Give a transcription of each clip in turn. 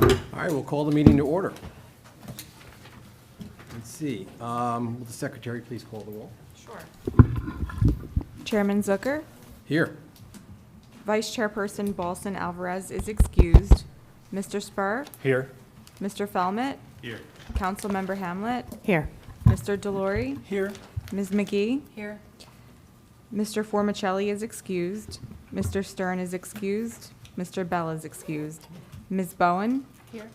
All right, we'll call the meeting to order. Let's see, will the secretary please call the roll? Sure. Chairman Zucker, Here. Vice Chairperson Balson Alvarez is excused. Mr. Spur, Here. Mr. Felmet, Here. Councilmember Hamlet, Here. Mr. Delory, Here. Ms. McGee, Here. Mr. Formicelli is excused. Mr. Stern is excused. Mr. Bell is excused. Ms. Bowen, Here.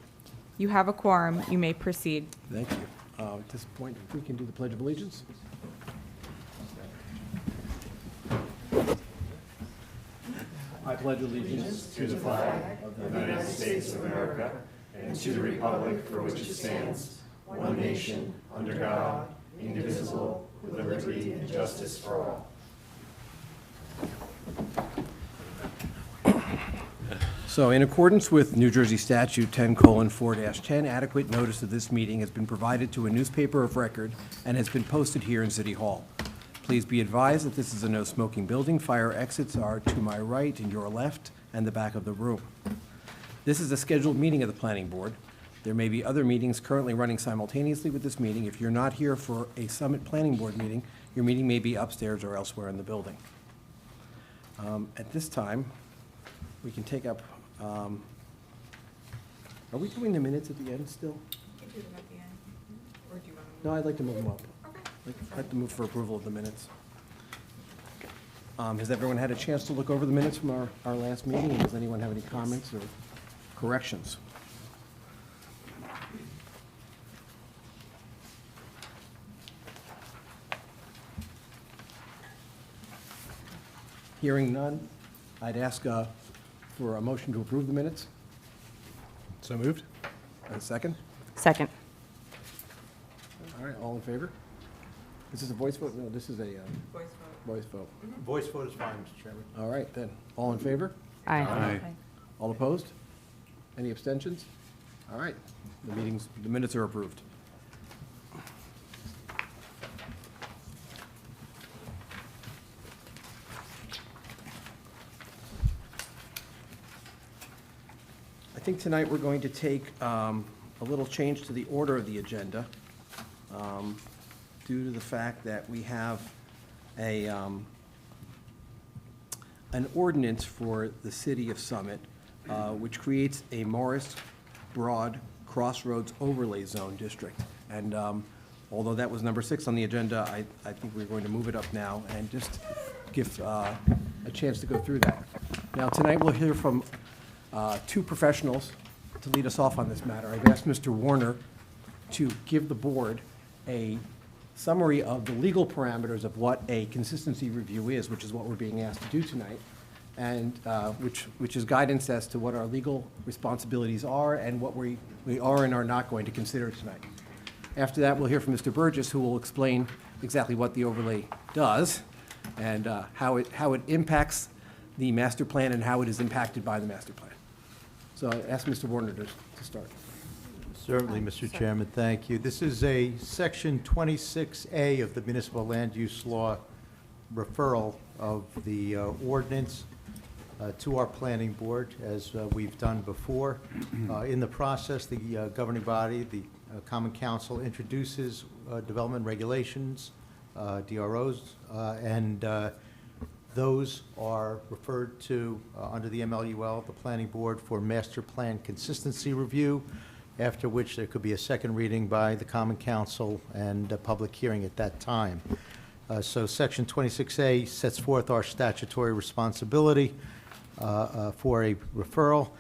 you have a quorum. You may proceed. Thank you. At this point, if we can do the Pledge of Allegiance. I pledge allegiance to the flag of the United States of America and to the republic for which it stands, one nation, under God, indivisible, with liberty and justice for all. So in accordance with New Jersey Statute 10:4-10, adequate notice of this meeting has been provided to a newspaper of record and has been posted here in City Hall. Please be advised that this is a no-smoking building. Fire exits are to my right and your left and the back of the room. This is a scheduled meeting of the Planning Board. There may be other meetings currently running simultaneously with this meeting. If you're not here for a Summit Planning Board meeting, your meeting may be upstairs or elsewhere in the building. At this time, we can take up, are we doing the minutes at the end still? You can do them at the end, or do you want No, I'd like to move them up. I'd like to move for approval of the minutes. Has everyone had a chance to look over the minutes from our last meeting? And does anyone have any comments or corrections? Hearing none, I'd ask for a motion to approve the minutes. So moved? And a second? Second. All right, all in favor? Is this a voice vote? No, this is a voice vote. Voice vote is fine, Mr. Chairman. All right, then. All in favor? Aye. All opposed? Any abstentions? All right, the minutes are approved. I think tonight we're going to take a little change to the order of the agenda due to the fact that we have an ordinance for the city of Summit, which creates a Morris Broad Crossroads Overlay Zone District. And although that was number 6 on the agenda, I think we're going to move it up now and just give a chance to go through that. Now, tonight we'll hear from 2 professionals to lead us off on this matter. I've asked Mr. Warner to give the board a summary of the legal parameters of what a consistency review is, which is what we're being asked to do tonight, and which is guidance as to what our legal responsibilities are and what we are and are not going to consider tonight. After that, we'll hear from Mr. Burgess, who will explain exactly what the overlay does and how it impacts the master plan and how it is impacted by the master plan. So I ask Mr. Warner to start. Certainly, Mr. Chairman, thank you. This is a Section 26A of the Municipal Land Use Law referral of the ordinance to our planning board, as we've done before. In the process, the governing body, the Common Council, introduces development regulations, DROs, and those are referred to under the MLUL, the Planning Board, for Master Plan Consistency Review, after which there could be a second reading by the Common Council and a public hearing at that time. So Section 26A sets forth our statutory responsibility for a referral.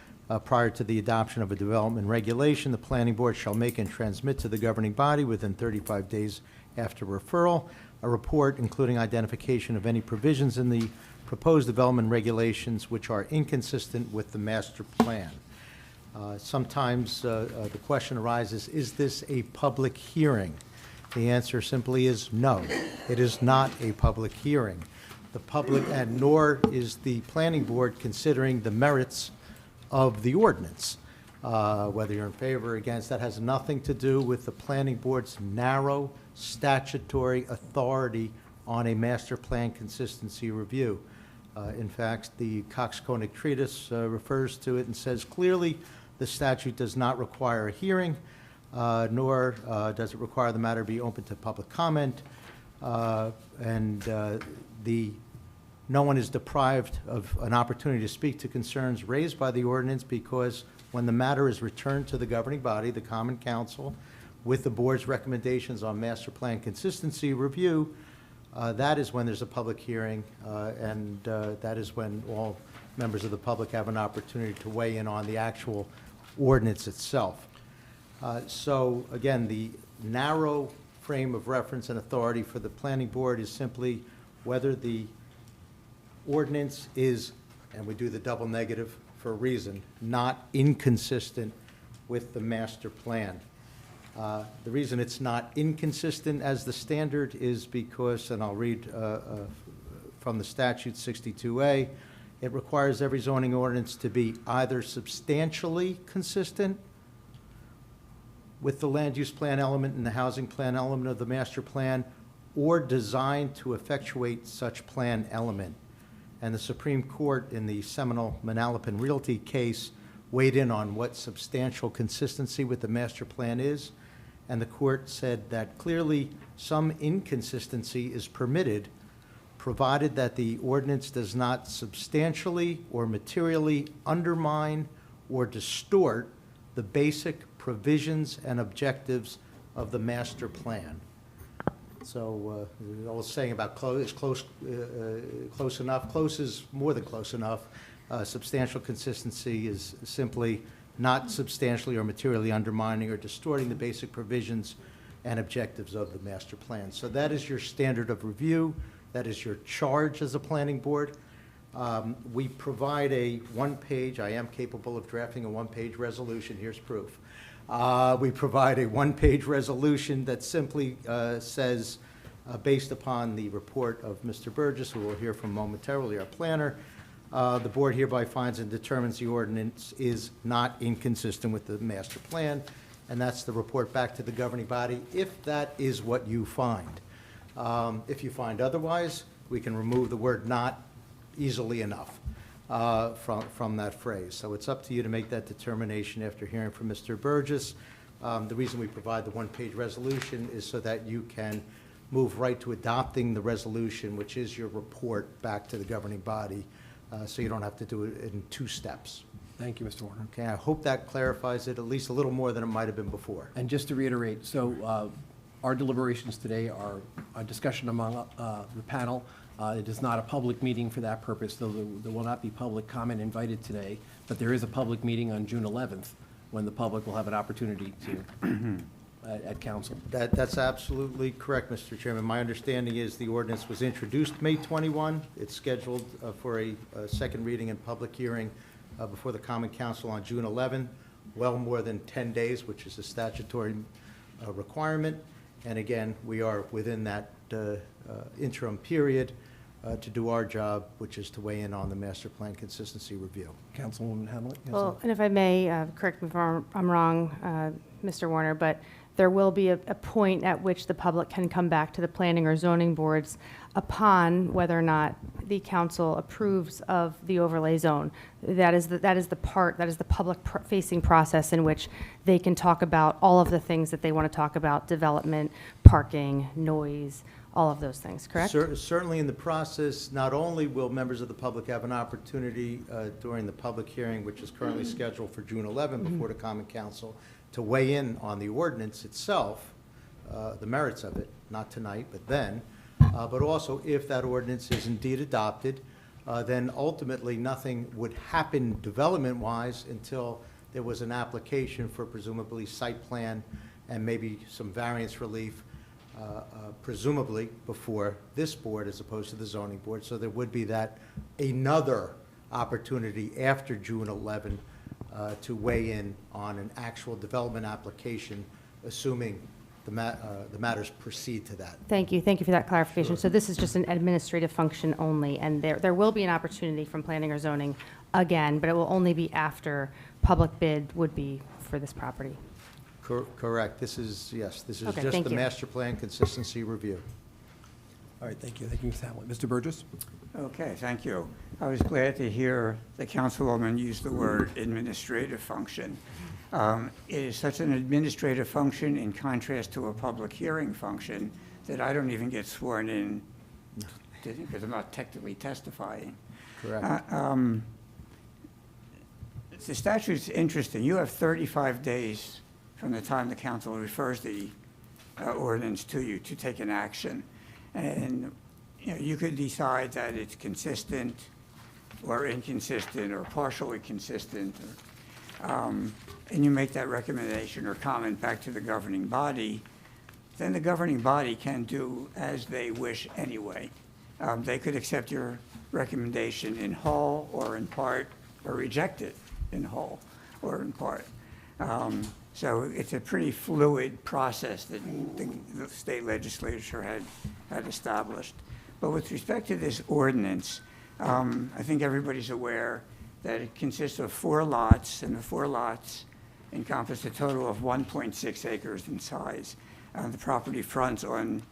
Prior to the adoption of a development regulation, the Planning Board shall make and transmit to the governing body within 35 days after referral a report including identification of any provisions in the proposed development regulations which are inconsistent with the master plan. Sometimes the question arises, is this a public hearing? The answer simply is no. It is not a public hearing. The public, and nor is the planning board considering the merits of the ordinance. Whether you're in favor or against, that has nothing to do with the planning board's narrow statutory authority on a master plan consistency review. In fact, the Cox-Koenig treatise refers to it and says clearly the statute does not require a hearing, nor does it require the matter be open to public comment, and no one is deprived of an opportunity to speak to concerns raised by the ordinance, because when the matter is returned to the governing body, the Common Council, with the board's recommendations on master plan consistency review, that is when there's a public hearing, and that is when all members of the public have an opportunity to weigh in on the actual ordinance itself. So again, the narrow frame of reference and authority for the planning board is simply whether the ordinance is, and we do the double negative for a reason, not inconsistent with the master plan. The reason it's not inconsistent as the standard is because, and I'll read from the statute 62A, it requires every zoning ordinance to be either substantially consistent with the land use plan element and the housing plan element of the master plan, or designed to effectuate such plan element. And the Supreme Court in the seminal Manalapan Realty case weighed in on what substantial consistency with the master plan is, and the court said that clearly some inconsistency is permitted, provided that the ordinance does not substantially or materially undermine or distort the basic provisions and objectives of the master plan. So I was saying about close enough. Close is more than close enough. Substantial consistency is simply not substantially or materially undermining or distorting the basic provisions and objectives of the master plan. So that is your standard of review. That is your charge as a planning board. We provide a one-page, I am capable of drafting a one-page resolution. Here's proof. We provide a one-page resolution that simply says, based upon the report of Mr. Burgess, who we'll hear from momentarily, our planner, the board hereby finds and determines the ordinance is not inconsistent with the master plan, and that's the report back to the governing body, if that is what you find. If you find otherwise, we can remove the word "not" easily enough from that phrase. So it's up to you to make that determination after hearing from Mr. Burgess. The reason we provide the one-page resolution is so that you can move right to adopting the resolution, which is your report back to the governing body, so you don't have to do it in two steps. Thank you, Mr. Warner. Okay, I hope that clarifies it at least a little more than it might have been before. And just to reiterate, so our deliberations today are a discussion among the panel. It is not a public meeting for that purpose, though there will not be public comment invited today, but there is a public meeting on June 11th when the public will have an opportunity to, at council. That's absolutely correct, Mr. Chairman. My understanding is the ordinance was introduced May 21. It's scheduled for a second reading and public hearing before the Common Council on June 11, well more than 10 days, which is a statutory requirement. And again, we are within that interim period to do our job, which is to weigh in on the master plan consistency review. Councilwoman Hamlet? Well, and if I may, correct me if I'm wrong, Mr. Warner, but there will be a point at which the public can come back to the planning or zoning boards upon whether or not the council approves of the overlay zone. That is the public-facing process in which they can talk about all of the things that they want to talk about: development, parking, noise, all of those things, correct? Certainly in the process, not only will members of the public have an opportunity during the public hearing, which is currently scheduled for June 11 before the Common Council, to weigh in on the ordinance itself, the merits of it, not tonight, but then, but also if that ordinance is indeed adopted, then ultimately nothing would happen development-wise until there was an application for presumably site plan and maybe some variance relief, presumably before this board as opposed to the zoning board. So there would be that another opportunity after June 11 to weigh in on an actual development application, assuming the matters proceed to that. Thank you for that clarification. Sure. So this is just an administrative function only, and there will be an opportunity from planning or zoning again, but it will only be after public bid would be for this property. Correct. This is, yes, this is Okay, just thank the you. master plan consistency review. All right, thank you. Thank you, Ms. Hamlin. Mr. Burgess? Okay, thank you. I was glad to hear the councilwoman use the word administrative function. It is such an administrative function in contrast to a public hearing function that I don't even get sworn in because I'm not technically testifying. Correct. The statute's interesting. You have 35 days from the time the council refers the ordinance to you to take an action. And you could decide that it's consistent or inconsistent or partially consistent. And you make that recommendation or comment back to the governing body. Then the governing body can do as they wish anyway. They could accept your recommendation in whole or in part, or reject it in whole or in part. So it's a pretty fluid process that the state legislature had established. But with respect to this ordinance, I think everybody's aware that it consists of 4 lots, and the 4 lots encompass a total of 1.6 acres in size. The property fronts on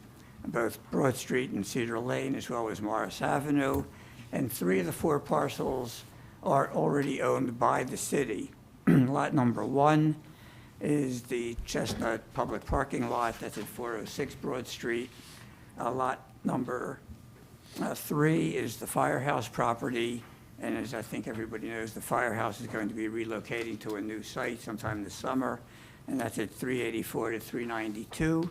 both Broad Street and Cedar Lane, as well as Morris Avenue, and 3 of the 4 parcels are already owned by the city. Lot number 1 is the Chestnut Public Parking Lot, that's at 406 Broad Street. Lot number 3 is the firehouse property, and as I think everybody knows, the firehouse is going to be relocating to a new site sometime this summer, and that's at 384 to 392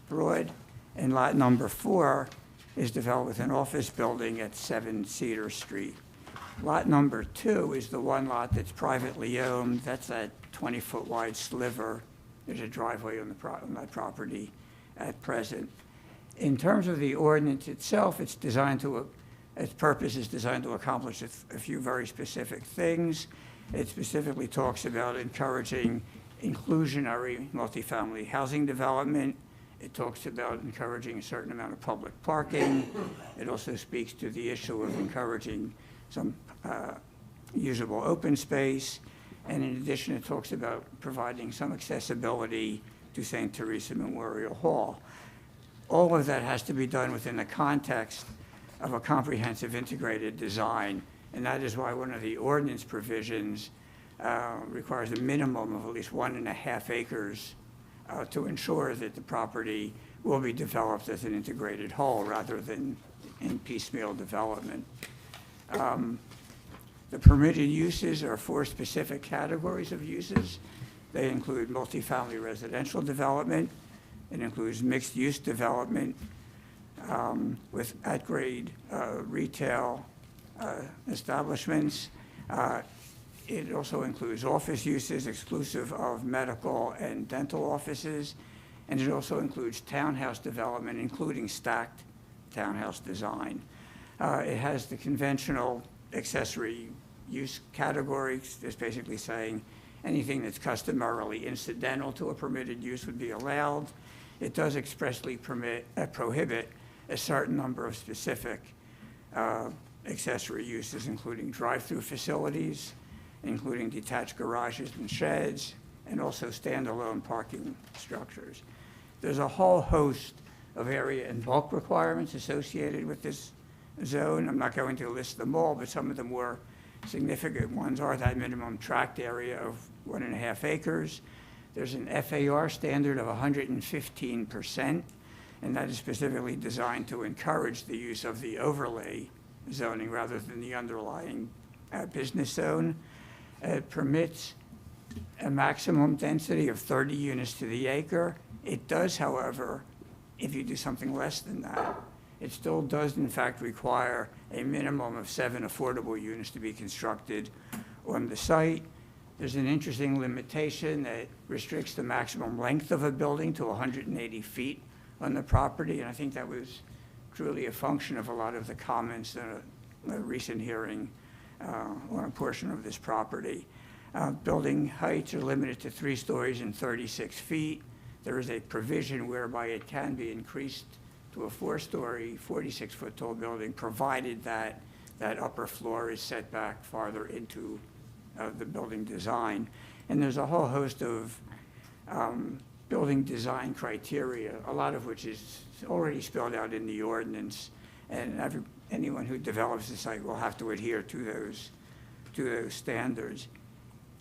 Broad. And lot number 4 is developed with an office building at 7 Cedar Street. Lot number 2 is the one lot that's privately owned. That's that 20-foot wide sliver. There's a driveway on that property at present. In terms of the ordinance itself, its purpose is designed to accomplish a few very specific things. It specifically talks about encouraging inclusionary multifamily housing development. It talks about encouraging a certain amount of public parking. It also speaks to the issue of encouraging some usable open space. And in addition, it talks about providing some accessibility to St. Teresa Memorial Hall. All of that has to be done within the context of a comprehensive integrated design. And that is why one of the ordinance provisions requires a minimum of at least 1.5 acres to ensure that the property will be developed as an integrated whole rather than in piecemeal development. The permitted uses are 4 specific categories of uses. They include multifamily residential development. It includes mixed-use development with at-grade retail establishments. It also includes office uses exclusive of medical and dental offices. And it also includes townhouse development, including stacked townhouse design. It has the conventional accessory use categories, just basically saying anything that's customarily incidental to a permitted use would be allowed. It does expressly prohibit a certain number of specific accessory uses, including drive-through facilities, including detached garages and sheds, and also standalone parking structures. There's a whole host of area and bulk requirements associated with this zone. I'm not going to list them all, but some of the more significant ones are that minimum tract area of 1.5 acres. There's an FAR standard of 115%, and that is specifically designed to encourage the use of the overlay zoning rather than the underlying business zone. It permits a maximum density of 30 units to the acre. It does, however, if you do something less than that, it still does in fact require a minimum of 7 affordable units to be constructed on the site. There's an interesting limitation that restricts the maximum length of a building to 180 feet on the property, and I think that was truly a function of a lot of the comments in a recent hearing on a portion of this property. Building heights are limited to 3 stories and 36 feet. There is a provision whereby it can be increased to a 4-story, 46-foot tall building, provided that that upper floor is set back farther into the building design. And there's a whole host of building design criteria, a lot of which is already spelled out in the ordinance, and anyone who develops the site will have to adhere to those standards.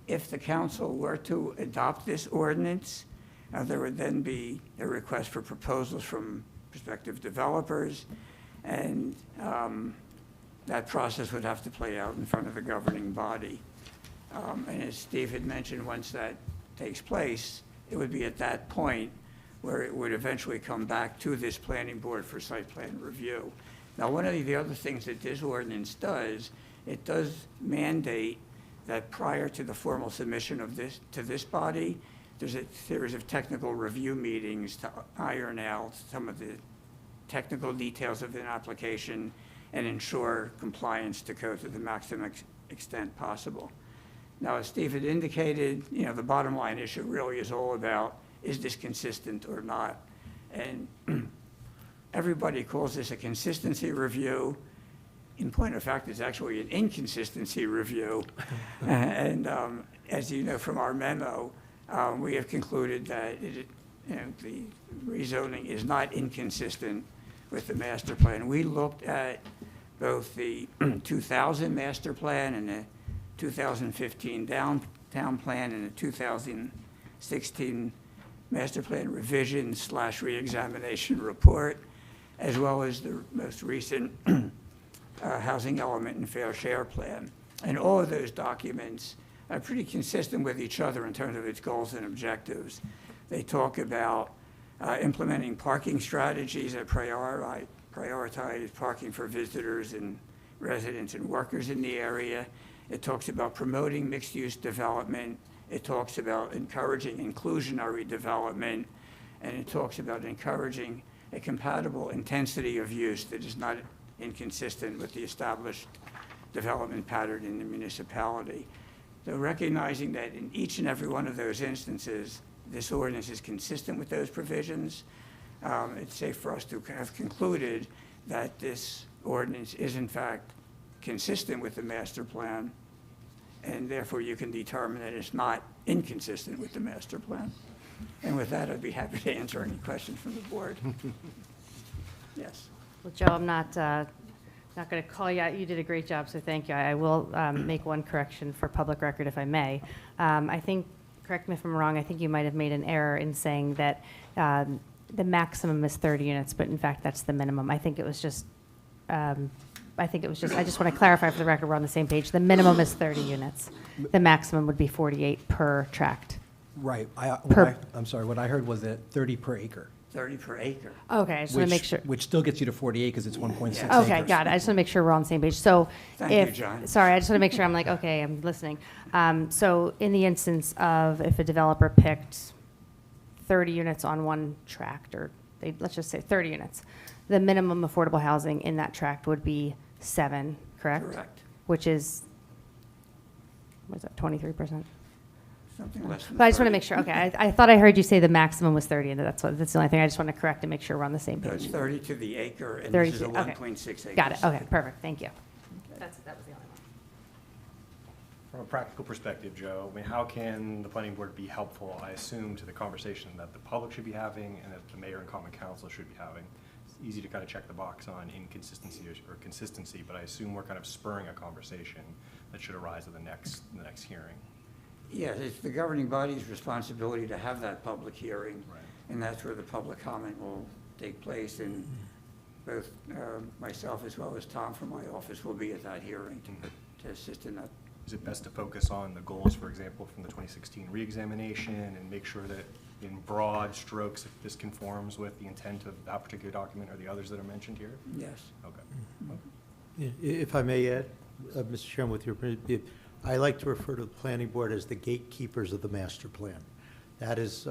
If the council were to adopt this ordinance, there would then be a request for proposals from prospective developers, and that process would have to play out in front of the governing body. And as Steve had mentioned, once that takes place, it would be at that point where it would eventually come back to this planning board for site plan review. Now, one of the other things that this ordinance does, it does mandate that prior to the formal submission of this to this body, there's a series of technical review meetings to iron out some of the technical details of an application and ensure compliance to code to the maximum extent possible. Now, as Steve had indicated, the bottom line issue really is all about, is this consistent or not? And everybody calls this a consistency review. In point of fact, it's actually an inconsistency review. And as you know from our memo, we have concluded that the rezoning is not inconsistent with the master plan. We looked at both the 2000 master plan and the 2015 downtown plan and the 2016 master plan revision / reexamination report, as well as the most recent housing element and fair share plan. And all of those documents are pretty consistent with each other in terms of its goals and objectives. They talk about implementing parking strategies that prioritize parking for visitors and residents and workers in the area. It talks about promoting mixed-use development. It talks about encouraging inclusionary development. And it talks about encouraging a compatible intensity of use that is not inconsistent with the established development pattern in the municipality. So recognizing that in each and every one of those instances, this ordinance is consistent with those provisions, it's safe for us to have concluded that this ordinance is in fact consistent with the master plan, and therefore you can determine that it's not inconsistent with the master plan. And with that, I'd be happy to answer any questions from the board. Yes. Well, Joe, I'm not going to call you out. You did a great job, so thank you. I will make one correction for public record, if I may. I think, correct me if I'm wrong, I think you might have made an error in saying that the maximum is 30 units, but in fact, that's the minimum. I think it was just, I just want to clarify for the record, we're on the same page. The minimum is 30 units. The maximum would be 48 per tract. Right. Per- I'm sorry, what I heard was that 30 per acre. 30 per acre. Okay, I just want to make sure. Which still gets you to 48 because it's 1.6 acres. Okay, got it. I just want to make sure we're on the same page. So Thank if, you, John. sorry, I just want to make sure I'm like, okay, I'm listening. So in the instance of if a developer picked 30 units on one tract, or let's just say 30 units, the minimum affordable housing in that tract would be 7, correct? Correct. Which is, what is that, 23%? Something less than But I just want to 30. make sure, okay, I thought I heard you say the maximum was 30, and that's the only thing. I just want to correct and make sure we're on the same No, it's page. 30 to the acre, and 30 this is a to- okay. 1.6 acre. Got it, okay, site. perfect, thank you. That was the only one. From a practical perspective, Joe, I mean, how can the planning board be helpful, I assume, to the conversation that the public should be having and that the mayor and common council should be having? It's easy to kind of check the box on inconsistency or consistency, but I assume we're kind of spurring a conversation that should arise at the next hearing. Yes, it's the governing body's responsibility to have that public hearing, Right. and that's where the public comment will take place, and both myself as well as Tom from my office will be at that hearing to assist in that. Is it best to focus on the goals, for example, from the 2016 reexamination and make sure that in broad strokes, if this conforms with the intent of that particular document or the others that are mentioned here? Yes. Okay. If I may add, Mr. Chairman, with your permission, I like to refer to the planning board as the gatekeepers of the master plan. That is,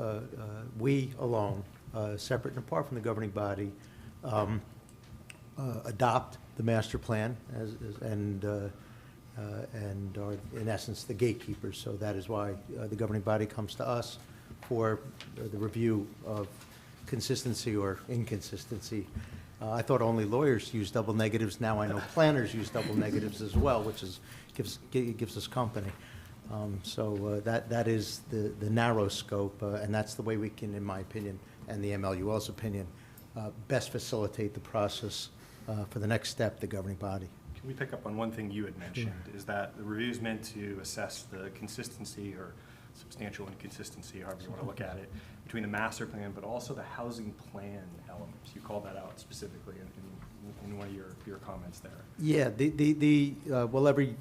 we alone, separate and apart from the governing body, adopt the master plan and are, in essence, the gatekeepers. So that is why the governing body comes to us for the review of consistency or inconsistency. I thought only lawyers use double negatives. Now I know planners use double negatives as well, which gives us company. So that is the narrow scope, and that's the way we can, in my opinion, and the MLUL's opinion, best facilitate the process for the next step, the governing body. Can we pick up on one thing you had mentioned, is that the review is meant to assess the consistency or substantial inconsistency, however you want to look at it, between the master plan, but also the housing plan elements. You called that out specifically in one of your comments there. Yeah, well, every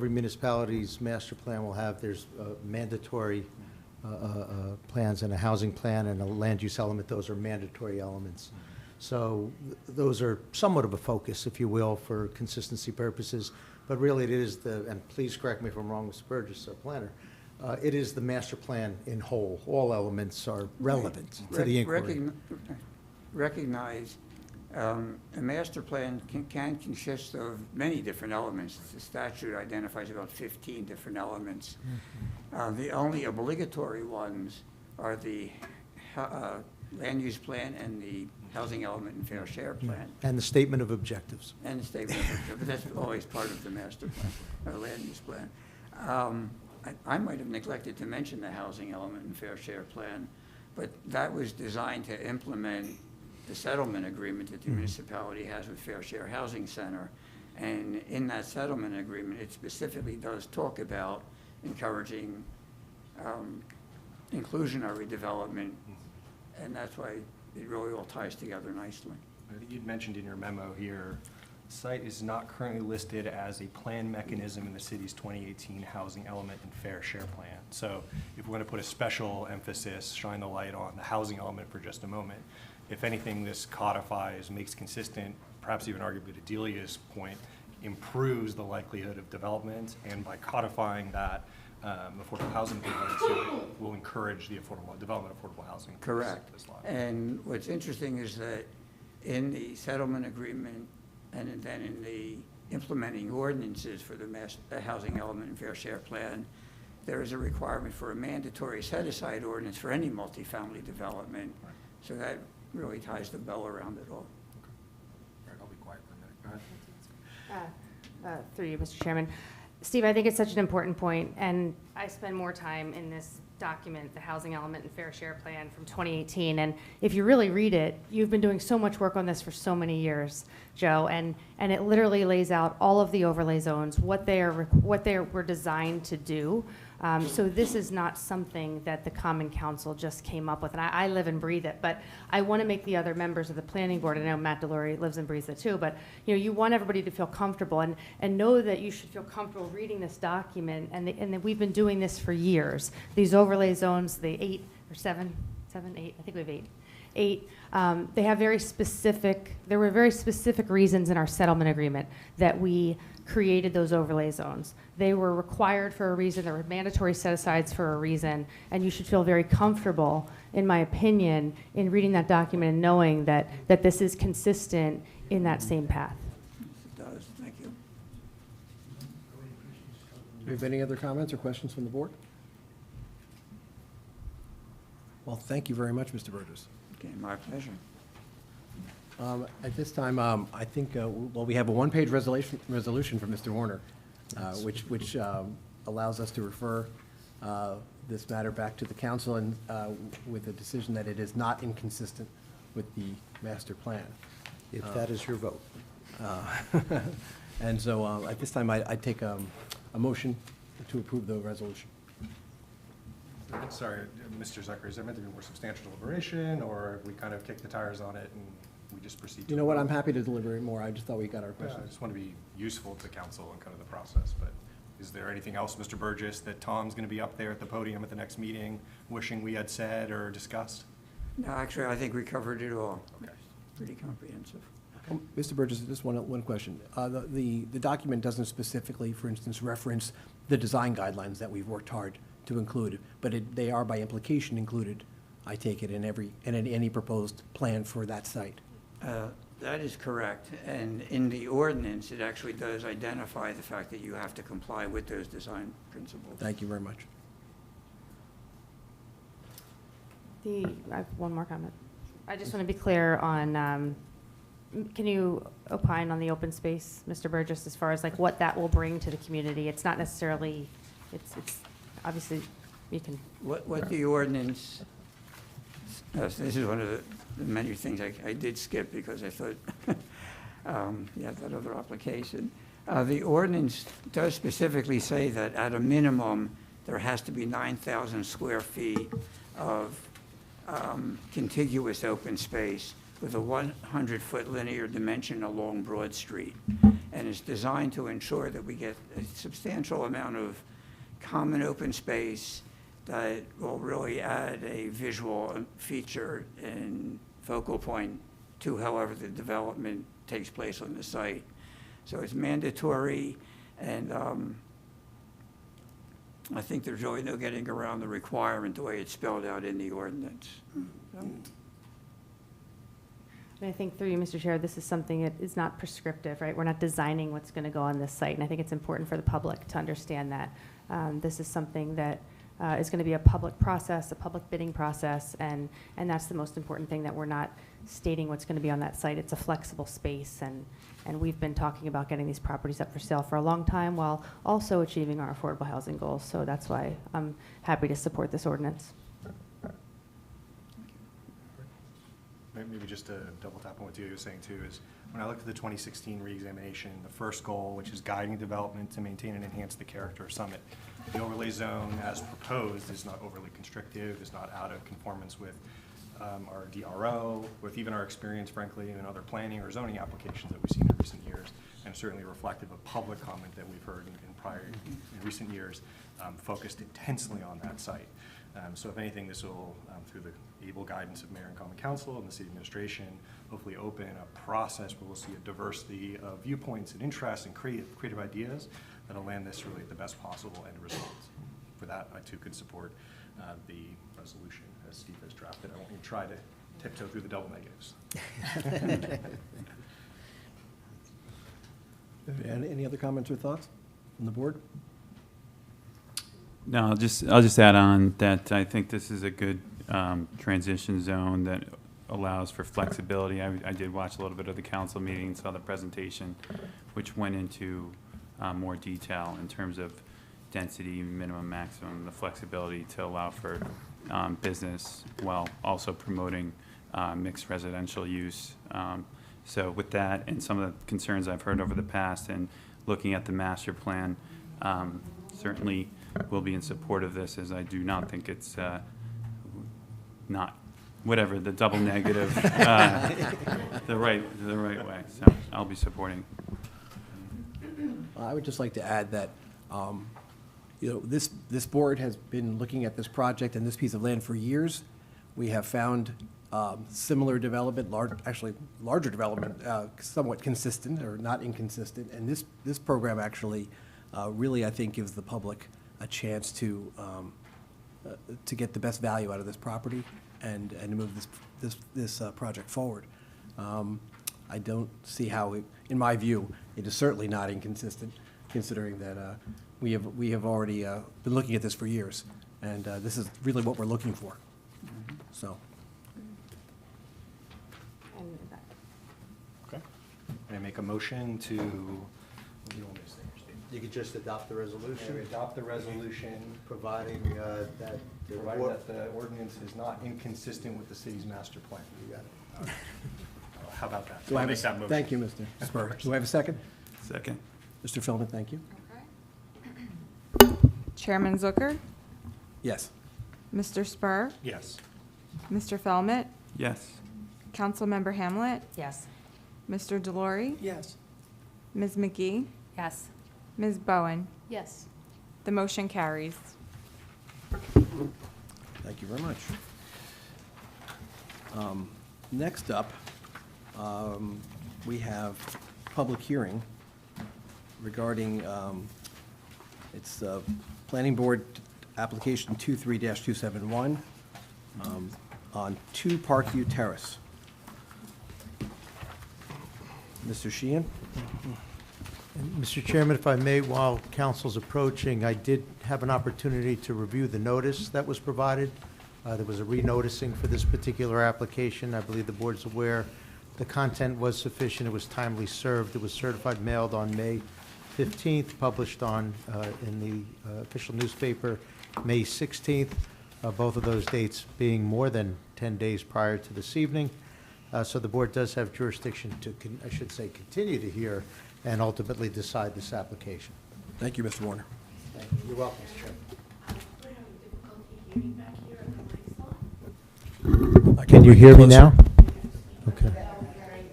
municipality's master plan will have, there's mandatory plans and a housing plan and a land use element. Those are mandatory elements. So those are somewhat of a focus, if you will, for consistency purposes. But really it is and please correct me if I'm wrong, Mr. Burgess, our planner, it is the master plan in whole. All elements are relevant to the inquiry. Recognize a master plan can consist of many different elements. The statute identifies about 15 different elements. The only obligatory ones are the land use plan and the housing element and fair share plan. And the statement of objectives. And the statement of objectives, but that's always part of the master plan, or land use plan. I might have neglected to mention the housing element and fair share plan, but that was designed to implement the settlement agreement that the municipality has with Fair Share Housing Center. And in that settlement agreement, it specifically does talk about encouraging inclusionary development, and that's why it really all ties together nicely. I think you'd mentioned in your memo here, the site is not currently listed as a plan mechanism in the city's 2018 housing element and fair share plan. So if we're going to put a special emphasis, shine the light on the housing element for just a moment, if anything, this codifies, makes consistent, perhaps even arguably to Delia's point, improves the likelihood of development, and by codifying that affordable housing component to it will encourage the development of affordable housing. Correct. And what's interesting is that in the settlement agreement and then in the implementing ordinances for the housing element and fair share plan, there is a requirement for a mandatory set-aside ordinance for any multifamily development. Right. So that really ties the bell around it all. Okay. All right, I'll be quiet for a minute. Go ahead. Through you, Mr. Chairman. Steve, I think it's such an important point, and I spend more time in this document, the housing element and fair share plan from 2018, and if you really read it, you've been doing so much work on this for so many years, Joe, and it literally lays out all of the overlay zones, what they were designed to do. So this is not something that the Common Council just came up with, and I live and breathe it, but I want to make the other members of the planning board, I know Matt Delory lives and breathes it too, but you want everybody to feel comfortable and know that you should feel comfortable reading this document, and that we've been doing this for years. These overlay zones, the 8 or 7, 8, I think we have 8. They have there were very specific reasons in our settlement agreement that we created those overlay zones. They were required for a reason, there were mandatory set-asides for a reason, and you should feel very comfortable, in my opinion, in reading that document and knowing that this is consistent in that same path. It does, thank you. Do you have any other comments or questions from the board? Well, thank you very much, Mr. Burgess. Okay, my pleasure. At this time, I think, we have a one-page resolution from Mr. Warner, which allows us to refer this matter back to the council and with a decision that it is not inconsistent with the master plan. If that is your vote. And so at this time, I take a motion to approve the resolution. Sorry, Mr. Zucker, is there meant to be more substantial deliberation, or we kind of kick the tires on it and we just proceed? You know what, I'm happy to deliberate more. I just thought we got our Yeah, questions. I just want to be useful to council and kind of the process, but is there anything else, Mr. Burgess, that Tom's going to be up there at the podium at the next meeting wishing we had said or discussed? No, actually, I think we covered it all. Okay. Pretty comprehensive. Mr. Burgess, just one question. The document doesn't specifically, for instance, reference the design guidelines that we've worked hard to include, but they are by implication included, I take it, in any proposed plan for that site. That is correct, and in the ordinance, it actually does identify the fact that you have to comply with those design principles. Thank you very much. I have one more comment. I just want to be clear on Can you opine on the open space, Mr. Burgess, as far as like what that will bring to the community? It's not necessarily, it's obviously, you can, What the ordinance, this is one of the many things I did skip because I thought you had that other application. The ordinance does specifically say that at a minimum, there has to be 9,000 square feet of contiguous open space with a 100-foot linear dimension along Broad Street. And it's designed to ensure that we get a substantial amount of common open space that will really add a visual feature and focal point to however the development takes place on the site. So it's mandatory, and I think there's really no getting around the requirement the way it's spelled out in the ordinance. and I think through you, Mr. Chair, this is something that is not prescriptive, right? We're not designing what's going to go on this site, and I think it's important for the public to understand that. This is something that is going to be a public process, a public bidding process, and that's the most important thing, that we're not stating what's going to be on that site. It's a flexible space, and we've been talking about getting these properties up for sale for a long time while also achieving our affordable housing goals. So that's why I'm happy to support this ordinance. Maybe just to double tap on what Delia was saying too, is when I looked at the 2016 reexamination, the first goal, which is guiding development to maintain and enhance the character of Summit, the overlay zone as proposed is not overly constrictive, is not out of conformance with our DRO, with even our experience, frankly, in other planning or zoning applications that we've seen in recent years, and certainly reflective of public comment that we've heard in recent years, focused intensely on that site. So if anything, this will, through the able guidance of Mayor and Common Council and the city administration, hopefully open a process where we'll see a diversity of viewpoints and interests and creative ideas that'll land this really at the best possible end result. For that, I too could support the resolution as Steve has drafted. I won't even try to tiptoe through the double negatives. Any other comments or thoughts from the board? No, I'll just add on that I think this is a good transition zone that allows for flexibility. I did watch a little bit of the council meeting, saw the presentation, which went into more detail in terms of density, minimum, maximum, the flexibility to allow for business while also promoting mixed residential use. So with that and some of the concerns I've heard over the past and looking at the master plan, certainly will be in support of this, as I do not think it's not, whatever, the double negative, the right way. So I'll be supporting. I would just like to add that, this board has been looking at this project and this piece of land for years. We have found similar development, larger development, somewhat consistent or not inconsistent. And this program actually really, I think, gives the public a chance to get the best value out of this property and to move this project forward. I don't see how, in my view, it is certainly not inconsistent, considering that we have already been looking at this for years, and this is really what we're looking for. So. And Okay. And I make a motion to, what do you want me to say, Steve? You could just adopt the resolution, Adopt the resolution, providing that the provided board. that the ordinance is not inconsistent with the city's master plan. You got it. How about that? Do I I'll have make that motion. Thank you, Mr. Spur. Do I have a second? Second. Mr. Feldman, thank you. Chairman Zucker, Yes. Mr. Spur, Yes. Mr. Felmet, Yes. Councilmember Hamlet, yes. Mr. Delory, Yes. Ms. McGee, Yes. Ms. Bowen. Yes. The motion carries. Thank you very much. Next up, we have public hearing regarding, it's Planning Board Application 23-271 on 2 Parkview Terrace. Mr. Sheehan? And Mr. Chairman, if I may, while council's approaching, I did have an opportunity to review the notice that was provided. There was a renoticing for this particular application. I believe the board's aware The content was sufficient, it was timely served, it was certified mailed on May 15th, published on, in the official newspaper, May 16th, both of those dates being more than 10 days prior to this evening. So the board does have jurisdiction to, I should say, continue to hear and ultimately decide this application. Thank you, Mr. Warner. Thank you. You're welcome, Mr. Chairman. Can you hear me now? Okay.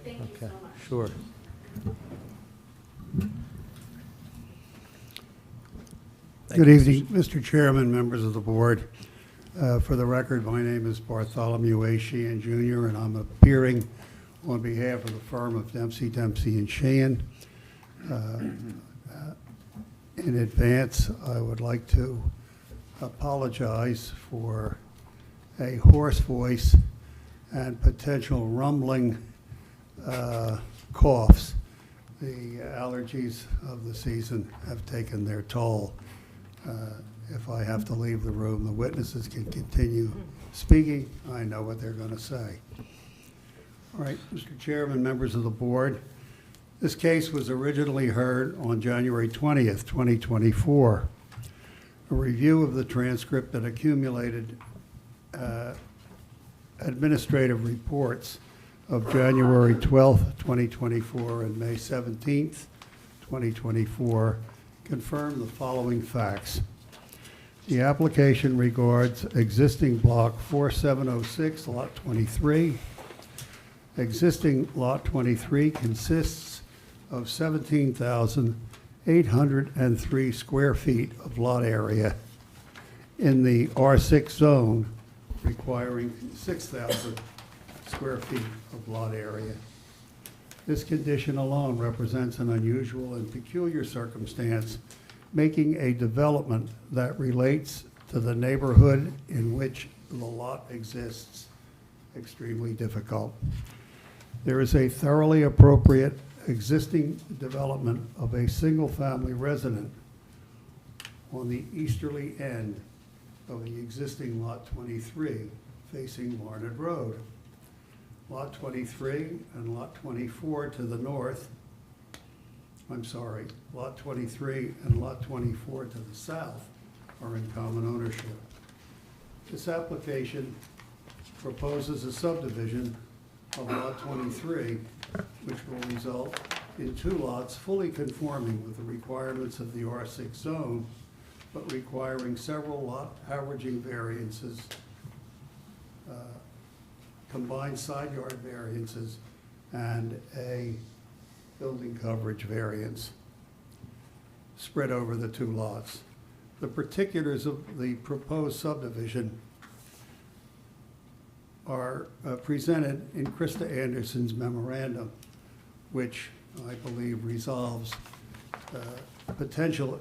Okay, sure. Thank Good you, evening, Mr. Chairman, members of the board. For the record, my name is Bartholomew A. Sheehan Jr., and I'm appearing on behalf of the firm of Dempsey, and Sheehan. In advance, I would like to apologize for a hoarse voice and potential rumbling coughs. The allergies of the season have taken their toll. If I have to leave the room, the witnesses can continue speaking. I know what they're going to say. All right, Mr. Chairman, members of the board, this case was originally heard on January 20th, 2024. A review of the transcript and accumulated administrative reports of January 12th, 2024 and May 17th, 2024 confirm the following facts. The application regards existing block 4706, lot 23. Existing lot 23 consists of 17,803 square feet of lot area in the R6 zone, requiring 6,000 square feet of lot area. This condition alone represents an unusual and peculiar circumstance, making a development that relates to the neighborhood in which the lot exists extremely difficult. There is a thoroughly appropriate existing development of a single-family resident on the easterly end of the existing Lot 23 facing Larned Road. Lot 23 and Lot 24 to the north, Lot 23 and Lot 24 to the south are in common ownership. This application proposes a subdivision of Lot 23, which will result in two lots fully conforming with the requirements of the R6 zone, but requiring several lot averaging variances, combined side yard variances, and a building coverage variance spread over the two lots. The particulars of the proposed subdivision are presented in Krista Anderson's memorandum, which I believe resolves potential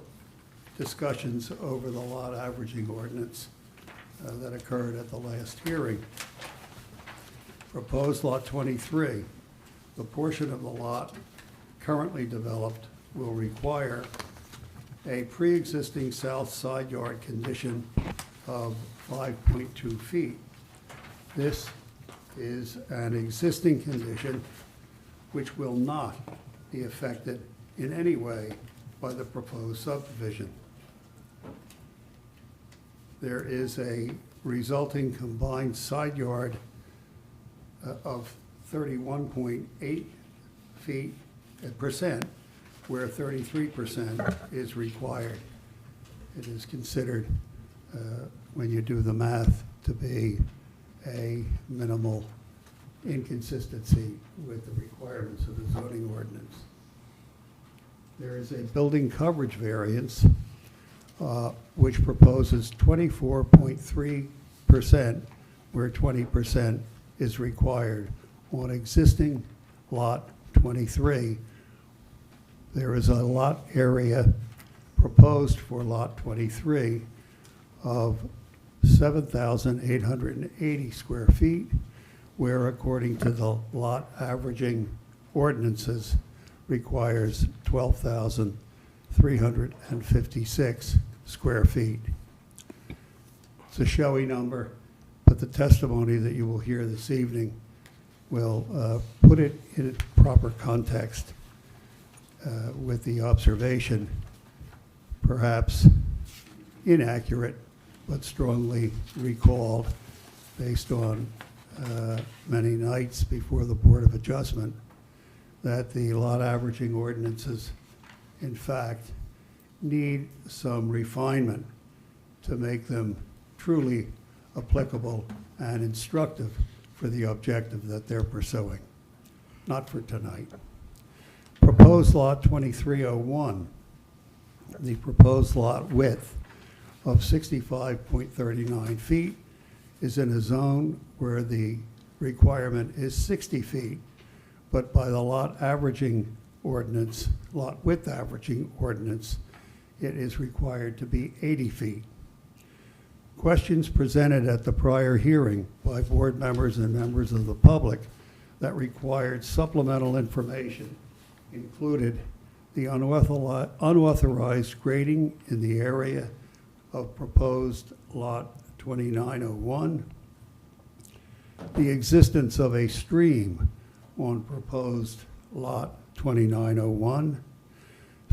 discussions over the lot averaging ordinance that occurred at the last hearing. Proposed Lot 23, the portion of the lot currently developed will require a pre-existing south side yard condition of 5.2 feet. This is an existing condition which will not be affected in any way by the proposed subdivision. There is a resulting combined side yard of 31.8 percent, where 33% is required. It is considered, when you do the math, to be a minimal inconsistency with the requirements of the zoning ordinance. There is a building coverage variance which proposes 24.3%, where 20% is required. On existing lot 23, there is a lot area proposed for lot 23 of 7,880 square feet, where according to the lot averaging ordinances requires 12,356 square feet. It's a showy number, but the testimony that you will hear this evening will put it in its proper context with the observation, perhaps inaccurate, but strongly recalled based on many nights before the Board of Adjustment, that the lot averaging ordinances, in fact, need some refinement to make them truly applicable and instructive for the objective that they're pursuing, not for tonight. Proposed lot 2301, the proposed lot width of 65.39 feet is in a zone where the requirement is 60 feet, but by the lot averaging ordinance, lot width averaging ordinance, it is required to be 80 feet. Questions presented at the prior hearing by board members and members of the public that required supplemental information included the unauthorized grading in the area of proposed lot 2901, the existence of a stream on proposed lot 2901,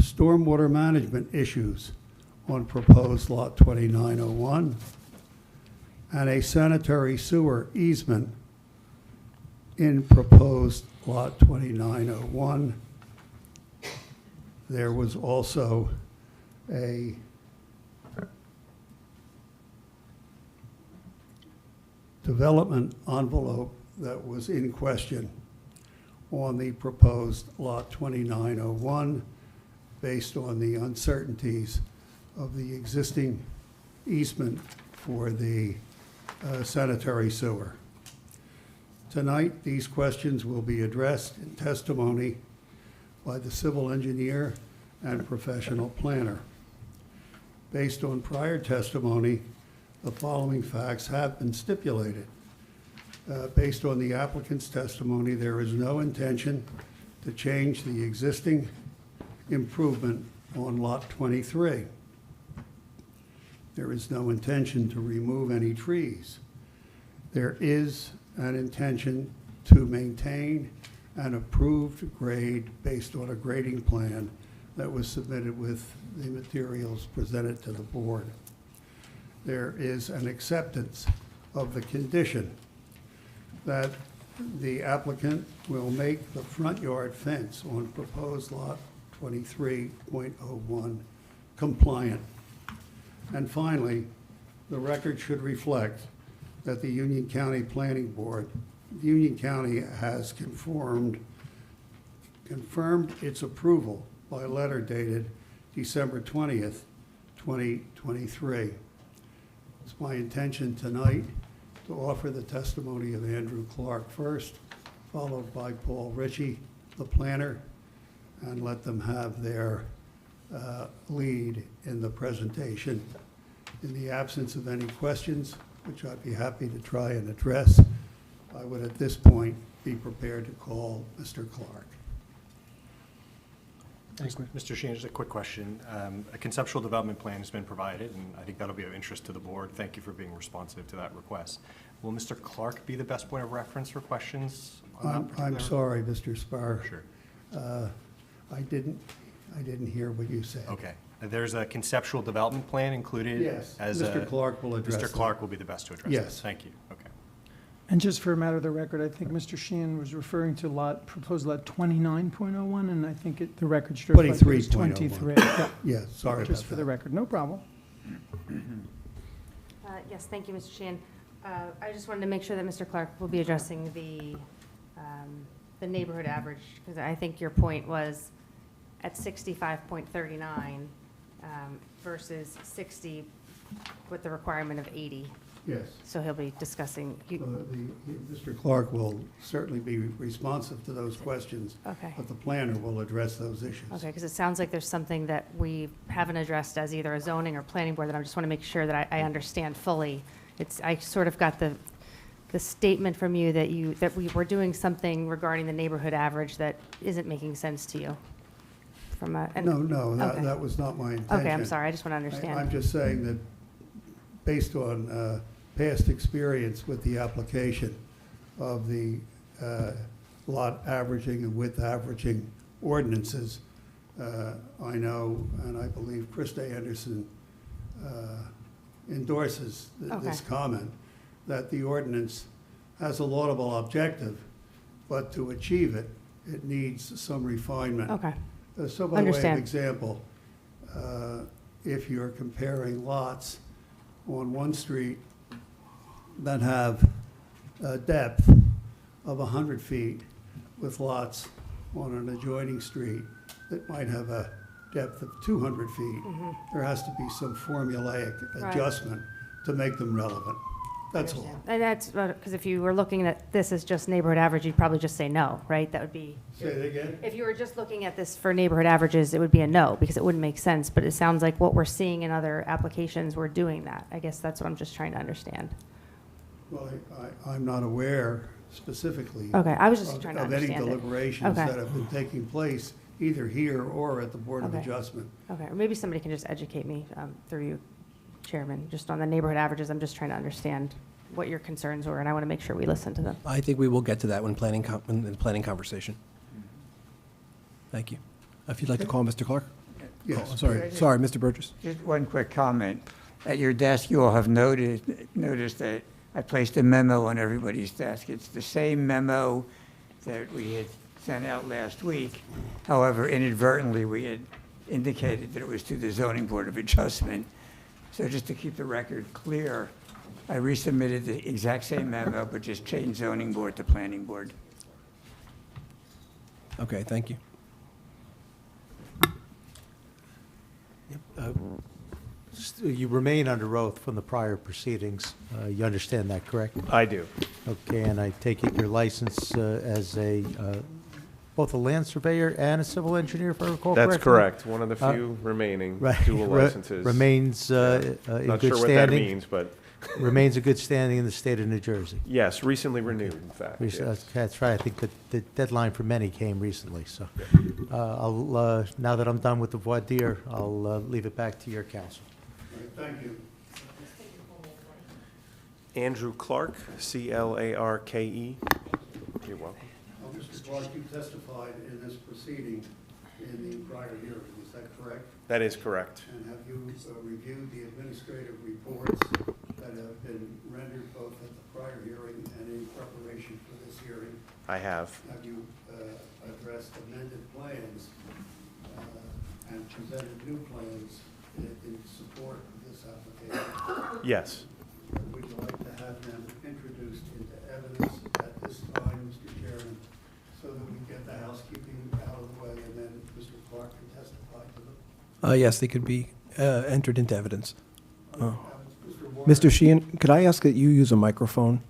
stormwater management issues on proposed lot 2901, and a sanitary sewer easement in proposed lot 2901. There was also a development envelope that was in question on the proposed lot 2901 based on the uncertainties of the existing easement for the sanitary sewer. Tonight, these questions will be addressed in testimony by the civil engineer and professional planner. Based on prior testimony, the following facts have been stipulated. Based on the applicant's testimony, there is no intention to change the existing improvement on lot 23. There is no intention to remove any trees. There is an intention to maintain an approved grade based on a grading plan that was submitted with the materials presented to the board. There is an acceptance of the condition that the applicant will make the front yard fence on proposed lot 23.01 compliant. And finally, the record should reflect that the Union County Planning Board, Union County has confirmed its approval by letter dated December 20th, 2023. It's my intention tonight to offer the testimony of Andrew Clark first, followed by Paul Ritchie, the planner, and let them have their lead in the presentation. In the absence of any questions, which I'd be happy to try and address, I would at this point be prepared to call Mr. Clark. Mr. Sheehan, just a quick question. A conceptual development plan has been provided, and I think that'll be of interest to the board. Thank you for being responsive to that request. Will Mr. Clark be the best point of reference for questions on that I'm particular- sorry, Mr. Spar. Sure. I didn't hear what you said. Okay. There's a conceptual development plan included? Yes, as Mr. Clark will address Mr. that. Clark will be the best to address Yes. this. Thank you. Okay. And just for a matter of the record, I think Mr. Sheehan was referring to proposed lot 29.01, and I think the record should reflect it was 23.01. 23. Yeah, Yeah, sorry about just for the that. record, no problem. Yes, thank you, Mr. Sheehan. I just wanted to make sure that Mr. Clark will be addressing the neighborhood average, because I think your point was at 65.39 versus 60 with the requirement of 80. Yes. So he'll be discussing, Mr. Clark will certainly be responsive to those questions. Okay. But the planner will address those issues. okay, because it sounds like there's something that we haven't addressed as either a zoning or planning board that I just want to make sure that I understand fully. I sort of got the statement from you that we were doing something regarding the neighborhood average that isn't making sense to you. No, Okay. that was not my intention. Okay, I'm sorry, I just want to understand. I'm just saying that based on past experience with the application of the lot averaging and width averaging ordinances. I know, and I believe Krista Anderson endorses this Okay. comment, that the ordinance has a laudable objective, but to achieve it, it needs some refinement. Okay, So by way of Understand. example, if you're comparing lots on one street that have a depth of 100 feet with lots on an adjoining street that might have a depth of 200 feet, there has to be some formulaic Right. adjustment to make them relevant. That's all. understand. And that's, because if you were looking at this as just neighborhood average, you'd probably just say no, right? That would be, Say it again? if you were just looking at this for neighborhood averages, it would be a no, because it wouldn't make sense. But it sounds like what we're seeing in other applications, we're doing that. I guess that's what I'm just trying to understand. Well, I'm not aware specifically Okay, I was just of trying to of any understand it. deliberations Okay. that have been taking place either here or at the Board of Okay. Adjustment. Okay, or maybe somebody can just educate me through you, Chairman, just on the neighborhood averages. I'm just trying to understand what your concerns were, and I want to make sure we listen to them. I think we will get to that when in the planning conversation. Thank you. If you'd like to call Mr. Clark? Yes. Oh, sorry, Mr. Burgess. Just one quick comment. At your desk, you all have noticed that I placed a memo on everybody's desk. It's the same memo that we had sent out last week. However, inadvertently, we had indicated that it was to the Zoning Board of Adjustment. So just to keep the record clear, I resubmitted the exact same memo, but just changed Zoning Board to Planning Board. Okay, thank you. You remain under oath from the prior proceedings. You understand that, correct? I do. Okay, and I take it your license as both a land surveyor and a civil engineer, if I recall correctly? That's correct. One of the Uh, few remaining Right. dual licenses. Remains Yeah. in Not good sure what that standing? means, but Remains in good standing in the state of New Jersey. yes, recently renewed, in fact. yes. That's right. I think that the deadline for many came recently, so. Now that I'm done with the voir dire, I'll leave it back to your counsel. All right, thank you. Andrew Clark, C-L-A-R-K-E. You're welcome. Mr. Clark, you testified in this proceeding in the prior hearing, is that correct? That is correct. And have you reviewed the administrative reports that have been rendered both at the prior hearing and in preparation for this hearing? I have. Have you addressed amended plans and presented new plans in support of this application? Yes. Would you like to have them introduced into evidence at this time, Mr. Chairman, so that we get the housekeeping out of the way and then Mr. Clark can testify to them? Yes, they could be entered into evidence. Mr. Warner, Mr. Sheehan, could I ask that you use a microphone?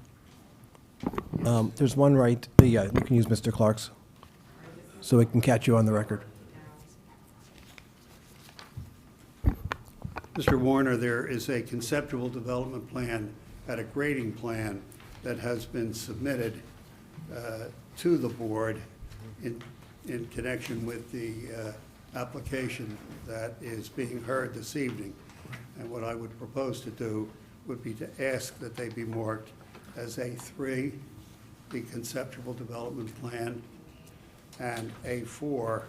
There's one right, yeah, you can use Mr. Clark's, so we can catch you on the record. Mr. Warner, there is a conceptual development plan and a grading plan that has been submitted to the board in connection with the application that is being heard this evening. And what I would propose to do would be to ask that they be marked as A3, the conceptual development plan, and A4,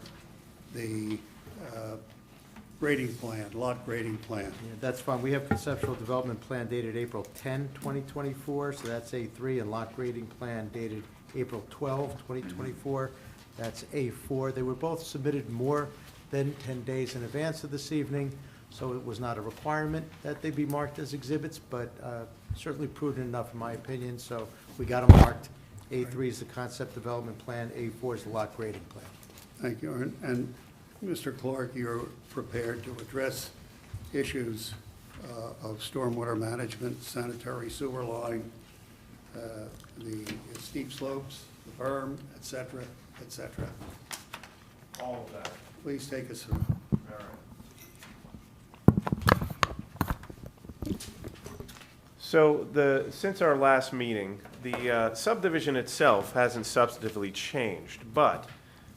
the grading plan, lot grading plan. Yeah, that's fine. We have conceptual development plan dated April 10, 2024, so that's A3, and lot grading plan dated April 12, 2024. That's A4. They were both submitted more than 10 days in advance of this evening, so it was not a requirement that they be marked as exhibits, but certainly prudent enough, in my opinion, so we got them marked. A3 is the concept development plan, A4 is the lot grading plan. Thank you. And Mr. Clark, you're prepared to address issues of stormwater management, sanitary sewer line, the steep slopes, the berm, et cetera, et cetera. All of that. Please take us through. All right. So since our last meeting, the subdivision itself hasn't substantively changed, but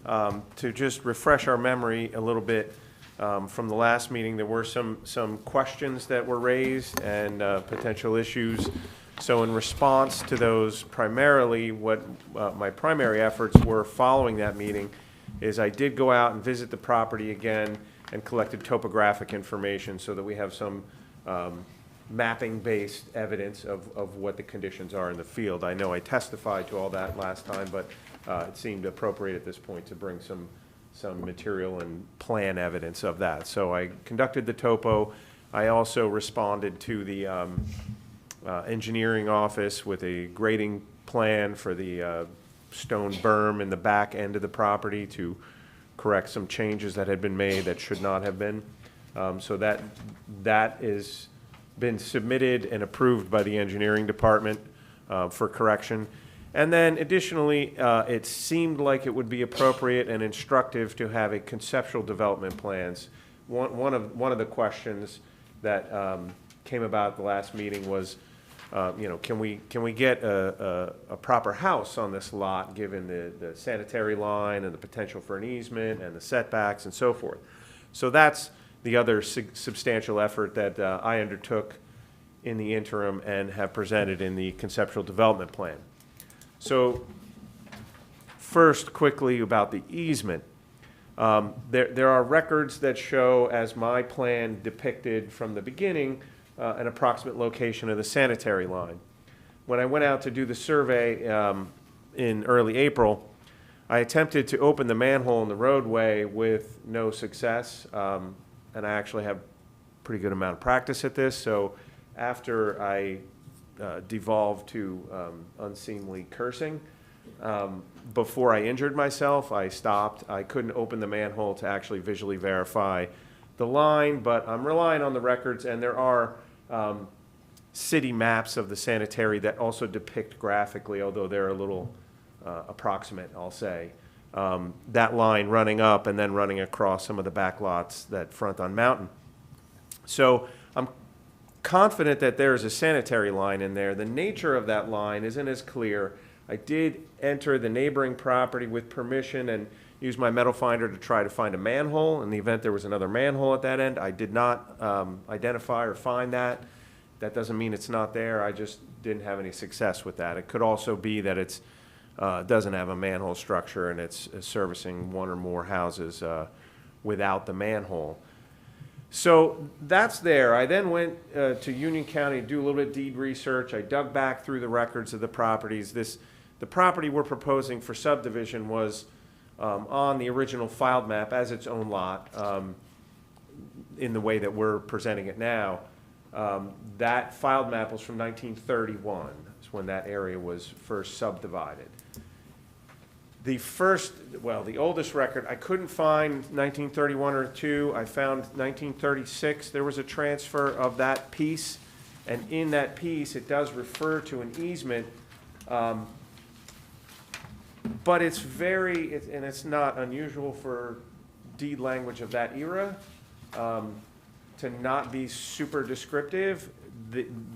to just refresh our memory a little bit, from the last meeting, there were some questions that were raised and potential issues So in response to those, primarily what my primary efforts were following that meeting is I did go out and visit the property again and collected topographic information so that we have some mapping-based evidence of what the conditions are in the field. I know I testified to all that last time, but it seemed appropriate at this point to bring some material and plan evidence of that. So I conducted the topo. I also responded to the engineering office with a grading plan for the stone berm in the back end of the property to correct some changes that had been made that should not have been. So that is been submitted and approved by the engineering department for correction. And then additionally, it seemed like it would be appropriate and instructive to have a conceptual development plans. One of the questions that came about at the last meeting was, can we get a proper house on this lot, given the sanitary line and the potential for an easement and the setbacks and so forth. So that's the other substantial effort that I undertook in the interim and have presented in the conceptual development plan. So first, quickly about the easement. There are records that show, as my plan depicted from the beginning, an approximate location of the sanitary line. When I went out to do the survey in early April, I attempted to open the manhole in the roadway with no success, and I actually have a pretty good amount of practice at this. So after I devolved to unseemly cursing, before I injured myself, I stopped. I couldn't open the manhole to actually visually verify the line, but I'm relying on the records, and there are city maps of the sanitary that also depict graphically, although they're a little approximate, I'll say, that line running up and then running across some of the back lots that front on Mountain. So I'm confident that there is a sanitary line in there. The nature of that line isn't as clear. I did enter the neighboring property with permission and use my metal finder to try to find a manhole. In the event there was another manhole at that end, I did not identify or find that. That doesn't mean it's not there. I just didn't have any success with that. It could also be that it's doesn't have a manhole structure and it's servicing one or more houses without the manhole. So that's there. I then went to Union County to do a little bit of deed research. I dug back through the records of the properties. The property we're proposing for subdivision was on the original filed map as its own lot in the way that we're presenting it now. That filed map was from 1931. That's when that area was first subdivided. The oldest record, I couldn't find 1931 or 2. I found 1936. There was a transfer of that piece, and in that piece, it does refer to an easement, but it's and it's not unusual for deed language of that era to not be super descriptive.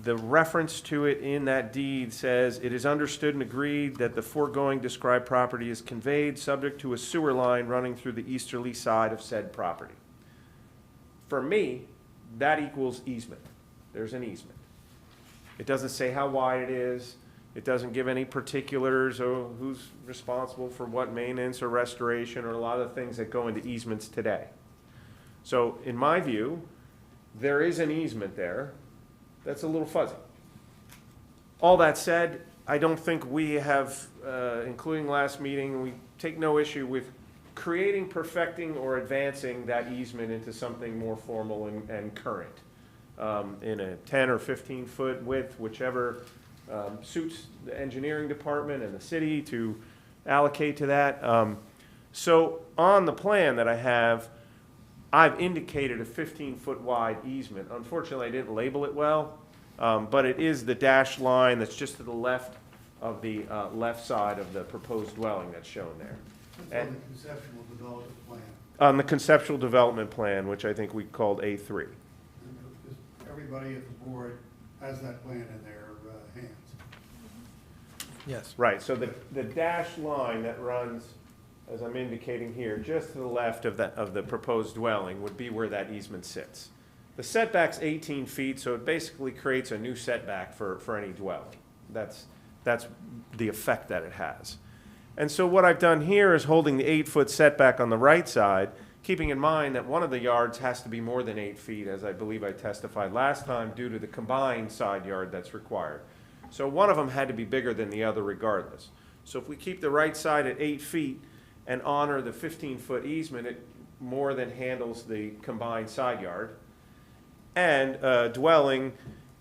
The reference to it in that deed says, "It is understood and agreed that the foregoing described property is conveyed subject to a sewer line running through the easterly side of said property." For me, that equals easement. There's an easement. It doesn't say how wide it is. It doesn't give any particulars or who's responsible for what maintenance or restoration or a lot of the things that go into easements today. So in my view, there is an easement there. That's a little fuzzy. All that said, I don't think we have, including last meeting, we take no issue with creating, perfecting, or advancing that easement into something more formal and current in a 10 or 15 foot width, whichever suits the engineering department and the city to allocate to that. So on the plan that I have, I've indicated a 15-foot wide easement. Unfortunately, I didn't label it well, but it is the dashed line that's just to the left of the left side of the proposed dwelling that's shown there. That's on the conceptual development plan. On the conceptual development plan, which I think we called A3. And everybody at the board has that plan in their hands. Yes. Right, so the dashed line that runs, as I'm indicating here, just to the left of the proposed dwelling would be where that easement sits. The setback's 18 feet, so it basically creates a new setback for any dwelling. That's the effect that it has. And so what I've done here is holding the 8-foot setback on the right side, keeping in mind that one of the yards has to be more than 8 feet, as I believe I testified last time, due to the combined side yard that's required. So one of them had to be bigger than the other regardless. So if we keep the right side at 8 feet and honor the 15-foot easement, it more than handles the combined side yard. And a dwelling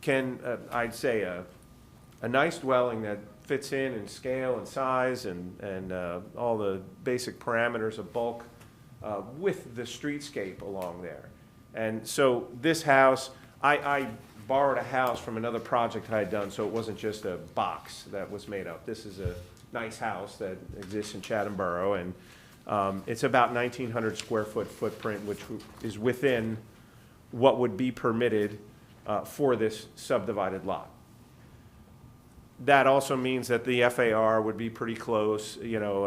can, I'd say, a nice dwelling that fits in scale and size and all the basic parameters of bulk with the streetscape along there. And so this house, I borrowed a house from another project I had done, so it wasn't just a box that was made up. This is a nice house that exists in Chatham Borough, and it's about 1,900 square foot footprint, which is within what would be permitted for this subdivided lot. That also means that the FAR would be pretty close. You know,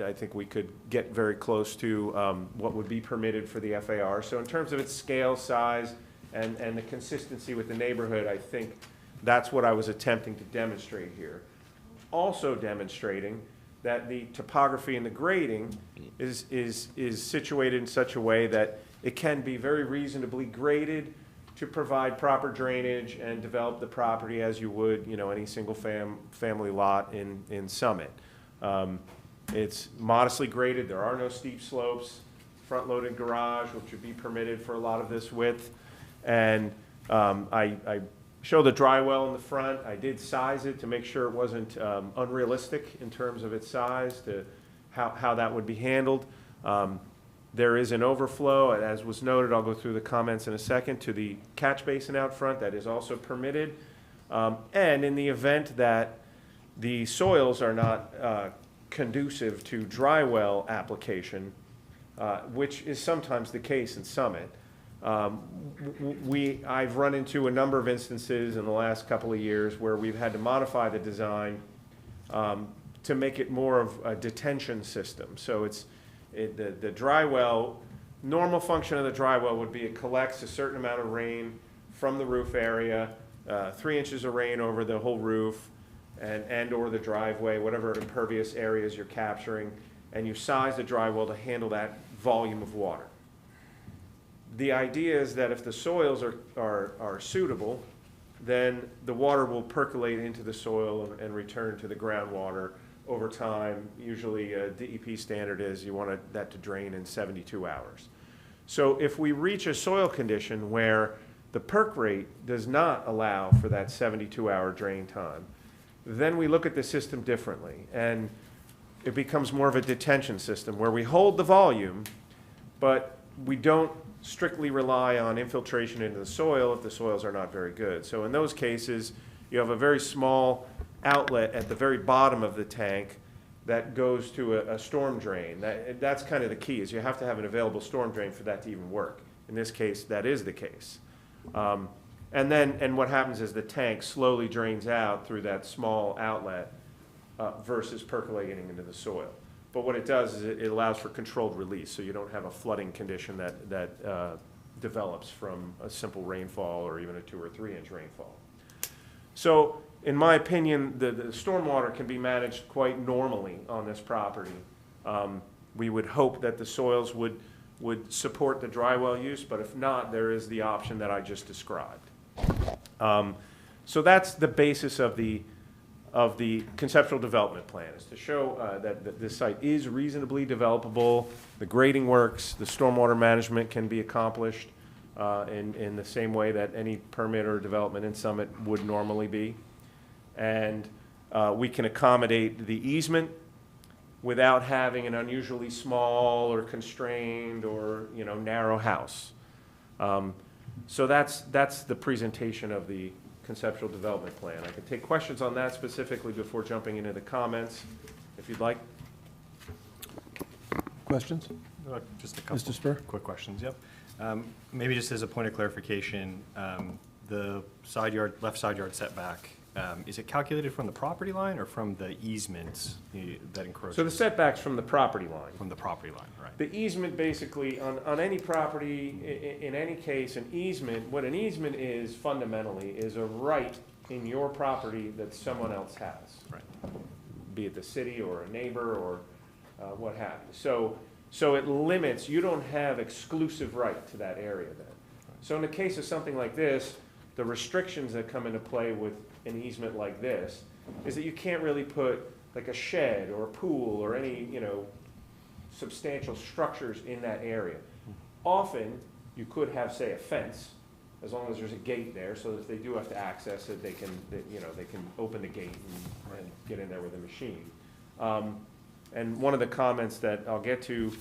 I think we could get very close to what would be permitted for the FAR. So in terms of its scale, size, and the consistency with the neighborhood, I think that's what I was attempting to demonstrate here. Also demonstrating that the topography and the grading is situated in such a way that it can be very reasonably graded to provide proper drainage and develop the property as you would, you know, any single family lot in Summit. It's modestly graded. There are no steep slopes. Front-loaded garage, which would be permitted for a lot of this width. And I show the dry well in the front. I did size it to make sure it wasn't unrealistic in terms of its size, to how that would be handled. There is an overflow, as was noted, I'll go through the comments in a second, to the catch basin out front that is also permitted. And in the event that the soils are not conducive to dry well application, which is sometimes the case in Summit, I've run into a number of instances in the last couple of years where we've had to modify the design to make it more of a detention system. So the dry well, normal function of the dry well would be it collects a certain amount of rain from the roof area, 3 inches of rain over the whole roof and or the driveway, whatever impervious areas you're capturing, and you size the dry well to handle that volume of water. The idea is that if the soils are suitable, then the water will percolate into the soil and return to the groundwater over time. Usually a DEP standard is you want that to drain in 72 hours. So if we reach a soil condition where the perk rate does not allow for that 72-hour drain time, then we look at the system differently, and it becomes more of a detention system where we hold the volume, but we don't strictly rely on infiltration into the soil if the soils are not very good. So in those cases, you have a very small outlet at the very bottom of the tank that goes to a storm drain. That's kind of the key, is you have to have an available storm drain for that to even work. In this case, that is the case. And what happens is the tank slowly drains out through that small outlet versus percolating into the soil. But what it does is it allows for controlled release, so you don't have a flooding condition that develops from a simple rainfall or even a 2 or 3 inch rainfall. So in my opinion, the stormwater can be managed quite normally on this property. We would hope that the soils would support the dry well use, but if not, there is the option that I just described. So that's the basis of the conceptual development plan, is to show that this site is reasonably developable, the grading works, the stormwater management can be accomplished in the same way that any permit or development in Summit would normally be. And we can accommodate the easement without having an unusually small or constrained or narrow house. So that's the presentation of the conceptual development plan. I can take questions on that specifically before jumping into the comments, if you'd like. Questions? Just a couple Mr. Spur? quick questions, yep. Maybe just as a point of clarification, the left side yard setback is it calculated from the property line or from the easement that encroaches? So the setback's from the property line. From the property line, right? The easement basically, on any property, in any case, an easement, what an easement is fundamentally is a right in your property that someone else has. Right. Be it the city or a neighbor or what have you. So it limits, you don't have exclusive right to that area then. So in the case of something like this, the restrictions that come into play with an easement like this is that you can't really put like a shed or a pool or any, substantial structures in that area. Often, you could have, say, a fence, as long as there's a gate there, so that if they do have to access it, they can open the gate and get in there with a machine. And one of the comments that I'll get to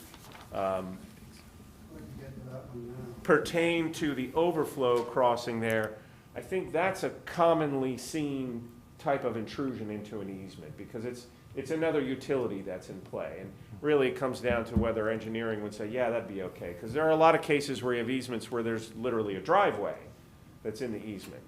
pertain to the overflow crossing there. I think that's a commonly seen type of intrusion into an easement, because it's another utility that's in play. And really, it comes down to whether engineering would say, yeah, that'd be okay. Because there are a lot of cases where you have easements where there's literally a driveway that's in the easement,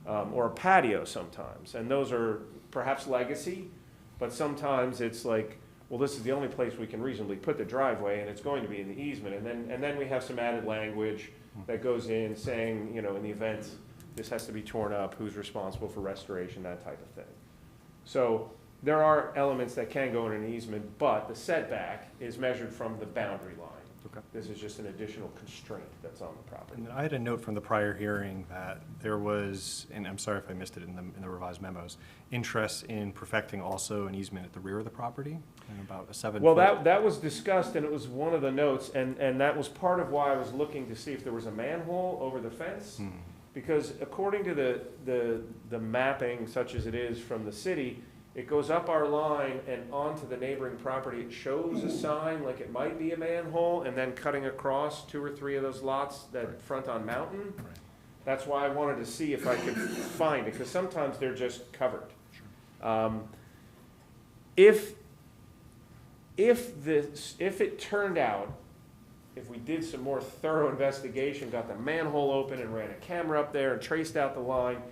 or a patio sometimes. And those are perhaps legacy, but sometimes it's like, well, this is the only place we can reasonably put the driveway, and it's going to be in the easement. And then we have some added language that goes in saying, in the event this has to be torn up, who's responsible for restoration, that type of thing. So there are elements that can go in an easement, but the setback is measured from the boundary line. Okay. This is just an additional constraint that's on the property. And then I had a note from the prior hearing that there was, and I'm sorry if I missed it in the revised memos, interest in perfecting also an easement at the rear of the property, and about a 7 Well, foot. that was discussed, and it was one of the notes, and that was part of why I was looking to see if there was a manhole over the fence. Because according to the mapping, such as it is from the city, it goes up our line and onto the neighboring property. It shows a sign like it might be a manhole, and then cutting across 2 or 3 of those lots that front on Mountain. Right. That's why I wanted to see if I could find it, because sometimes they're just covered. If it turned out, if we did some more thorough investigation, got the manhole open and ran a camera up there and traced out the line,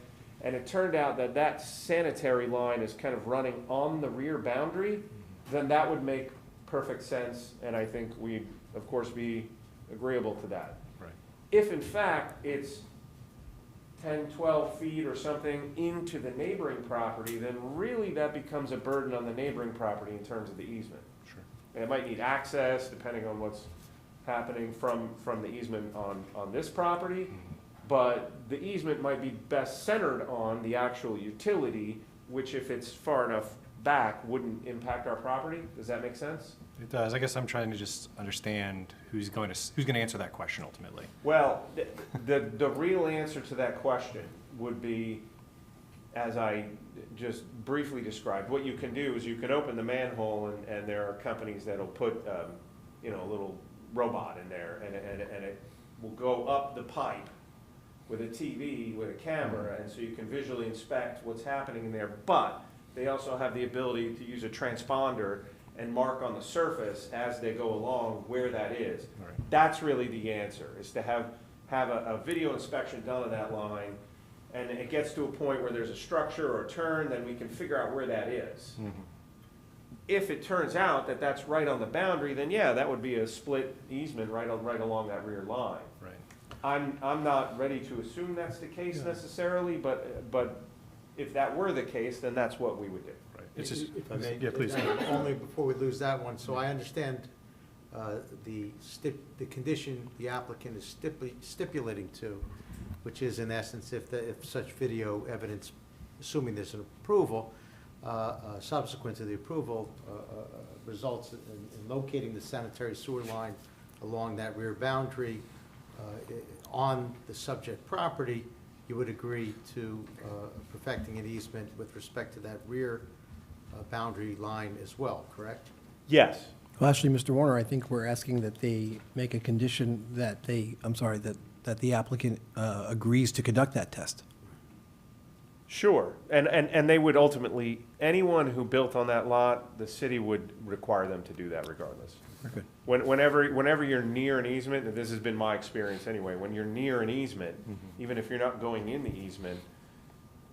and it turned out that that sanitary line is kind of running on the rear boundary, then that would make perfect sense, and I think we'd, of course, be agreeable to that. Right. If in fact it's 10, 12 feet or something into the neighboring property, then really that becomes a burden on the neighboring property in terms of the easement. Sure. And it might need access, depending on what's happening from the easement on this property, but the easement might be best centered on the actual utility, which if it's far enough back, wouldn't impact our property. Does that make sense? It does. I guess I'm trying to just understand who's going to answer that question ultimately. Well, the real answer to that question would be, as I just briefly described. What you can do is you can open the manhole, and there are companies that'll put a little robot in there, and it will go up the pipe with a TV, with a camera, and so you can visually inspect what's happening in there. But they also have the ability to use a transponder and mark on the surface as they go along where that is. Right. That's really the answer, is to have a video inspection done of that line, and it gets to a point where there's a structure or a turn, then we can figure out where that is. If it turns out that that's right on the boundary, then yeah, that would be a split easement right along that rear line. Right. I'm not ready to assume that's the case necessarily, but if that were the case, then that's what we would do. Right. It's just, If I may, yeah, please. only before we lose that one, so I understand the condition the applicant is stipulating to, which is in essence if such video evidence, assuming there's an approval, subsequent to the approval, results in locating the sanitary sewer line along that rear boundary on the subject property, you would agree to perfecting an easement with respect to that rear boundary line as well, correct? Yes. Well, actually, Mr. Warner, I think we're asking that they make a condition that that the applicant agrees to conduct that test. Sure, and they would ultimately, anyone who built on that lot, the city would require them to do that regardless. Very good. Whenever you're near an easement, and this has been my experience anyway, when you're near an easement, even if you're not going in the easement,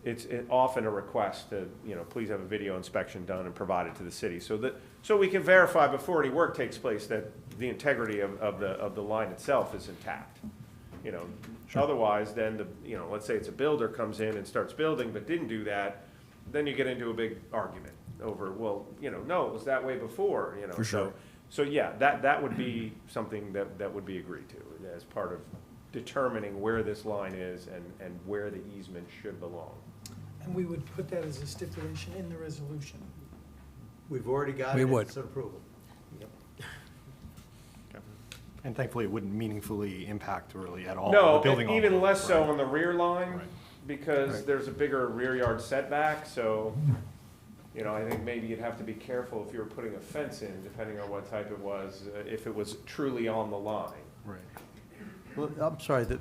it's often a request to, please have a video inspection done and provide it to the city, so we can verify before any work takes place that the integrity of the line itself is intact. Otherwise, then let's say it's a builder comes in and starts building but didn't do that, then you get into a big argument over, well, no, it was that way before, For sure. So yeah, that would be something that would be agreed to as part of determining where this line is and where the easement should belong. And we would put that as a stipulation in the resolution. We've already got it. We would. It's an approval. And thankfully, it wouldn't meaningfully impact really at all No, the building and even envelope, less so right? on the rear line, Right. because Right. there's a bigger rear yard setback, so, I think maybe you'd have to be careful if you were putting a fence in, depending on what type it was, if it was truly on the line. Right. Well, I'm sorry that.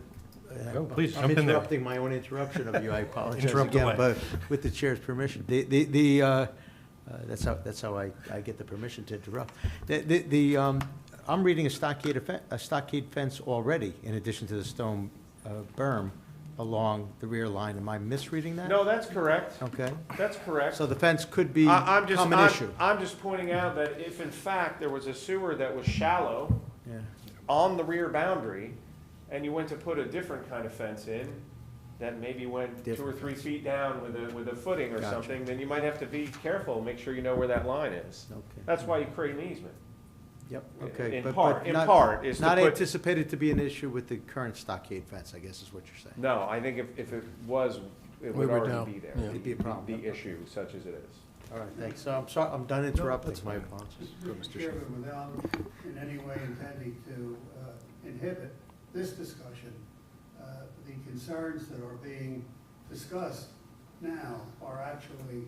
Go, please, I'm jump in there. interrupting my own interruption of you. I apologize Interrupt again, away. but with the chair's permission. That's how I get the permission to interrupt. I'm reading a stockade fence already, in addition to the stone berm along the rear line. Am I misreading that? No, that's correct. Okay. That's correct. So the fence could be I'm become an issue. I'm just pointing out that if in fact there was a sewer that was shallow Yeah. on the rear boundary, and you went to put a different kind of fence in, that maybe went 2 or Different 3 feet down with a footing or Gotcha. something, then you might have to be careful, make sure you know where that line is. Okay. That's why you create an easement. Yep, okay. In but part- in not- part is to Not put- anticipated to be an issue with the current stockade fence, I guess is what you're saying. No, I think if it was, it We would would know. already be there. Yeah. It'd be a problem. The issue such as it is. All right, thanks. So I'm sorry, I'm done interrupting. that's My fine. apologies. Mr. Chairman, without in any way intending to inhibit this discussion, the concerns that are being discussed now are actually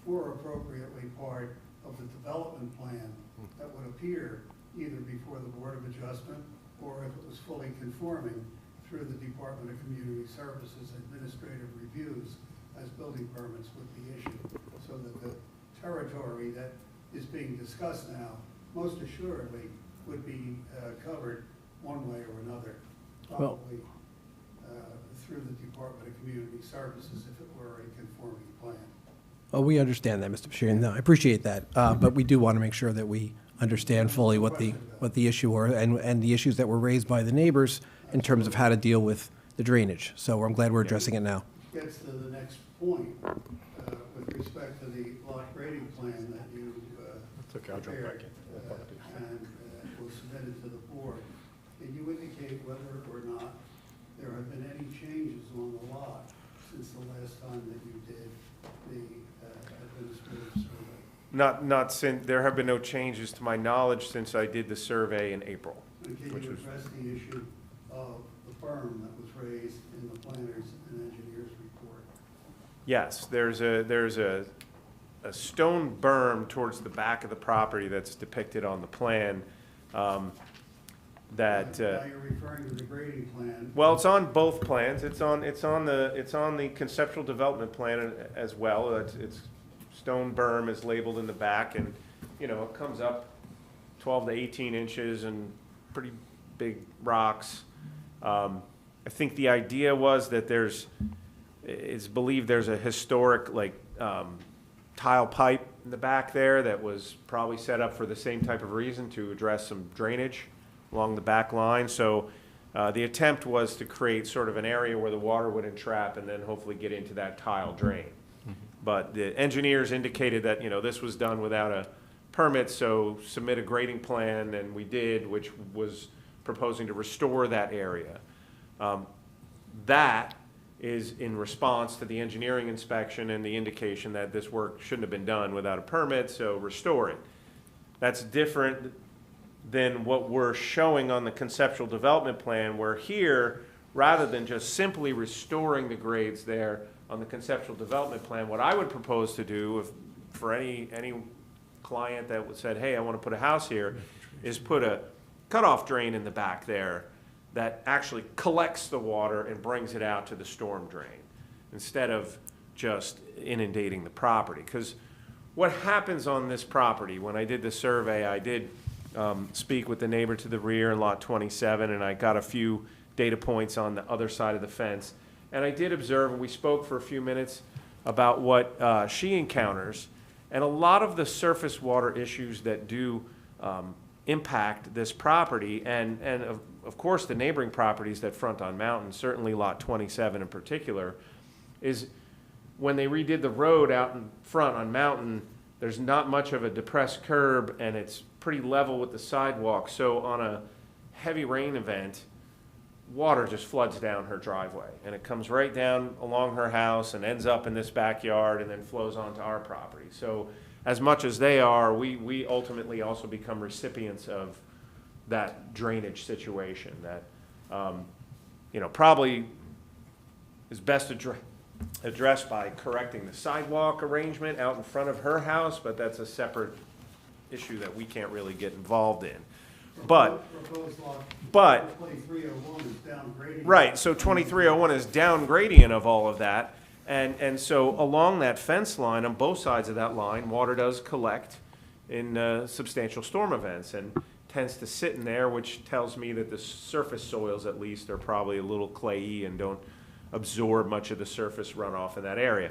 more appropriately part of the development plan that would appear either before the Board of Adjustment or if it was fully conforming through the Department of Community Services administrative reviews as building permits would be issued, so that the territory that is being discussed now most assuredly would be covered one way or another, Well- probably through the Department of Community Services if it were a conforming plan. Well, we understand that, Mr. Bashir. No, I appreciate that. But we do want to make sure that we understand fully what the issue are and the issues that were raised by the neighbors in terms of how to deal with the drainage. So I'm glad we're addressing it now. Gets to the next point with respect to the lot grading plan that you It's okay, I'll jump back prepared in. and was submitted to the board. Can you indicate whether or not there have been any changes on the lot since the last time that you did the administrative survey? Not since, there have been no changes to my knowledge since I did the survey in April. And can Which you was- address the issue of the berm that was raised in the planners and engineers report? Yes, there's a stone berm towards the back of the property that's depicted on the plan, that, Now you're referring to the grading plan. well, it's on both plans. It's on the conceptual development plan as well. It's stone berm is labeled in the back, and, it comes up 12 to 18 inches and pretty big rocks. I think the idea was that it's believed there's a historic, tile pipe in the back there that was probably set up for the same type of reason, to address some drainage along the back line. So the attempt was to create sort of an area where the water would entrap and then hopefully get into that tile drain. But the engineers indicated that, this was done without a permit, so submit a grading plan, and we did, which was proposing to restore that area. That is in response to the engineering inspection and the indication that this work shouldn't have been done without a permit, so restore it. That's different than what we're showing on the conceptual development plan, where here, rather than just simply restoring the grades there on the conceptual development plan, what I would propose to do, for any client that said, hey, I want to put a house here, is put a cutoff drain in the back there that actually collects the water and brings it out to the storm drain, instead of just inundating the property. Because what happens on this property, when I did the survey, I did speak with the neighbor to the rear in lot 27, and I got a few data points on the other side of the fence. And I did observe, and we spoke for a few minutes, about what she encounters. And a lot of the surface water issues that do impact this property, and of course the neighboring properties that front on Mountain, certainly Lot 27 in particular, is when they redid the road out in front on Mountain, there's not much of a depressed curb and it's pretty level with the sidewalk. So on a heavy rain event, water just floods down her driveway and it comes right down along her house and ends up in this backyard and then flows onto our property. So as much as they are, we ultimately also become recipients of that drainage situation that, probably is best addressed by correcting the sidewalk arrangement out in front of her house, but that's a separate issue that we can't really get involved in. But 2301 is downgrading. right, so 2301 is down gradient of all of that. And so along that fence line, on both sides of that line, water does collect in substantial storm events and tends to sit in there, which tells me that the surface soils at least are probably a little clayey and don't absorb much of the surface runoff in that area.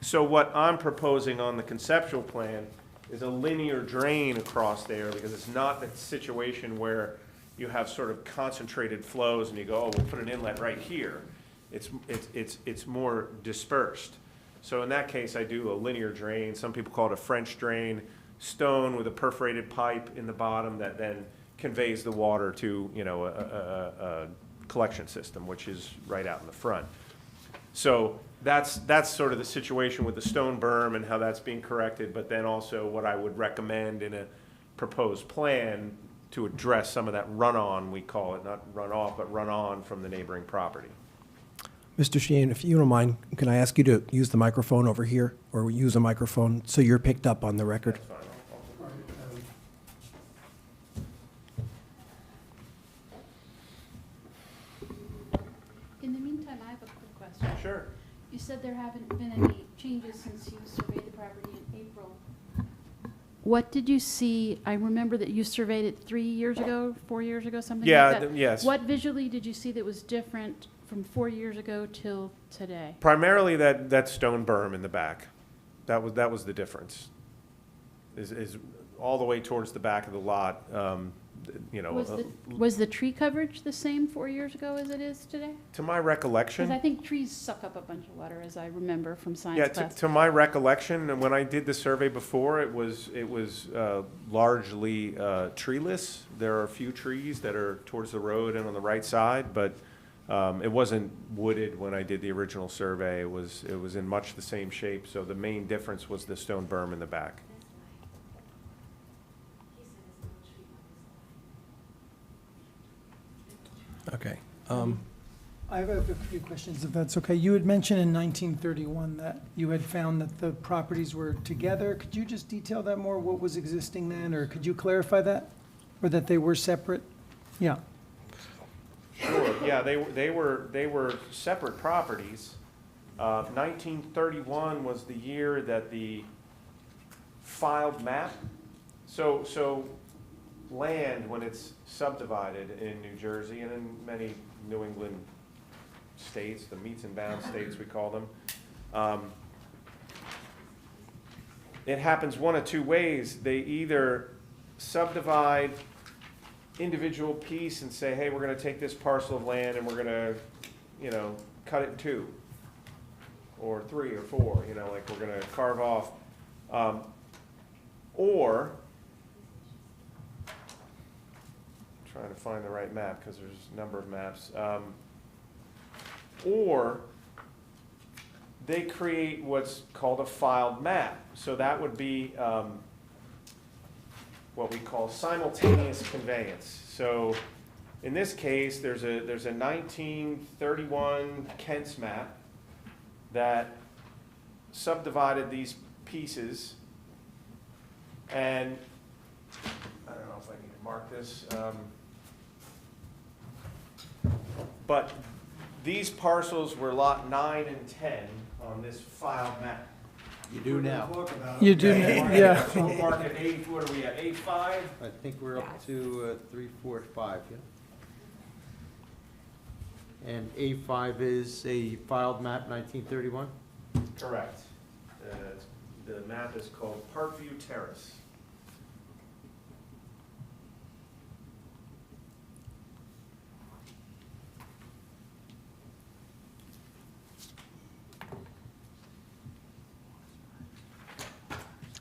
So what I'm proposing on the conceptual plan is a linear drain across there, because it's not the situation where you have sort of concentrated flows and you go, oh, we'll put an inlet right here. It's more dispersed. So in that case, I do a linear drain. Some people call it a French drain, stone with a perforated pipe in the bottom that then conveys the water to, a collection system, which is right out in the front. So that's sort of the situation with the stone berm and how that's being corrected, but then also what I would recommend in a proposed plan to address some of that run-on, we call it, not run-off, but run-on from the neighboring property. Mr. Sheehan, if you don't mind, can I ask you to use the microphone over here, or use a microphone so you're picked up on the record? That's fine. In the meantime, I have a quick question. Sure. You said there haven't been any changes since you surveyed the property in April. What did you see? I remember that you surveyed it 3 years ago, 4 years ago, something like that. Yes. What visually did you see that was different from 4 years ago till today? Primarily that stone berm in the back. That was the difference. Is all the way towards the back of the lot. Was the tree coverage the same 4 years ago as it is today? To my Because recollection, I think trees suck up a bunch of water, as I remember from science yeah, class. to my recollection, and when I did the survey before, it was largely treeless. There are a few trees that are towards the road and on the right side, but it wasn't wooded when I did the original survey. It was in much the same shape. So the main difference was the stone berm in the back. Okay. I have a few questions, if that's okay. You had mentioned in 1931 that you had found that the properties were together. Could you just detail that more? What was existing then, or could you clarify that? Or that they were separate? Yeah. Sure, yeah, they were separate properties. 1931 was the year that the filed map, so land, when it's subdivided in New Jersey and in many New England states, the meets and bounds states we call them, it happens one of two ways. They either subdivide individual piece and say, hey, we're going to take this parcel of land and we're going to, cut it in 2 or 3 or 4, like we're going to carve off. Or, trying to find the right map because there's a number of maps. Or they create what's called a filed map. So that would be what we call simultaneous conveyance. So in this case, there's a 1931 Kent's map that subdivided these pieces, and I don't know if I can mark this, but these parcels were lot 9 and 10 on this filed map. You do now. You do, yeah. So we'll mark at 8, what are we at, 8.5? I think we're up to 3, 4, 5, yeah? And A5 is a filed map, 1931? Correct. The map is called Parkview Terrace.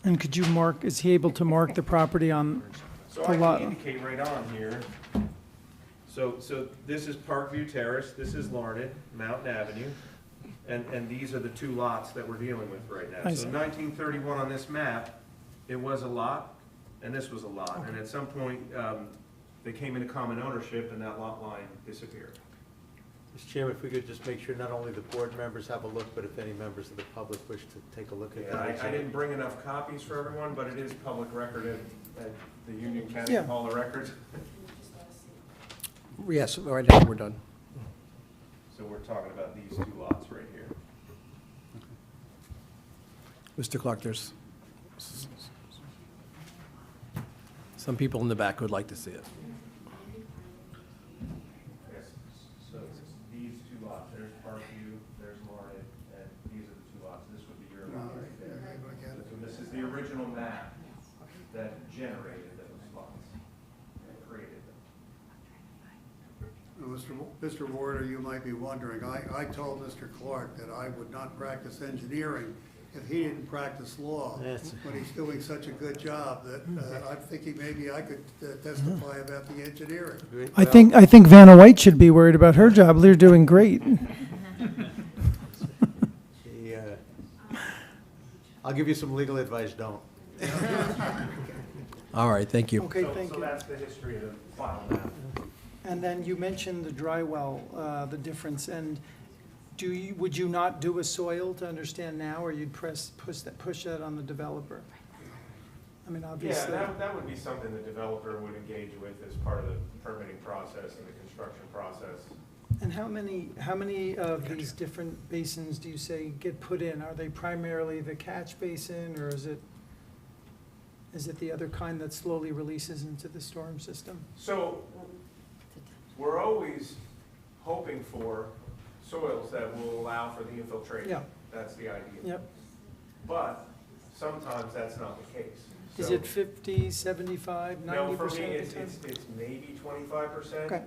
And could you mark, is he able to mark the property on So the I lot? can indicate right on here. So this is Parkview Terrace, this is Larned, Mountain Avenue, and these are the two lots that we're dealing with right now. I So see. 1931 on this map, it was a lot, and this was a lot. And at some point, they came into common ownership and that lot line disappeared. Mr. Chairman, if we could just make sure not only the board members have a look, but if any members of the public wish to take a look at Yeah, that. I didn't bring enough copies for everyone, but it is public record at the Union County Yeah. Hall of Records. Yes, right now, we're done. So we're talking about these two lots right here. Mr. Clark, there's some people in the back who would like to see it. Yes, so it's these two lots, there's Parkview, there's Larned, and these are the two lots, this would be your lot right there. So this is the original map that generated those lots, and created them. Mr. Warder, you might be wondering, I told Mr. Clark that I would not practice engineering if he didn't practice law, Yes. but he's doing such a good job that I'm thinking maybe I could testify about the engineering. I think Vanna White should be worried about her job. They're doing great. I'll give you some legal advice, don't. All right, thank you. Okay, thank So you. that's the history of the final map. And then you mentioned the dry well, the difference, and would you not do a soil to understand now, or you'd push that on the developer? I mean, Yeah, obviously. that would be something the developer would engage with as part of the permitting process and the construction process. And how many of these different basins do you say get put in? Are they primarily the catch basin, or is it the other kind that slowly releases into the storm system? So we're always hoping for soils that will allow for the infiltration. Yeah. That's the idea. Yep. But sometimes that's not the case. Is So- it 50, 75, 90% No, for me, of the it's time? maybe 25%. Okay,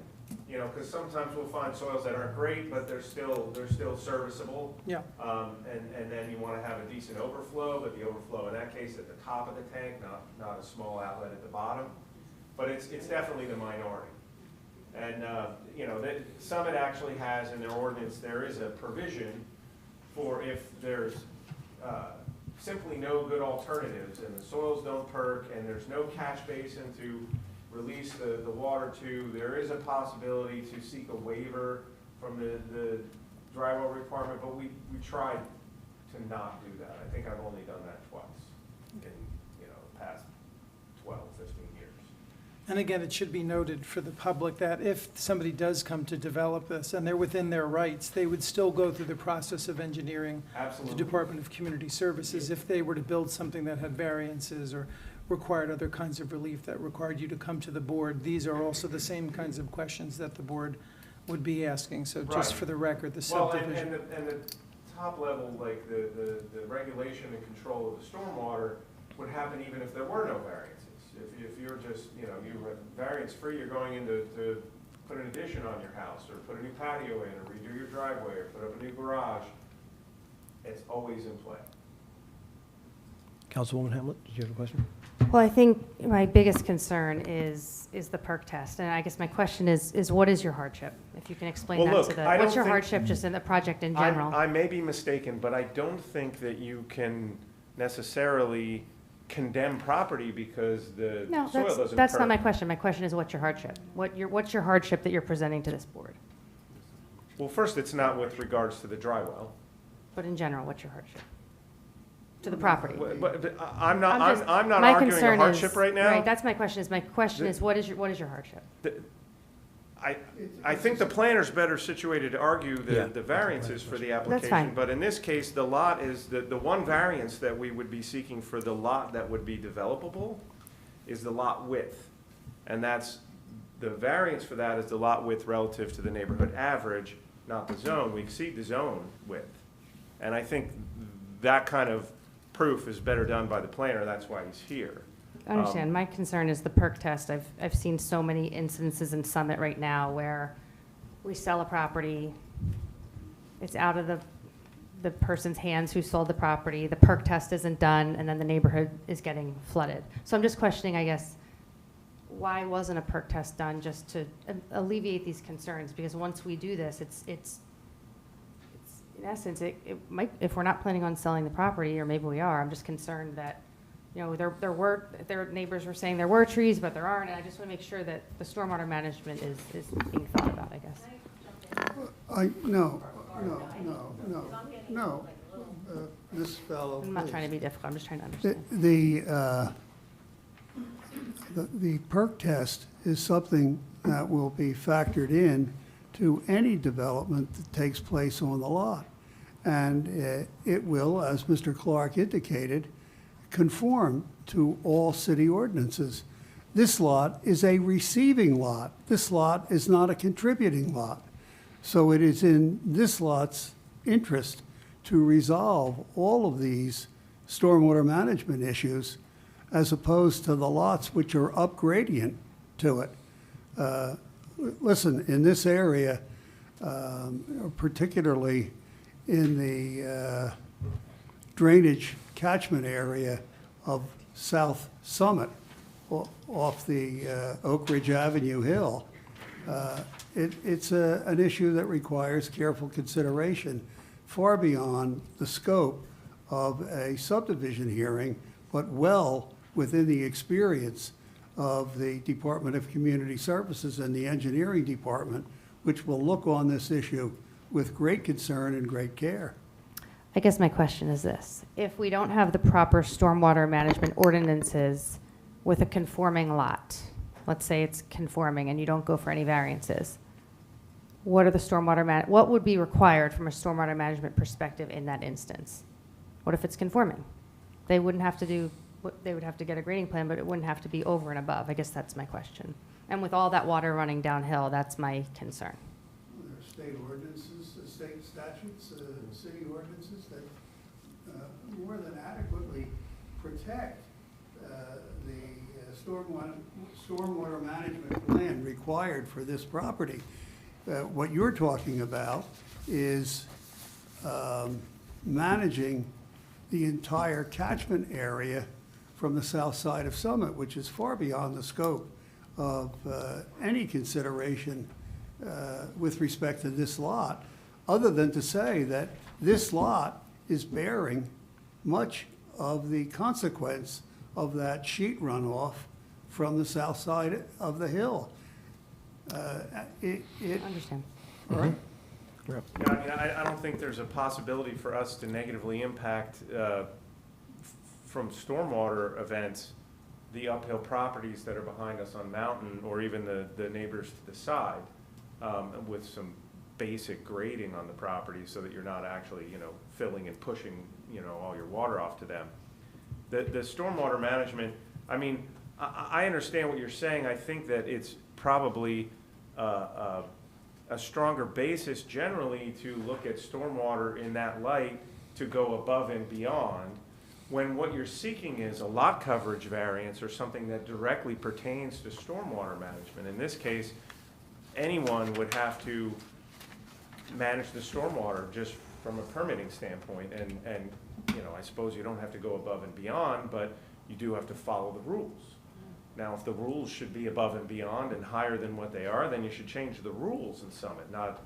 You know, because sometimes we'll find soils that aren't great, but they're still serviceable. yeah, And then you want to have a decent overflow, but the overflow in that case at the top of the tank, not a small outlet at the bottom. But it's definitely the minority. And, you know, Summit actually has in their ordinance, there is a provision for if there's simply no good alternatives and the soils don't perk and there's no catch basin to release the water to, there is a possibility to seek a waiver from the dry well requirement, but we tried to not do that. I think I've only done that twice in, you know, the past 12, 15 years. and again, it should be noted for the public that if somebody does come to develop this and they're within their rights, they would still go through the process of engineering the Absolutely. Department of Community Services if they were to build something that had variances or required other kinds of relief that required you to come to the board. These are also the same kinds of questions that the board would be asking. So just Right. for the record, the Well, subdivision. and the top level, like the regulation and control of the stormwater would happen even if there were no variances. If you're just, you know, you're variance free, you're going in to put an addition on your house, or put a new patio in, or redo your driveway, or put up a new garage, it's always in play. Councilwoman Hamlet, did you have a question? Well, I think my biggest concern is the perk test. And I guess my question is what is your hardship? If you can explain Well, that look, to the, I what's don't your think- hardship just in the project in general? I may be mistaken, but I don't think that you can necessarily condemn property because the No, soil doesn't that's not perk. my question. My question is what's your hardship? What's your hardship that you're presenting to this board? Well, first, it's not with regards to the dry well. But in general, what's your hardship? To the property? But I'm not just- arguing my a concern hardship is- right now. Right, that's my question my question The- is what is your hardship? I think the planner's better situated to argue Yeah. the variances for the application. fine. But in this case, the lot is, the one variance that we would be seeking for the lot that would be developable is the lot width. And that's, the variance for that is the lot width relative to the neighborhood average, not the zone. We exceed the zone width. And I think that kind of proof is better done by the planner, that's why he's here. I understand. My concern is the perk test. I've seen so many instances in Summit right now where we sell a property, it's out of the person's hands who sold the property, the perk test isn't done, and then the neighborhood is getting flooded. So I'm just questioning, I guess, why wasn't a perk test done just to alleviate these concerns? Because once we do this, it's in essence, it might, if we're not planning on selling the property, or maybe we are, I'm just concerned that, you know, their neighbors were saying there were trees, but there aren't, and I just want to make sure that the stormwater management is being thought about, I guess. No. This fellow. I'm not please. trying to be difficult, I'm just trying to understand. The perk test is something that will be factored in to any development that takes place on the lot. And it will, as Mr. Clark indicated, conform to all city ordinances. This lot is a receiving lot. This lot is not a contributing lot. So it is in this lot's interest to resolve all of these stormwater management issues as opposed to the lots which are upgradient to it. Listen, in this area, particularly in the drainage catchment area of South Summit, off the Oak Ridge Avenue Hill, it's an issue that requires careful consideration far beyond the scope of a subdivision hearing, but well within the experience of the Department of Community Services and the Engineering Department, which will look on this issue with great concern and great care. I guess my question is this: if we don't have the proper stormwater management ordinances with a conforming lot, let's say it's conforming and you don't go for any variances, what are the what would be required from a stormwater management perspective in that instance? What if it's conforming? They wouldn't have to do, they would have to get a grading plan, but it wouldn't have to be over and above. I guess that's my question. And with all that water running downhill, that's my concern. There are state ordinances, state statutes, city ordinances that more than adequately protect the stormwater management plan required for this property. What you're talking about is managing the entire catchment area from the south side of Summit, which is far beyond the scope of any consideration with respect to this lot, other than to say that this lot is bearing much of the consequence of that sheet runoff from the south side of the hill. I understand. All right? Yeah, I mean, I don't think there's a possibility for us to negatively impact from stormwater events the uphill properties that are behind us on Mountain, or even the neighbors to the side, with some basic grading on the property so that you're not actually, filling and pushing, all your water off to them. The stormwater management, I mean, I understand what you're saying. I think that it's probably a stronger basis generally to look at stormwater in that light, to go above and beyond, when what you're seeking is a lot coverage variance or something that directly pertains to stormwater management. In this case, anyone would have to manage the stormwater just from a permitting standpoint, and I suppose you don't have to go above and beyond, but you do have to follow the rules. Now, if the rules should be above and beyond and higher than what they are, then you should change the rules in Summit, not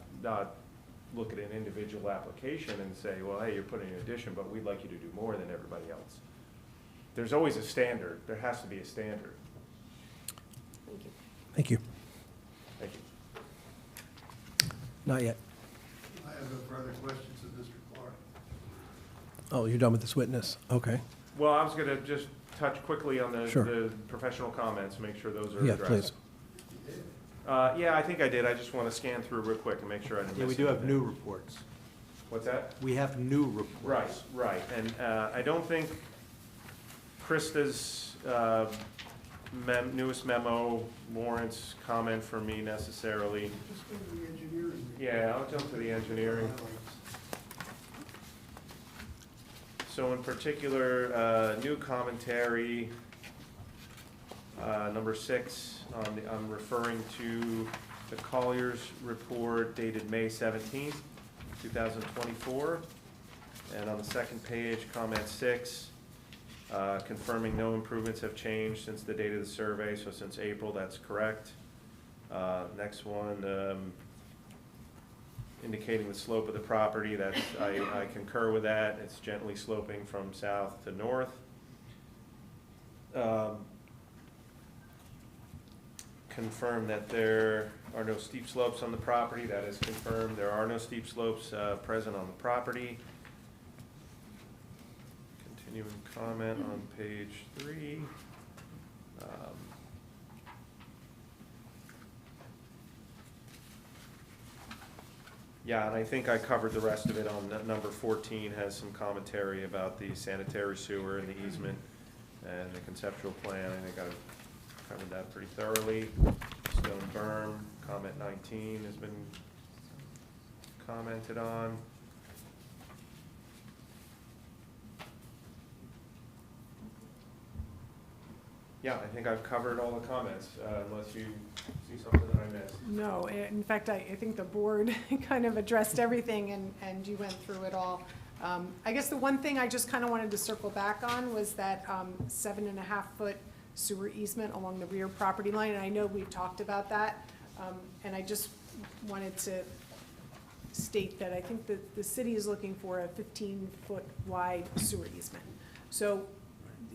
look at an individual application and say, well, hey, you're putting an addition, but we'd like you to do more than everybody else. There's always a standard. There has to be a standard. Thank you. Thank you. Thank you. Not yet. I have no further questions of Mr. Clark. Oh, you're done with this witness? Okay. Well, I was going to just touch quickly on Sure. the professional comments, make sure those are Yeah, addressed. please. Yeah, I think I did. I just want to scan through real quick and make sure I didn't Yeah, miss we do have anything. new reports. What's that? We have new reports. Right. And I don't think Krista's newest memo warrants comment from me necessarily. Just go to the engineering. Yeah, I'll jump to the engineering. So in particular, new commentary, number 6, I'm referring to the Collier's report dated May 17th, 2024. And on the second page, comment 6, confirming no improvements have changed since the date of the survey, so since April, that's correct. Next one, indicating the slope of the property, that's, I concur with that. It's gently sloping from south to north. Confirm that there are no steep slopes on the property. That is confirmed. There are no steep slopes present on the property. Continuing comment on page 3. Yeah, and I think I covered the rest of it on number 14, has some commentary about the sanitary sewer and the easement and the conceptual plan. I think I've covered that pretty thoroughly. Stone berm, comment 19 has been commented on. Yeah, I think I've covered all the comments, unless you see something that I missed. No, in fact, I think the board kind of addressed everything, and you went through it all. I guess the one thing I just kind of wanted to circle back on was that 7.5-foot sewer easement along the rear property line, and I know we've talked about that, and I just wanted to state that I think that the city is looking for a 15-foot wide sewer easement. So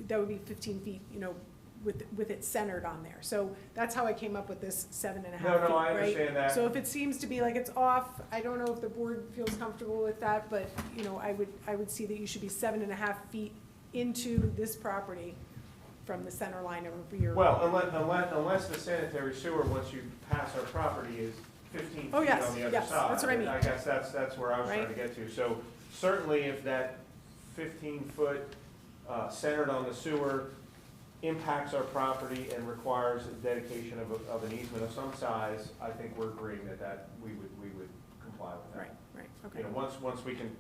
that would be 15 feet, you know, with it centered on there. So that's how I came up with this 7.5 feet, right? No, I understand that. So if it seems to be like it's off, I don't know if the board feels comfortable with that, but, you know, I would see that you should be 7.5 feet into this property from the center line of rear. Well, unless the sanitary sewer, once you pass our property, is 15 feet Oh, yes, on the other yes, side. that's what I mean. I guess that's where I was trying to Right. get to. So certainly if that 15-foot centered on the sewer impacts our property and requires a dedication of an easement of some size, I think we're agreeing that we would comply with that. Right, okay. You know, once we can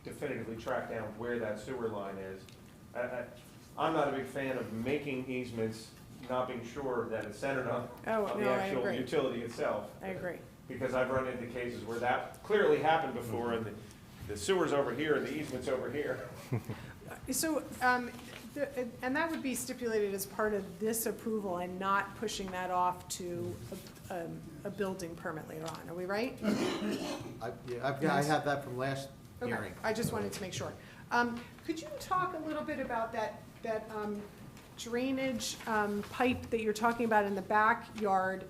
definitively track down where that sewer line is. I'm not a big fan of making easements, not being sure that it's centered on Oh, the no, I actual agree. utility itself. I agree. Because I've run into cases where that clearly happened before, and the sewer's over here and the easement's over here. So, and that would be stipulated as part of this approval and not pushing that off to a building permit later on, are we right? I have that from last Okay, hearing. I just wanted to make sure. Could you talk a little bit about that drainage pipe that you're talking about in the backyard?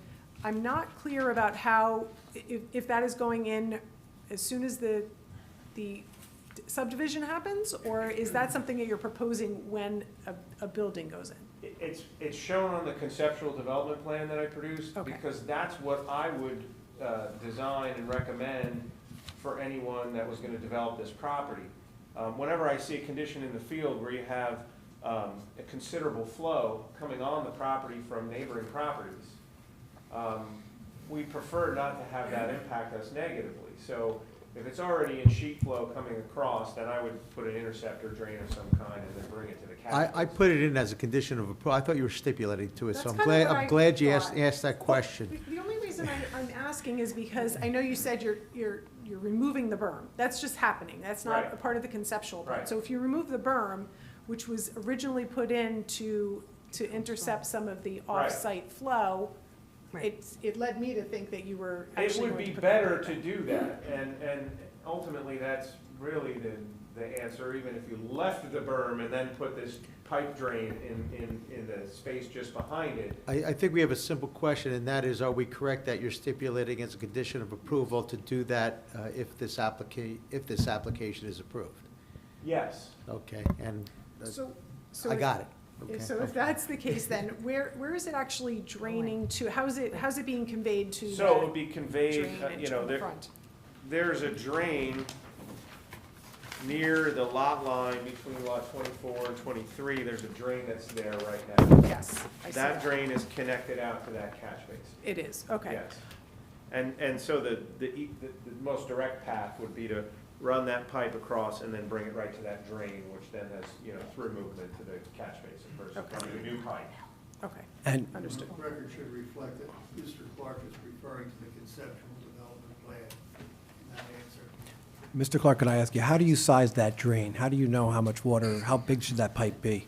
I'm not clear about how, if that is going in as soon as the subdivision happens, or is that something that you're proposing when a building goes in? It's shown on the conceptual development plan that I produced, Okay. because that's what I would design and recommend for anyone that was gonna develop this property. Whenever I see a condition in the field where you have a considerable flow coming on the property from neighboring properties, we prefer not to have that impact us negatively. So if it's already in sheet flow coming across, then I would put an interceptor drain of some kind and then bring it to the catch I basin. put it in as a condition of approval. I thought you were stipulating to it, so That's I'm kind of glad, what I'm I glad you thought. asked that question. The only reason I'm asking is because I know you said you're removing the berm. That's just happening. That's not Right. a part of the conceptual part. Right. So if you remove the berm, which was originally put in to intercept some of the Right. off-site flow, it led me to think that you were It actually would going be to put better that to in. do that, and ultimately, that's really the answer, even if you left the berm and then put this pipe drain in the space just behind it. I think we have a simple question, and that is, are we correct that you're stipulating as a condition of approval to do that if this application is approved? Yes. Okay, and So I if- got it. Okay. So if that's the case, then where is it actually draining to? How's it being conveyed to So it the would be conveyed, drainage you know, in the front? there's a drain near the lot line between lot 24 and 23. There's a drain that's there right now. Yes, I see That drain is connected out to that catch basin. It is, okay. Yes. And so the most direct path would be to run that pipe across, and then bring it right to that drain, which then has, you know, through movement to the catch basin versus Okay. coming a new pipe. Okay, And understood. The record should reflect that Mr. Clark is referring to the conceptual development plan in that answer. Mr. Clark, can I ask you, how do you size that drain? How do you know how much water, how big should that pipe be?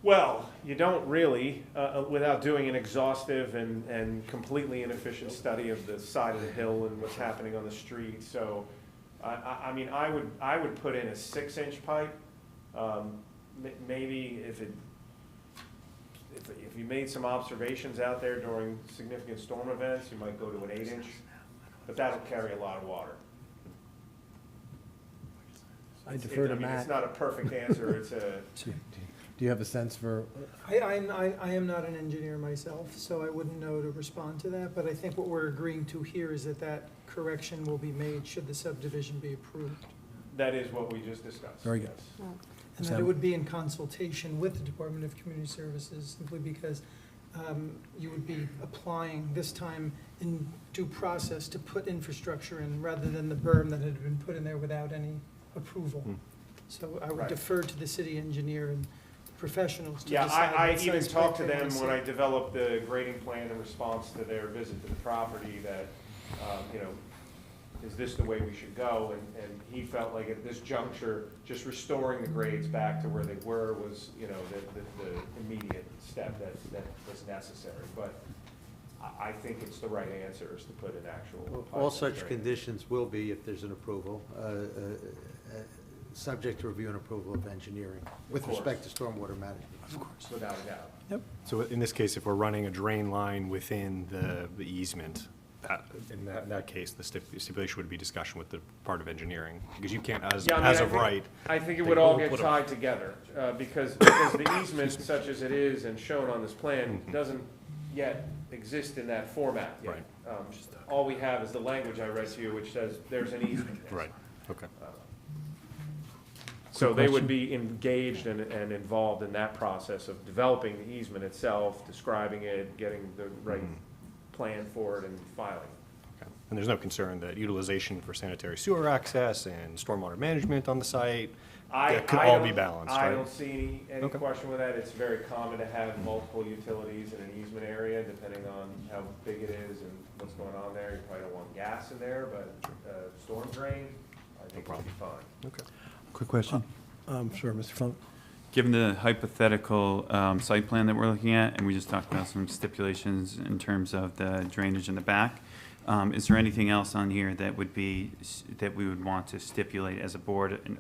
Well, you don't really, without doing an exhaustive and completely inefficient study of the side of the hill and what's happening on the street. So, I mean, I would put in a 6-inch pipe. Maybe if you made some observations out there during significant storm events, you might go to an 8-inch, but that'll carry a lot of water. I defer to mean, Matt. it's not a perfect answer, it's a, Do you have a sense for, I am not an engineer myself, so I wouldn't know to respond to that, but I think what we're agreeing to here is that that correction will be made should the subdivision be approved. that is what we just discussed. Very good. yes. And that it would be in consultation with the Department of Community Services, simply because you would be applying this time in due process to put infrastructure in, rather than the berm that had been put in there without any approval. So I would Right. defer to the city engineer and professionals to Yeah, decide. I what even size talked to pipe they them wanna when see. I developed the grading plan in response to their visit to the property that, you know, is this the way we should go? And he felt like at this juncture, just restoring the grades back to where they were was, you know, the immediate step that was necessary. But I think it's the right answer, is to put an actual. All pipe such drain. conditions will be, if there's an approval, subject to review and approval of engineering with course. respect to stormwater management. Of course. Without a doubt. So in this case, if we're running a drain line within the easement, in that case, the stipulation would be discussion with the part of engineering, because you can't, as Yeah, I mean, as I of think- right. I think it they would all will get put a- tied together, because the easement, such as it is and shown on this plan, doesn't yet exist in that format yet. Right. All we have is the language I read to you, which says there's an easement. Right, okay. So they would be engaged and involved in that process of developing the easement itself, describing it, getting the right plan for it, and filing. Okay. And there's no concern that utilization for sanitary sewer access and stormwater management on the site, that could all be balanced, I right? don't see any Okay. question with that. It's very common to have multiple utilities in an easement area, depending on how big it is and what's going on there. You probably don't want gas in there, but storm drain, I think would be fine. Okay. quick question? Sure, Mr. Funk. Given the hypothetical site plan that we're looking at, and we just talked about some stipulations in terms of the drainage in the back, is there anything else on here that would be, that we would want to stipulate as a board, and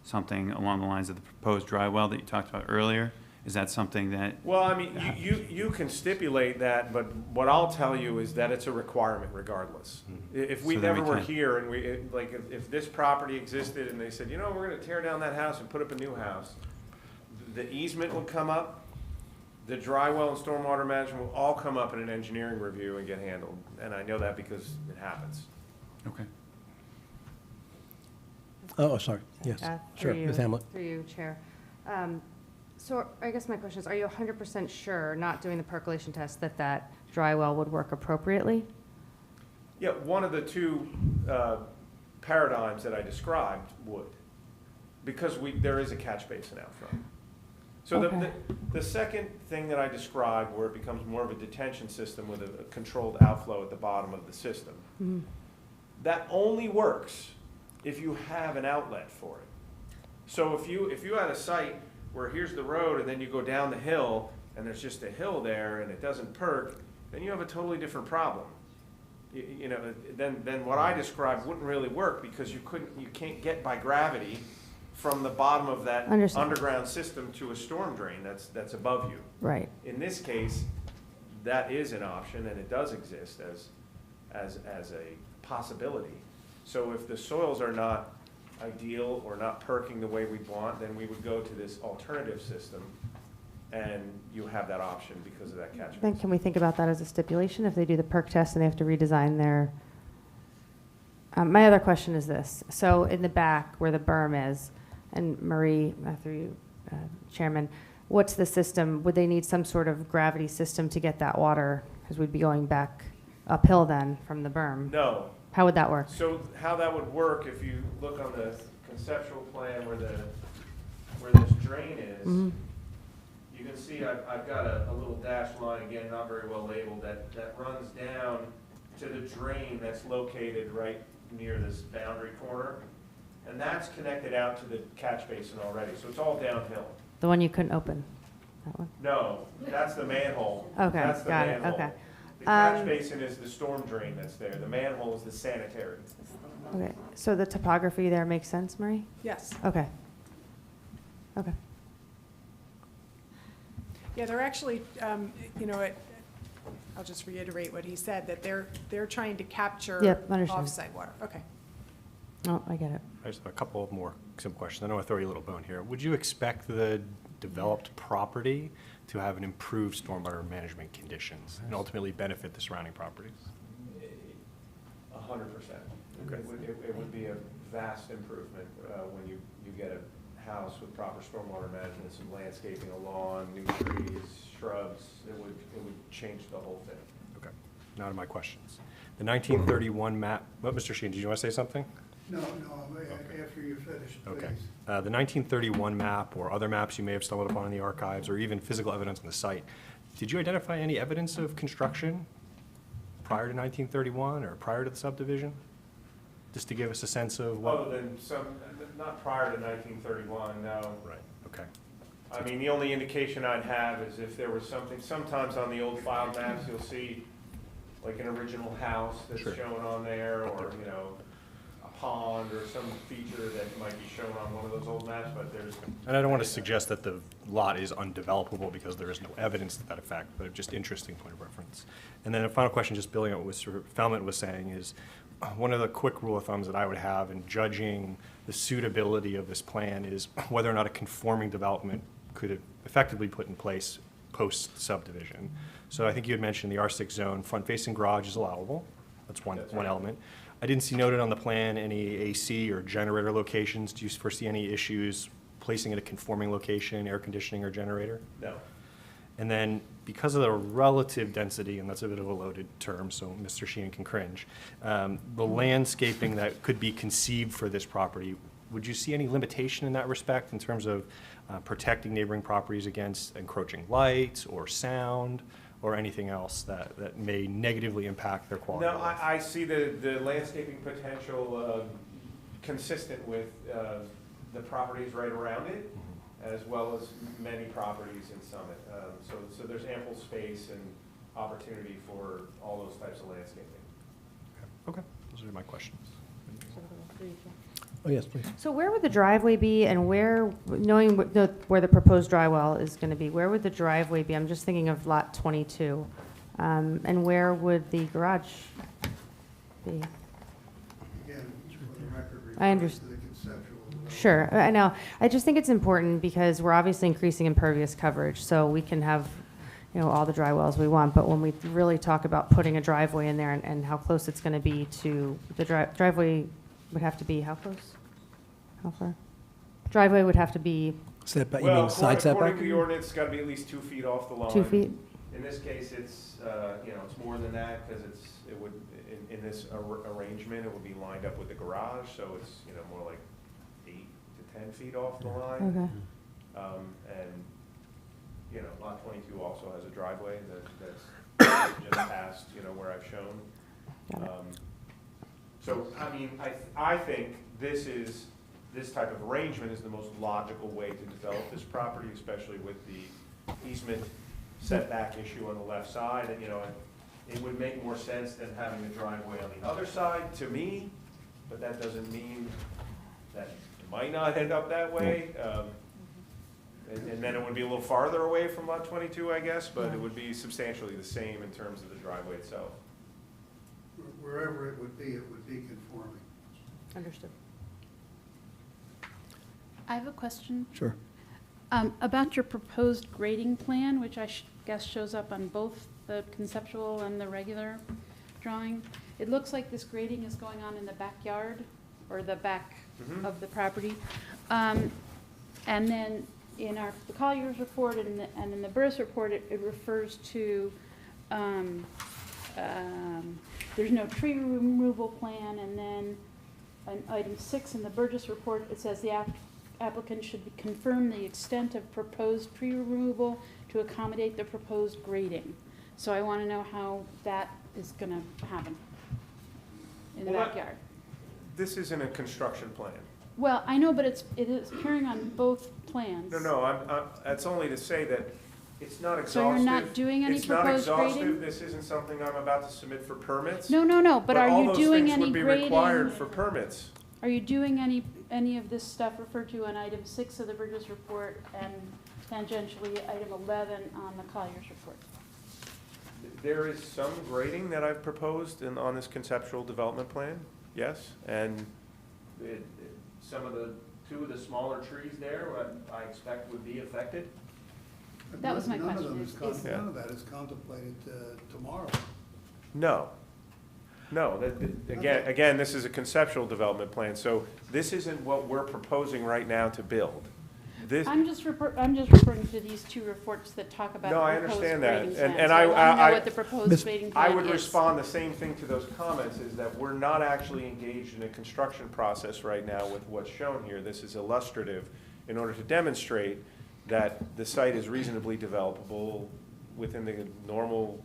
something along the lines of the proposed dry well that you talked about earlier? Is that something that, Well, I mean, you can stipulate that, but what I'll tell you is that it's a requirement regardless. If we So then we never were can- here and if this property existed and they said, you know, we're gonna tear down that house and put up a new house, the easement would come up, the dry well and stormwater management will all come up in an engineering review and get handled. And I know that because it happens. okay. Oh, sorry, yes, sure, Through Ms. you- Hamlet. Through you, Chair. So I guess my question is, are you 100% sure, not doing the percolation test, that that dry well would work appropriately? Yeah, one of the two paradigms that I described would, because there is a catch basin out front. So Okay. the second thing that I described, where it becomes more of a detention system with a controlled outflow at the bottom of the system, that only works if you have an outlet for it. So if you had a site where here's the road and then you go down the hill and there's just a hill there and it doesn't perk, then you have a totally different problem. You know, then what I described wouldn't really work, because you can't get by gravity from the bottom of that Understood. underground system to a storm drain that's above you. Right. In this case, that is an option, and it does exist as a possibility. So if the soils are not ideal or not perking the way we want, then we would go to this alternative system, and you have that option because of that catch Then basin. can we think about that as a stipulation, if they do the perk test and they have to redesign their... My other question is this. So in the back where the berm is, and Marie, through you, Chairman, what's the system? Would they need some sort of gravity system to get that water? Because we'd be going back uphill then from the berm. No, How would that work? So how that would work, if you look on the conceptual plan where this drain is, Mhm. you can see I've got a little dashed line, again, not very well labeled, that runs down to the drain that's located right near this boundary corner. And that's connected out to the catch basin already, so it's all downhill. The one you couldn't open? That one? No, that's the manhole. Okay, That's the got it, manhole. okay. The catch Um, basin is the storm drain that's there. The manhole is the sanitary. Okay, so the topography there makes sense, Marie? Yes. Okay. Okay. Yeah, they're actually, you know, I'll just reiterate what he said, that they're trying to capture Yep, understood. off-site water. Okay. Oh, I get it. I just have a couple of more simple questions. I know I throw you a little bone here. Would you expect the developed property to have an improved stormwater management conditions and ultimately benefit the surrounding properties? 100%. It would be a vast improvement when you get a house with proper stormwater management, some landscaping, a lawn, new trees, shrubs. It would change the whole thing. Okay, now to my questions. The 1931 map, what, Mr. Sheen, did you want to say something? No, after you finish, please. Okay. The 1931 map or other maps you may have stumbled upon in the archives or even physical evidence on the site, did you identify any evidence of construction prior to 1931 or prior to the subdivision? Just to give us a sense of what? Other than not prior to 1931, no. Right, okay. I mean, the only indication I'd have is if there was something, sometimes on the old file maps, you'll see like an original house that's Sure. shown on there, or, you know, a pond or some feature that might be shown on one of those old maps, but there's. And I don't want to suggest that the lot is undevelopable because there is no evidence to that effect, but just interesting point of reference. And then a final question, just building on what Mr. Fellman was saying, is one of the quick rule of thumbs that I would have in judging the suitability of this plan is whether or not a conforming development could effectively put in place post-subdivision. So I think you had mentioned the R6 zone, front-facing garage is allowable. That's one element. I didn't see noted on the plan any AC or generator locations. Do you foresee any issues placing at a conforming location, air conditioning or generator? No. And then, because of the relative density, and that's a bit of a loaded term, so Mr. Sheehan can cringe, the landscaping that could be conceived for this property, would you see any limitation in that respect in terms of protecting neighboring properties against encroaching lights or sound or anything else that may negatively impact their quality No, of life? I see the landscaping potential consistent with the properties right around it, as well as many properties in Summit. So there's ample space and opportunity for all those types of landscaping. Okay, those are my questions. Oh, yes, please. So where would the driveway be, and where, knowing where the proposed dry well is going to be, where would the driveway be? I'm just thinking of lot 22. And where would the garage be? Again, for the record, I refers to understand. the conceptual development. Sure, I know. I just think it's important because we're obviously increasing impervious coverage, so we can have, you know, all the dry wells we want, but when we really talk about putting a driveway in there and how close it's going to be to, the driveway would have to be how close? How far? Driveway would have to be Setback, you Well, mean side setback? according to the ordinance, it's got to be at least 2 feet off the line. 2 feet? In this case, it's, you know, it's more than that, because it would, in this arrangement, it would be lined up with the garage, so it's, you know, more like 8 to 10 feet off the line. Okay. And, you know, lot 22 also has a driveway that's just past, you know, where I've shown. Got it. So, I mean, I think this type of arrangement is the most logical way to develop this property, especially with the easement setback issue on the left side. And, you know, it would make more sense than having the driveway on the other side to me, but that doesn't mean that it might not end up that way. And then it would be a little farther away from lot 22, I guess, but it would be substantially the same in terms of the driveway itself. Wherever it would be conforming. Understood. I have a question. Sure. About your proposed grading plan, which I guess shows up on both the conceptual and the regular drawing. It looks like this grading is going on in the backyard, or the back of the property. And then in the Collier's report and in the Burris report, it refers to there's no tree removal plan, and then on item 6 in the Burgess report, it says the applicant should confirm the extent of proposed tree removal to accommodate the proposed grading. So I want to know how that is going to happen in the Well, backyard. This isn't a construction plan. Well, I know, but it is appearing on both plans. No, that's only to say that it's not exhaustive. So you're not doing any proposed It's not exhaustive, grading? this isn't something I'm about to submit for permits. No, but are you doing any all those things would be required grading? for permits. Are you doing any of this stuff referred to in item 6 of the Burgess report and tangentially item 11 on the Collier's report? There is some grading that I've proposed on this conceptual development plan, yes, and two of the smaller trees there, I expect would be affected. That was my None of them question, is is- con- None of that is contemplated tomorrow. No. Again, this is a conceptual development plan, so this isn't what we're proposing right now to build. This, I'm just referring to these two reports that talk about No, I the proposed understand that. grading And- plan. and So I I- want to know I- what the proposed grading plan I is. would respond the same thing to those comments, is that we're not actually engaged in a construction process right now with what's shown here. This is illustrative in order to demonstrate that the site is reasonably developable within the normal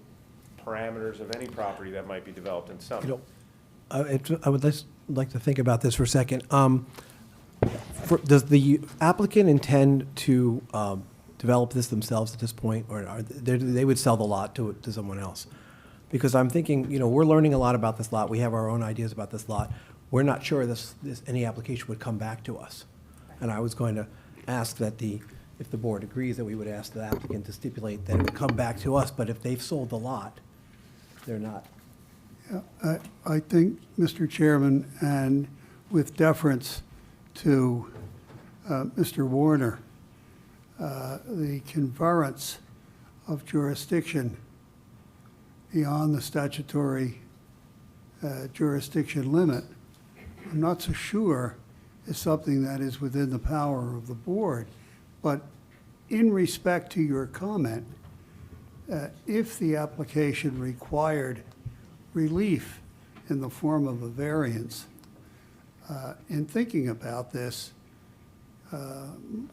parameters of any property that might be developed in Summit. I would just like to think about this for a second. Does the applicant intend to develop this themselves at this point, or they would sell the lot to someone else? Because I'm thinking, we're learning a lot about this lot. We have our own ideas about this lot. We're not sure any application would come back to us. And I was going to ask that if the board agrees, that we would ask the applicant to stipulate that it would come back to us, but if they've sold the lot, they're not. Yeah, I think, Mr. Chairman, and with deference to Mr. Warner, the conference of jurisdiction beyond the statutory jurisdiction limit, I'm not so sure is something that is within the power of the board. But in respect to your comment, if the application required relief in the form of a variance, in thinking about this,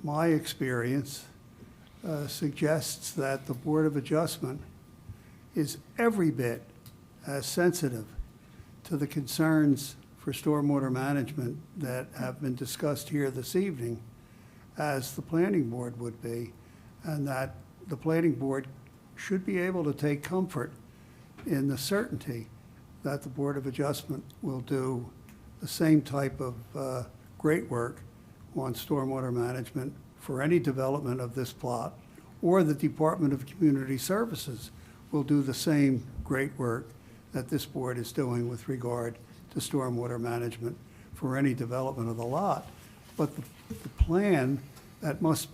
my experience suggests that the Board of Adjustment is every bit as sensitive to the concerns for stormwater management that have been discussed here this evening as the planning board would be, and that the planning board should be able to take comfort in the certainty that the Board of Adjustment will do the same type of great work on stormwater management for any development of this plot, or the Department of Community Services will do the same great work that this board is doing with regard to stormwater management for any development of the lot. But the plan that must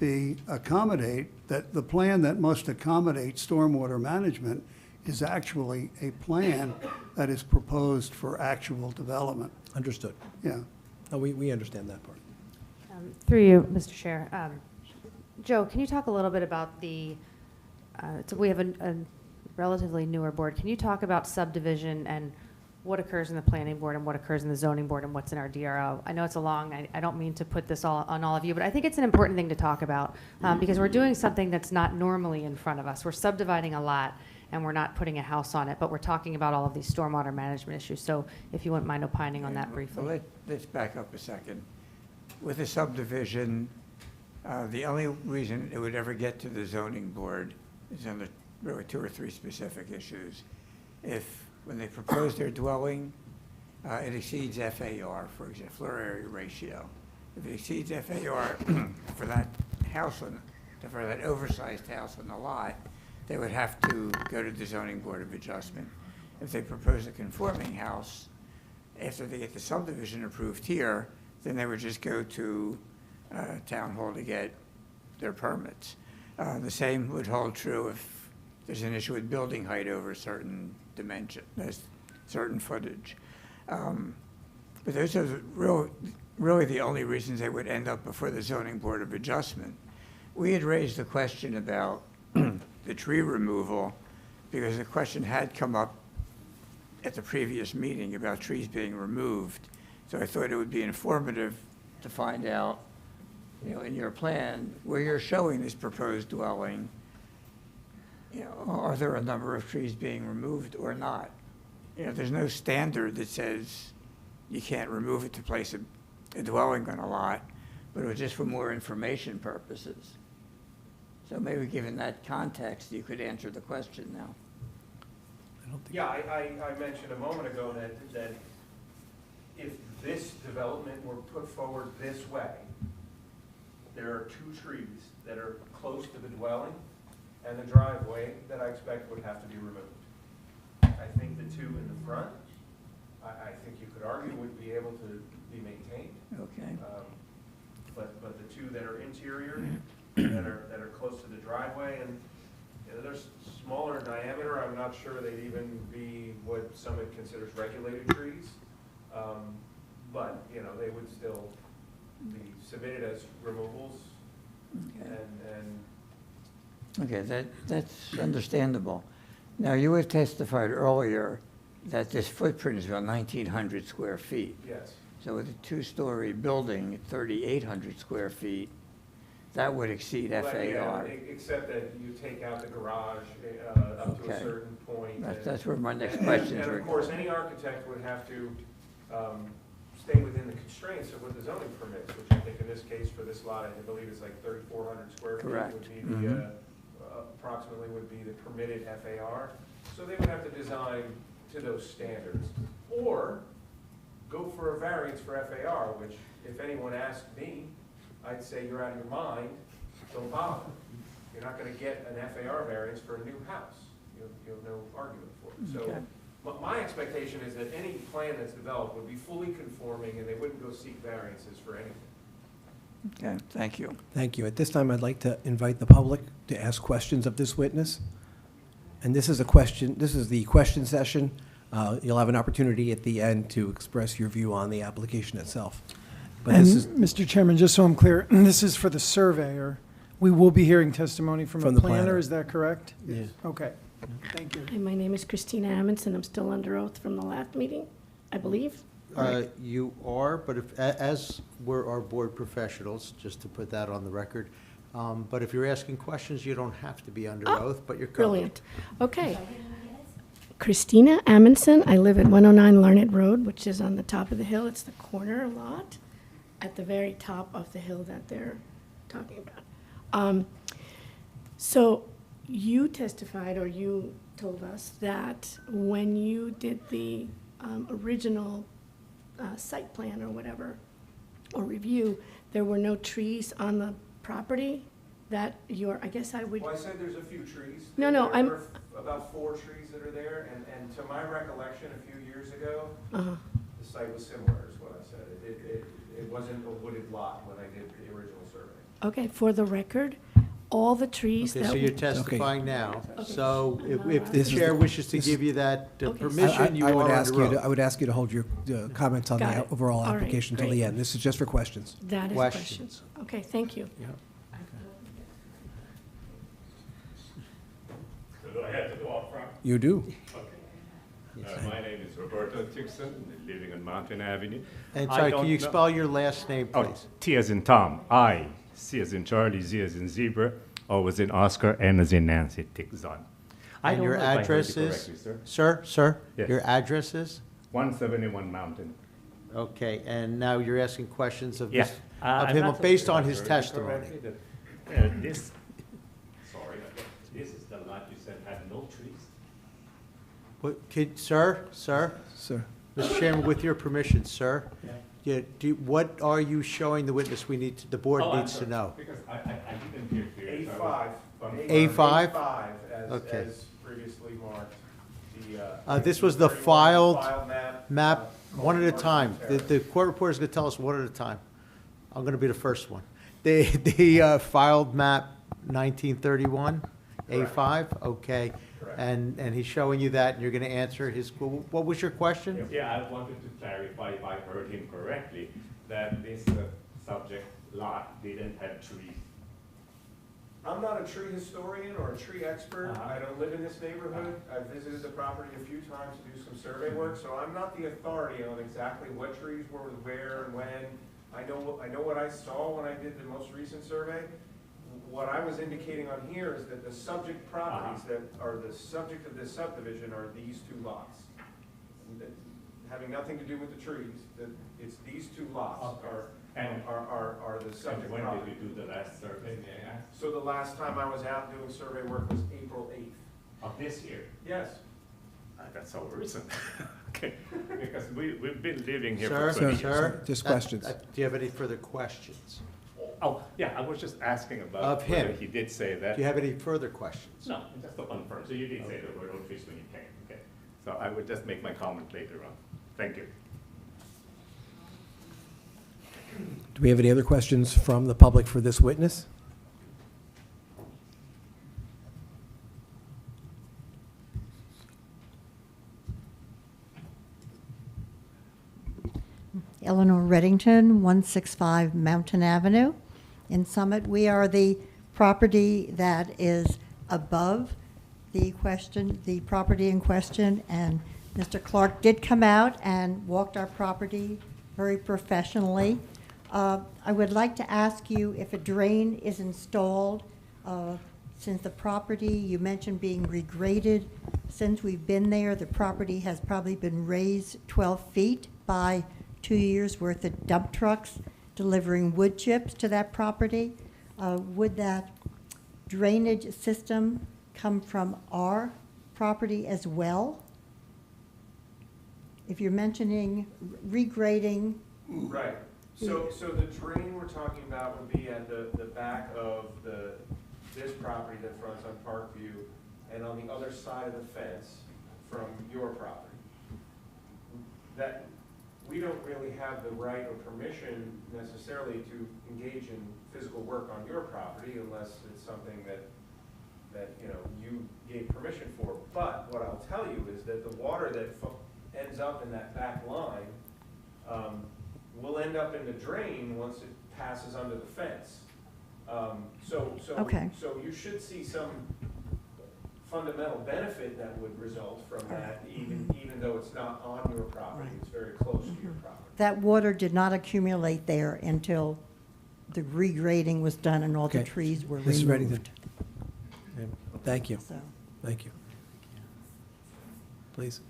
accommodate stormwater management is actually a plan that is proposed for actual development. Understood. Yeah. No, we understand that part. Through you, Mr. Chair. Joe, can you talk a little bit about so we have a relatively newer board. Can you talk about subdivision and what occurs in the planning board and what occurs in the zoning board and what's in our DRO? I know it's I don't mean to put this all on all of you, but I think it's an important thing to talk about because we're doing something that's not normally in front of us. We're subdividing a lot and we're not putting a house on it, but we're talking about all of these stormwater management issues. So if you wouldn't mind opining on that briefly. Well, let's back up a second. With a subdivision, the only reason it would ever get to the zoning board is under really 2 or 3 specific issues. When they propose their dwelling, it exceeds FAR, for example, floor area ratio. If it exceeds FAR for that house, for that oversized house on the lot, they would have to go to the zoning board of adjustment. If they propose a conforming house, after they get the subdivision approved here, then they would just go to town hall to get their permits. The same would hold true if there's an issue with building height over a certain dimension, certain footage. But those are really the only reasons they would end up before the zoning board of adjustment. We had raised the question about the tree removal because the question had come up at the previous meeting about trees being removed. So I thought it would be informative to find out, in your plan, where you're showing this proposed dwelling, are there a number of trees being removed or not? There's no standard that says you can't remove it to place a dwelling on a lot, but it was just for more information purposes. So maybe given that context, you could answer the question now. Yeah, I mentioned a moment ago that if this development were put forward this way, there are 2 trees that are close to the dwelling and the driveway that I expect would have to be removed. I think the 2 in the front, I think you could argue would be able to be maintained. Okay. But the 2 that are interior, that are close to the driveway, and they're smaller in diameter, I'm not sure they'd even be what Summit considers regulated trees. But, they would still be submitted as removals, and Okay, that's understandable. Now, you had testified earlier that this footprint is about 1,900 square feet. yes. So with a 2-story building at 3,800 square feet, that would exceed But, yeah, FAR. except that you take out the garage up to a Okay. certain point. That's where my next and- question is. And of course, any architect would have to stay within the constraints of what the zoning permits, which I think in this case for this lot, I believe it's like 3,400 square feet Correct. would be the, approximately would be the permitted FAR. So they would have to design to those standards. Or go for a variance for FAR, which if anyone asked me, I'd say you're out of your mind, don't bother. You're not gonna get an FAR variance for a new house. You have no argument for it. So Okay. my expectation is that any plan that's developed would be fully conforming and they wouldn't go seek variances for anything. Okay, thank you. Thank you. At this time, I'd like to invite the public to ask questions of this witness. And this is the question session. You'll have an opportunity at the end to express your view on the application itself. But And, this is Mr. Chairman, just so I'm clear, this is for the surveyor. We will be hearing testimony from From a the planner, planner. is that correct? Yes. Okay, thank you. Hi, my name is Christina Amundson. I'm still under oath from the last meeting, I believe. You are, but as we're our board professionals, just to put that on the record, but if you're asking questions, you don't have to be under oath, but you're covered. Brilliant. Okay. Christina Amundson. I live at 109 Larned Road, which is on the top of the hill. It's the corner lot at the very top of the hill that they're talking about. So you testified, or you told us, that when you did the original site plan or whatever, or review, there were no trees on the property that I guess I would, Well, I said there's a few trees. No, no, There I'm- are about 4 trees that are there, and to my recollection, a few years ago, uh-huh. the site was similar, is what I said. It wasn't a wooded lot when I did the original survey. Okay, for the record, all the trees Okay, that. so you're testifying now. Okay. So if the This is chair the- wishes to this give you that Okay. permission, you I are would ask under you to, oath. I would ask you to hold your comments on Got the it. overall All right, application till the great. end. This is just for questions. That is Questions. questions. Okay, thank you. Do I have to go up front? You do. My name is Roberto Tixon, living on Mountain Avenue. And I sorry, don't can you know- spell your last name, Oh, please? T as in Tom, I, C as in Charlie, Z as in zebra, O as in Oscar, N as in Nancy, Tixon. I And don't your know if I heard you address is? correctly, sir. Sir, Yes. your address is? 171 Mountain. Okay, and now you're asking questions of Yeah. this, I'm of him not based sure on if I his heard you testimony. correctly that, This, sorry, this is the lot you said had no trees? What, sir, Sir, Mr. Chairman, with your permission, sir, what are you showing the witness the board Oh, I'm needs to sorry, know? Because I didn't hear clearly. so I was- A5? A5, Okay. as previously marked. This was the filed map, uh, one at a called time. Terrace. The court reporter is going to tell us one at a time. I'm going to be the first one. The filed map 1931, A5, okay. Correct. And he's showing you that, and you're going to answer his, what was your question? Yeah, I wanted to clarify if I heard him correctly, that this subject lot didn't have trees. I'm not a tree historian or a tree expert. I don't live in this neighborhood. I've visited the property a few times to do some survey work, so I'm not the authority on exactly what trees were where and when. I know what I saw when I did the most recent survey. What I was indicating on here is that the subject properties that are the subject of this subdivision are these two lots. Having nothing to do with the trees, that it's these two lots are the subject property. When did you do the last survey, may I ask? So the last time I was out doing survey work was April 8th. Of this year? Yes. That's so recent. Okay, because we've been living here Sir, for 20 years. sir. Just that- questions. Do you have any further questions? Oh, yeah, I was just asking about Of him. whether he did say that. Do you have any further questions? No, just to confirm. So you did say there were no trees when you came, okay? So I would just make my comment later on. Thank you. Do we have any other questions from the public for this witness? Eleanor Reddington, 165 Mountain Avenue in Summit. We are the property that is above the property in question, and Mr. Clark did come out and walked our property very professionally. I would like to ask you if a drain is installed, since the property, you mentioned being regraded. Since we've been there, the property has probably been raised 12 feet by 2 years' worth of dump trucks delivering wood chips to that property. Would that drainage system come from our property as well? If you're mentioning regrading. Right. So the drain we're talking about would be at the back of this property that fronts on Parkview and on the other side of the fence from your property. That, we don't really have the right or permission necessarily to engage in physical work on your property unless it's something that you gave permission for. But what I'll tell you is that the water that ends up in that back line will end up in the drain once it passes under the fence. Okay. So you should see some fundamental benefit that would result from that, even though it's not on your property, it's very close to your property. That water did not accumulate there until the regrading was done and all the Okay. trees were Mrs. Reddington. removed. Thank you. So, Thank you. Please.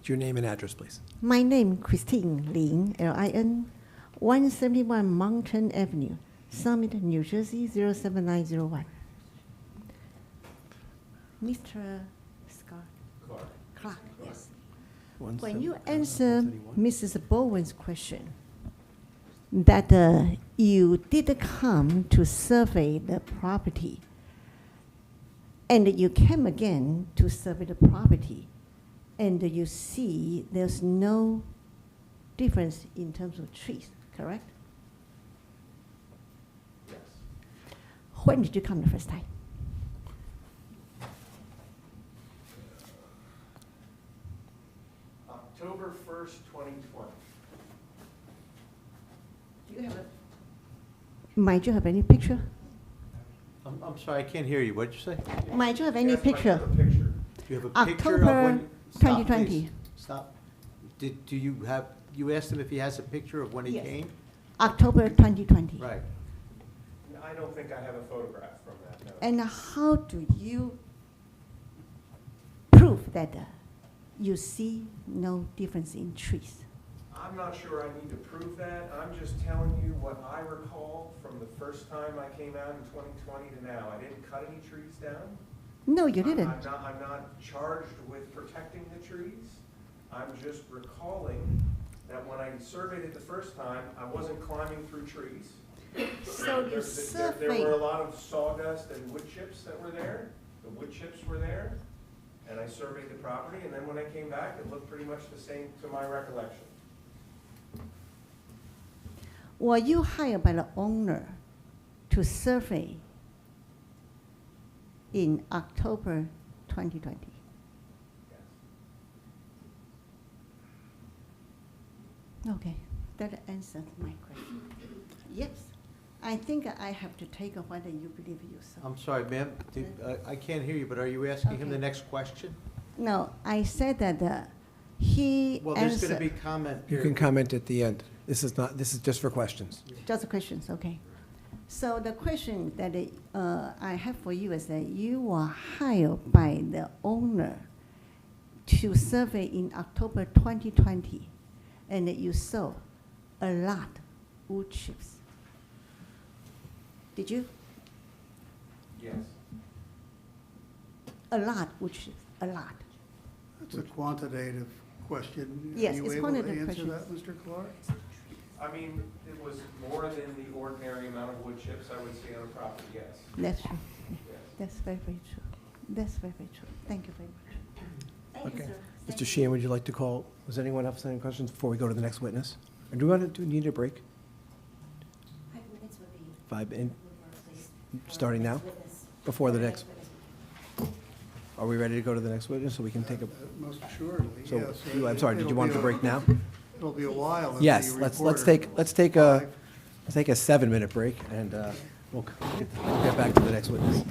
Your name and address, please. My name Christine Lin, Lin, 171 Mountain Avenue, Summit, New Jersey, 07901. Mr. Scott Clark, yes. When you answer Mrs. Bowen's question, that you did come to survey the property, and you came again to survey the property, and you see there's no difference in terms of trees, correct? Yes. When did you come the first time? October 1st, 2020. Do you have Might you have any picture? I'm sorry, I can't hear you. What'd you say? Might you have any Yes, I picture? have a picture. Do you have a picture of October when? Stop, 2020. please. Stop. Do you have, you asked him if he has a picture of when he Yes. came? October 2020. Right. I don't think I have a photograph from that, no. And how do you prove that you see no difference in trees? I'm not sure I need to prove that. I'm just telling you what I recall from the first time I came out in 2020 to now. I didn't cut any trees down. No, you didn't. I'm not charged with protecting the trees. I'm just recalling that when I surveyed it the first time, I wasn't climbing through trees. So you There survey. were a lot of sawdust and wood chips that were there. The wood chips were there. And I surveyed the property, and then when I came back, it looked pretty much the same to my recollection. Were you hired by the owner to survey in October 2020? Yes. Okay, that answers my question. Yes, I think I have to take what you believe you saw. I'm sorry, ma'am, I can't hear you, but are you asking him the Okay. next question? No, I said that he Well, there's going to answered. be comment You period. can comment at the end. This is just for questions. Just questions, okay. So the question that I have for you is that you were hired by the owner to survey in October 2020, and that you saw a lot wood chips. Did you? Yes. A lot wood chips, a lot. It's a quantitative question. Yes, Are you it's able quantitative to answer question. that, Mr. Clark? I mean, it was more than the ordinary amount of wood chips I would see on a property, yes. That's true. Yes. That's very, very true. That's very, very true. Thank you very much. Thank you, Okay. sir. Mr. Sheehan, would you like to call, was anyone else any questions before we go to the next witness? Or do we want to, do we need a break? 5 minutes would be, Five, in, would work, please. for starting now? next witness. Before the For next, witness. are we ready to go to the next witness so we can take a, Most assuredly, so, yes. I'm sorry, did you want the break now? It'll be a while. if Yes, the let's reporter- take a 7-minute break, and we'll get back to the next witness.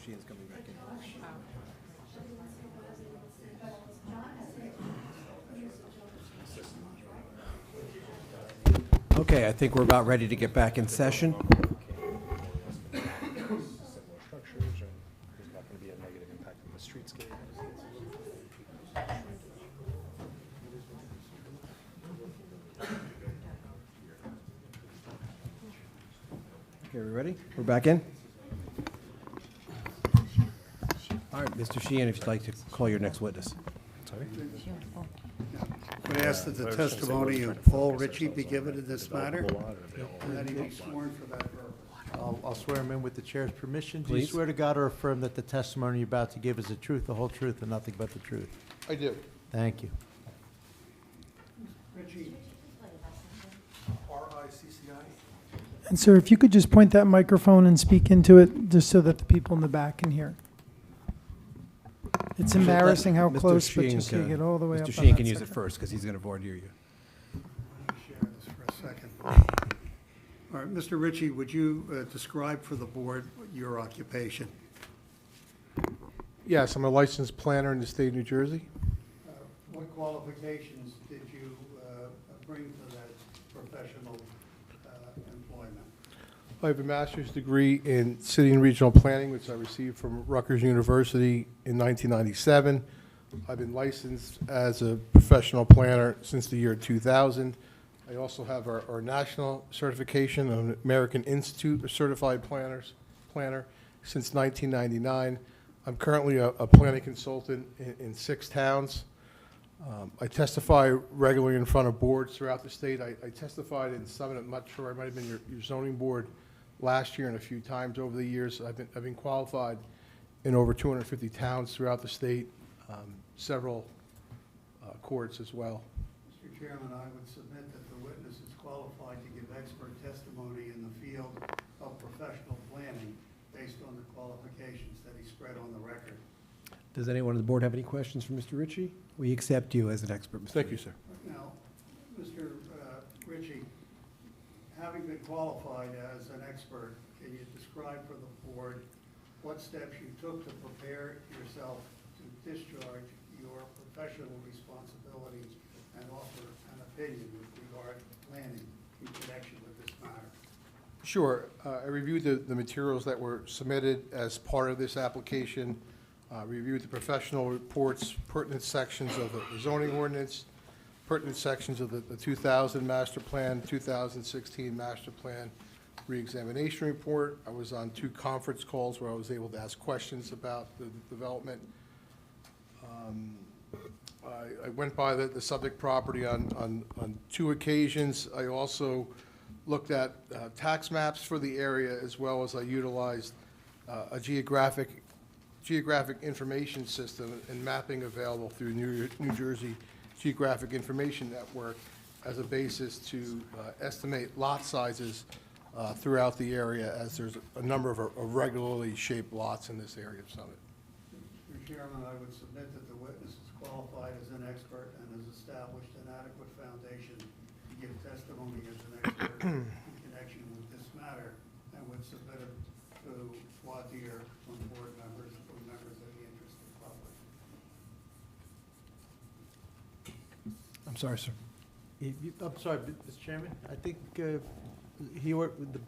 Sheehan's coming back in. Okay, I think we're about ready to get back in session. Similar structures, and there's not going to be a negative impact on the streetscape. Okay, we ready? We're back in? All right, Mr. Sheehan, if you'd like to call your next witness. Sorry? I would ask that the testimony of Paul Ritchie be given in this matter, and that he be sworn for that purpose. I'll swear him in with the chair's permission. Do you Please. swear to God or affirm that the testimony you're about to give is the truth, the whole truth, and nothing but the truth? I do. Thank you. Ritchie, And sir, if you could just point that microphone and speak into it, just so that the people in the back can hear. It's embarrassing how Mr. close, but Sheehan just to can- get all the way up on Mr. Sheehan that can use it section. first, because he's going to avoid hear you. let me share this for a second. All right, Mr. Ritchie, would you describe for the board your occupation? Yes, I'm a licensed planner in the state of New Jersey. What qualifications did you bring to that professional employment? I have a master's degree in city and regional planning, which I received from Rutgers University in 1997. I've been licensed as a professional planner since the year 2000. I also have our national certification of American Institute of Certified Planner since 1999. I'm currently a planning consultant in 6 towns. I testify regularly in front of boards throughout the state. I testified in Summit, I'm not sure, I might have been your zoning board last year and a few times over the years. I've been qualified in over 250 towns throughout the state, several courts as well. Mr. Chairman, I would submit that the witness is qualified to give expert testimony in the field of professional planning based on the qualifications that he spread on the record. Does anyone on the board have any questions for Mr. Ritchie? We accept you as an expert, Mr. Thank you, Ritchie. sir. Now, Mr. Ritchie, having been qualified as an expert, can you describe for the board what steps you took to prepare yourself to discharge your professional responsibilities and offer an opinion with regard to planning in connection with this matter? Sure. I reviewed the materials that were submitted as part of this application, reviewed the professional reports, pertinent sections of the zoning ordinance, pertinent sections of the 2000 master plan, 2016 master plan reexamination report. I was on 2 conference calls where I was able to ask questions about the development. I went by the subject property on 2 occasions. I also looked at tax maps for the area, as well as I utilized a geographic information system and mapping available through New Jersey Geographic Information Network as a basis to estimate lot sizes throughout the area, as there's a number of irregularly shaped lots in this area of Summit. Mr. Chairman, I would submit that the witness is qualified as an expert and has established an adequate foundation to give testimony as an expert in connection with this matter, and would submit it to voir dire from board members or members of the interested public. I'm sorry, sir. I'm sorry, Mr. Chairman, I think the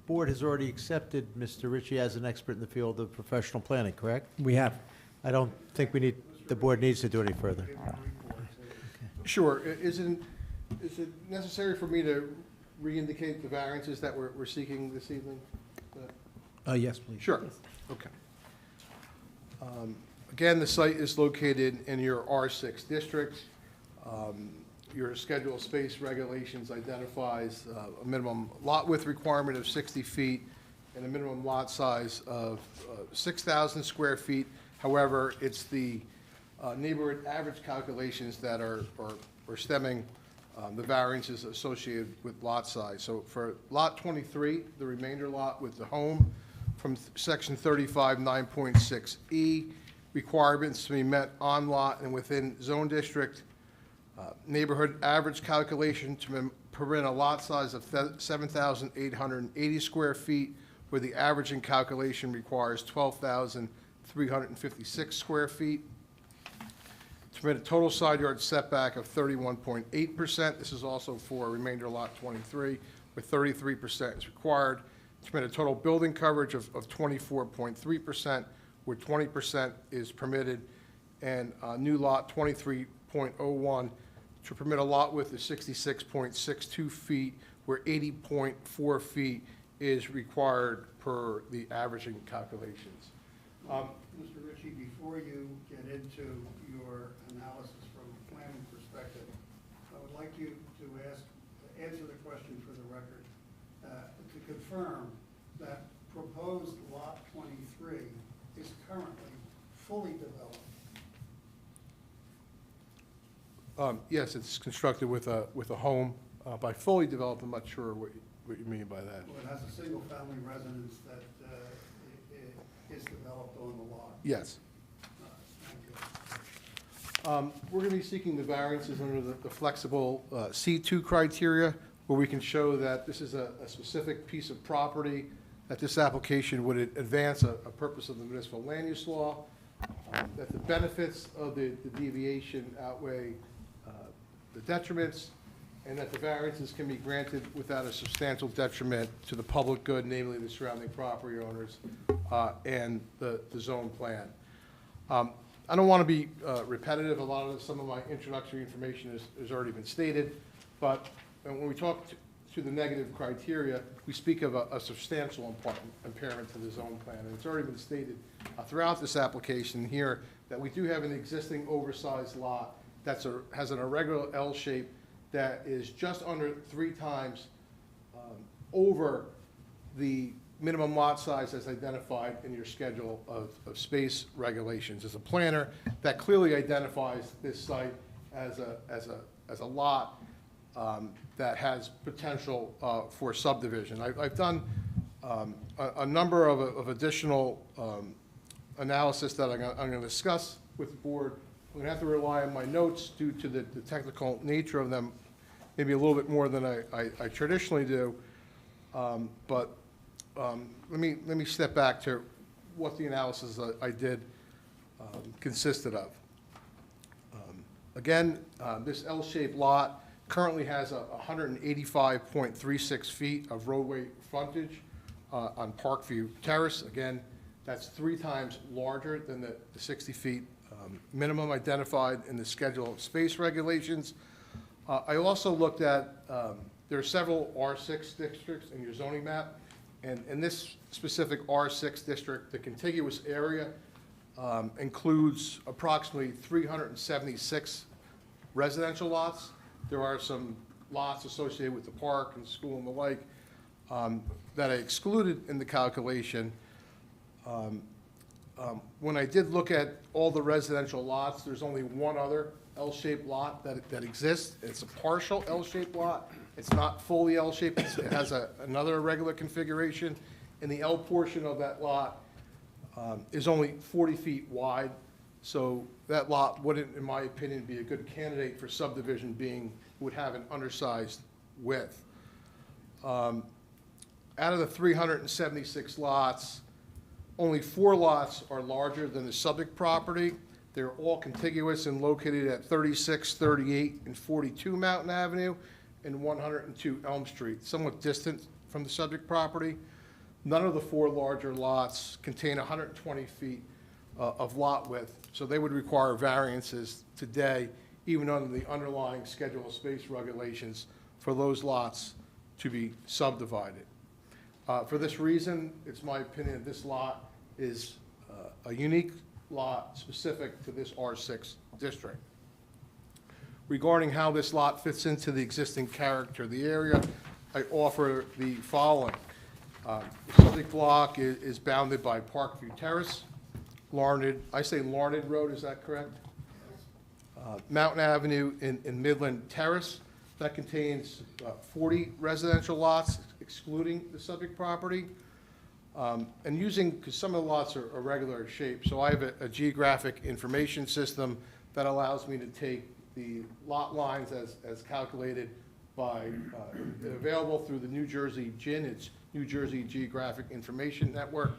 board has already accepted Mr. Ritchie as an expert in the field of professional planning, correct? We have. I don't think the board needs to do any further. Give a report. Sure. Is it necessary for me to re-indicate the variances that we're seeking this evening? Yes, please. Sure. Okay. Again, the site is located in your R6 district. Your schedule of space regulations identifies a minimum lot width requirement of 60 feet and a minimum lot size of 6,000 square feet. However, it's the neighborhood average calculations that are stemming the variances associated with lot size. So for lot 23, the remainder lot with the home, from section 35, 9.6E, requirements to be met on lot and within zone district. Neighborhood average calculation to permit a lot size of 7,880 square feet, where the averaging calculation requires 356 square feet. To permit a total side yard setback of 31.8%. This is also for remainder lot 23, where 33% is required. To permit a total building coverage of 24.3%, where 20% is permitted. And new lot 23.01, to permit a lot width of 66.62 feet, where 80.4 feet is required per the averaging calculations. Mr. Ritchie, before you get into your analysis from a planning perspective, I would like you to answer the question for the record, to confirm that proposed lot 23 is currently fully developed. Yes, it's constructed with a home. By fully developed, I'm not sure what you mean by that. Well, it has a single-family residence that is developed on the lot. Yes. Thank you. We're going to be seeking the variances under the flexible C2 criteria, where we can show that this is a specific piece of property, that this application would advance a purpose of the municipal land use law, that the benefits of the deviation outweigh the detriments, and that the variances can be granted without a substantial detriment to the public good, namely the surrounding property owners and the zone plan. I don't want to be repetitive. Some of my introductory information has already been stated, but when we talk to the negative criteria, we speak of a substantial impairment to the zone plan. And it's already been stated throughout this application here that we do have an existing oversized lot that has an irregular L shape that is just under 3 times over the minimum lot size as identified in your schedule of space regulations. As a planner, that clearly identifies this site as a lot that has potential for subdivision. I've done a number of additional analysis that I'm going to discuss with the board. I'm going to have to rely on my notes due to the technical nature of them, maybe a little bit more than I traditionally do. But let me step back to what the analysis I did consisted of. Again, this L-shaped lot currently has 185.36 feet of roadway frontage on Parkview Terrace. Again, that's 3 times larger than the 60 feet minimum identified in the schedule of space regulations. I also looked at, there are several R6 districts in your zoning map, and in this specific R6 district, the contiguous area includes approximately 376 residential lots. There are some lots associated with the park and school and the like that I excluded in the calculation. When I did look at all the residential lots, there's only one other L-shaped lot that exists. It's a partial L-shaped lot. It's not fully L-shaped. It has another irregular configuration, and the L portion of that lot is only 40 feet wide. So that lot wouldn't, in my opinion, be a good candidate for subdivision, would have an undersized width. Out of the 376 lots, only 4 lots are larger than the subject property. They're all contiguous and located at 36, 38, and 42 Mountain Avenue and 102 Elm Street, somewhat distant from the subject property. None of the 4 larger lots contain 120 feet of lot width, so they would require variances today, even under the underlying schedule of space regulations, for those lots to be subdivided. For this reason, it's my opinion this lot is a unique lot specific to this R6 district. Regarding how this lot fits into the existing character of the area, I offer the following. The subject block is bounded by Parkview Terrace, Larned Road, is that correct? Mountain Avenue in Midland Terrace. That contains 40 residential lots, excluding the subject property. And because some of the lots are irregular shape, so I have a geographic information system that allows me to take the lot lines as calculated by, available through the New Jersey GIN, it's New Jersey Geographic Information Network.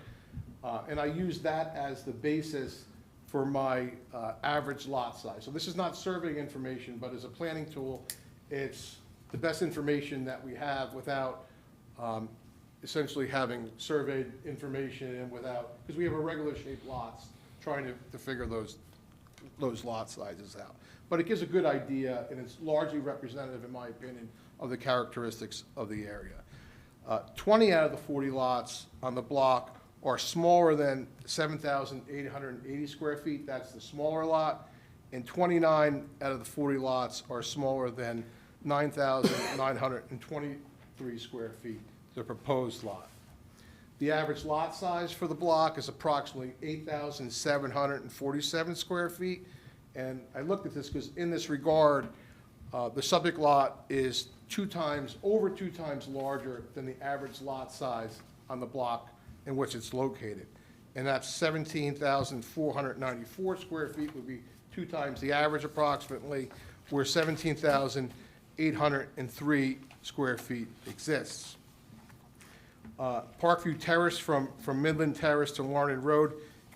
And I use that as the basis for my average lot size. So this is not surveying information, but as a planning tool, it's the best information that we have without essentially having surveyed information and without, because we have irregular shaped lots, trying to figure those lot sizes out. But it gives a good idea, and it's largely representative, in my opinion, of the characteristics of the area. 20 out of the 40 lots on the block are smaller than 7,880 square feet. That's the smaller lot. And 29 out of the 40 lots are smaller than 9,923 square feet, the proposed lot. The average lot size for the block is approximately 8,747 square feet. And I looked at this because in this regard, the subject lot is over two times larger than the average lot size on the block in which it's located. And that's 17,494 square feet would be 2 times the average approximately, where 17,803 square feet exists. Parkview Terrace from Midland Terrace to Larned Road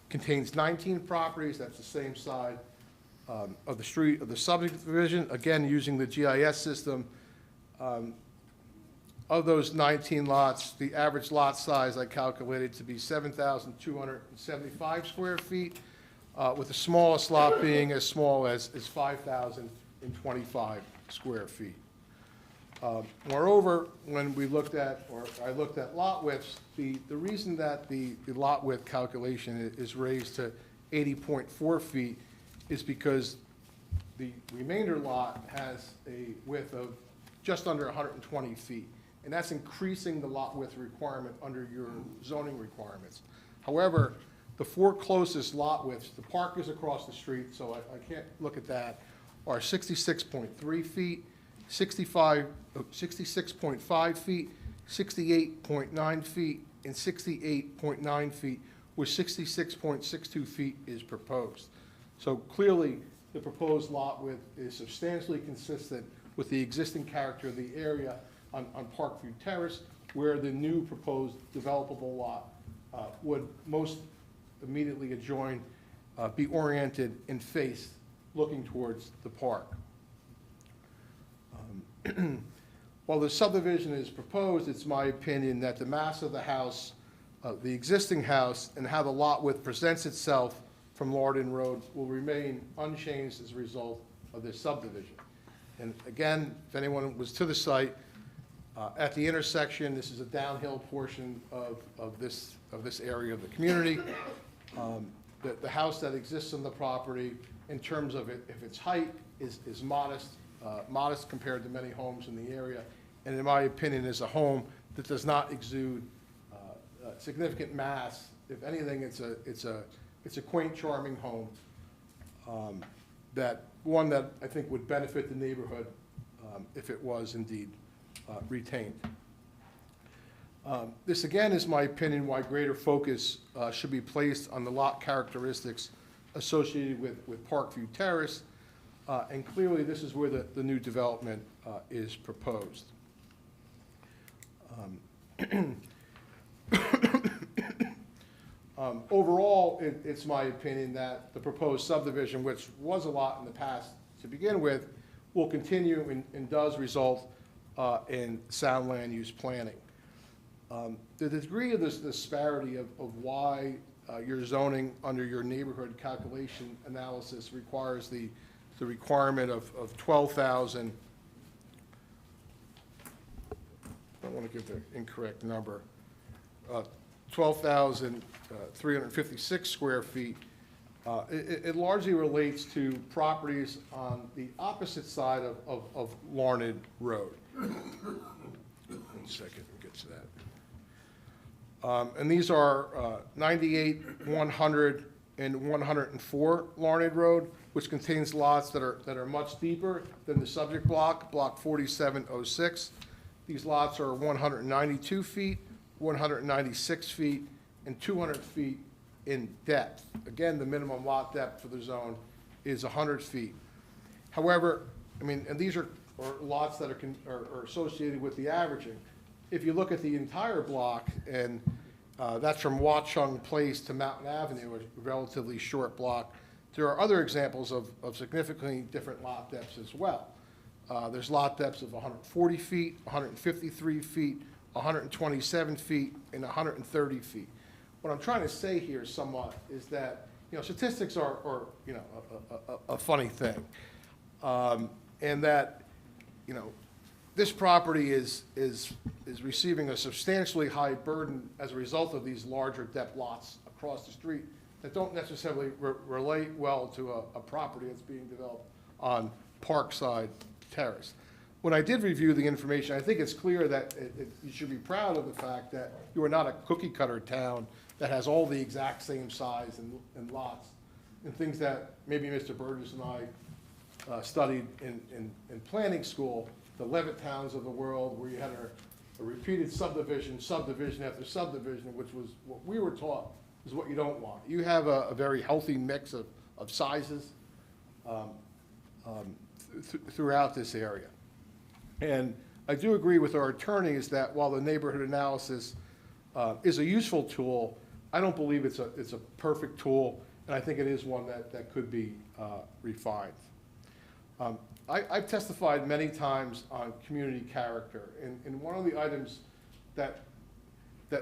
contains 19 properties. That's the same side of the street of the subdivision. Again, using the GIS system, of those 19 lots, the average lot size I calculated to be 7,275 square feet, with the smallest lot being as small as 5,025 square feet. Moreover, when I looked at lot widths, the reason that the lot width calculation is raised to 80.4 feet is because the remainder lot has a width of just under 120 feet. And that's increasing the lot width requirement under your zoning requirements. However, the 4 closest lot widths, the park is across the street, so I can't look at that, are 66.3 feet, 66.5 feet, 68.9 feet, and 68.9 feet, where 66.62 feet is proposed. So clearly, the proposed lot width is substantially consistent with the existing character of the area on Parkview Terrace, where the new proposed developable lot would most immediately adjoin, be oriented and faced looking towards the park. While the subdivision is proposed, it's my opinion that the mass of the house, the existing house, and how the lot width presents itself from Larned Road will remain unchanged as a result of this subdivision. And again, if anyone was to the site, at the intersection, this is a downhill portion of this area of the community. The house that exists on the property, in terms of if its height is modest, modest compared to many homes in the area, and in my opinion, is a home that does not exude significant mass. If anything, it's a quaint, charming home, one that I think would benefit the neighborhood if it was indeed retained. This again is my opinion why greater focus should be placed on the lot characteristics associated with Parkview Terrace, and clearly this is where the new development is proposed. Overall, it's my opinion that the proposed subdivision, which was a lot in the past to begin with, will continue and does result in sound land use planning. The degree of this disparity of why your zoning under your neighborhood calculation analysis requires the requirement of 12,000, I don't want to give the incorrect number, 12,356 square feet. It largely relates to properties on the opposite side of Larned Road. 1 second, we'll get to that. And these are 98, 100, and 104 Larned Road, which contains lots that are much deeper than the subject block, block 4706. These lots are 192 feet, 196 feet, and 200 feet in depth. Again, the minimum lot depth for the zone is 100 feet. However, and these are lots that are associated with the averaging. If you look at the entire block and That's from Watchung Place to Mountain Avenue, a relatively short block. There are other examples of significantly different lot depths as well. There's lot depths of 140 feet, 153 feet, 127 feet, and 130 feet. What I'm trying to say here somewhat is that, statistics are a funny thing. And that, this property is receiving a substantially high burden as a result of these larger depth lots across the street that don't necessarily relate well to a property that's being developed on Parkside Terrace. When I did review the information, I think it's clear that you should be proud of the fact that you are not a cookie-cutter town that has all the exact same size and lots, and things that maybe Mr. Burgess and I studied in planning school, the Levitt towns of the world, where you had a repeated subdivision after subdivision, which was what we were taught is what you don't want. You have a very healthy mix of sizes throughout this area. And I do agree with our attorneys that while the neighborhood analysis is a useful tool, I don't believe it's a perfect tool, and I think it is one that could be refined. I've testified many times on community character, and one of the items that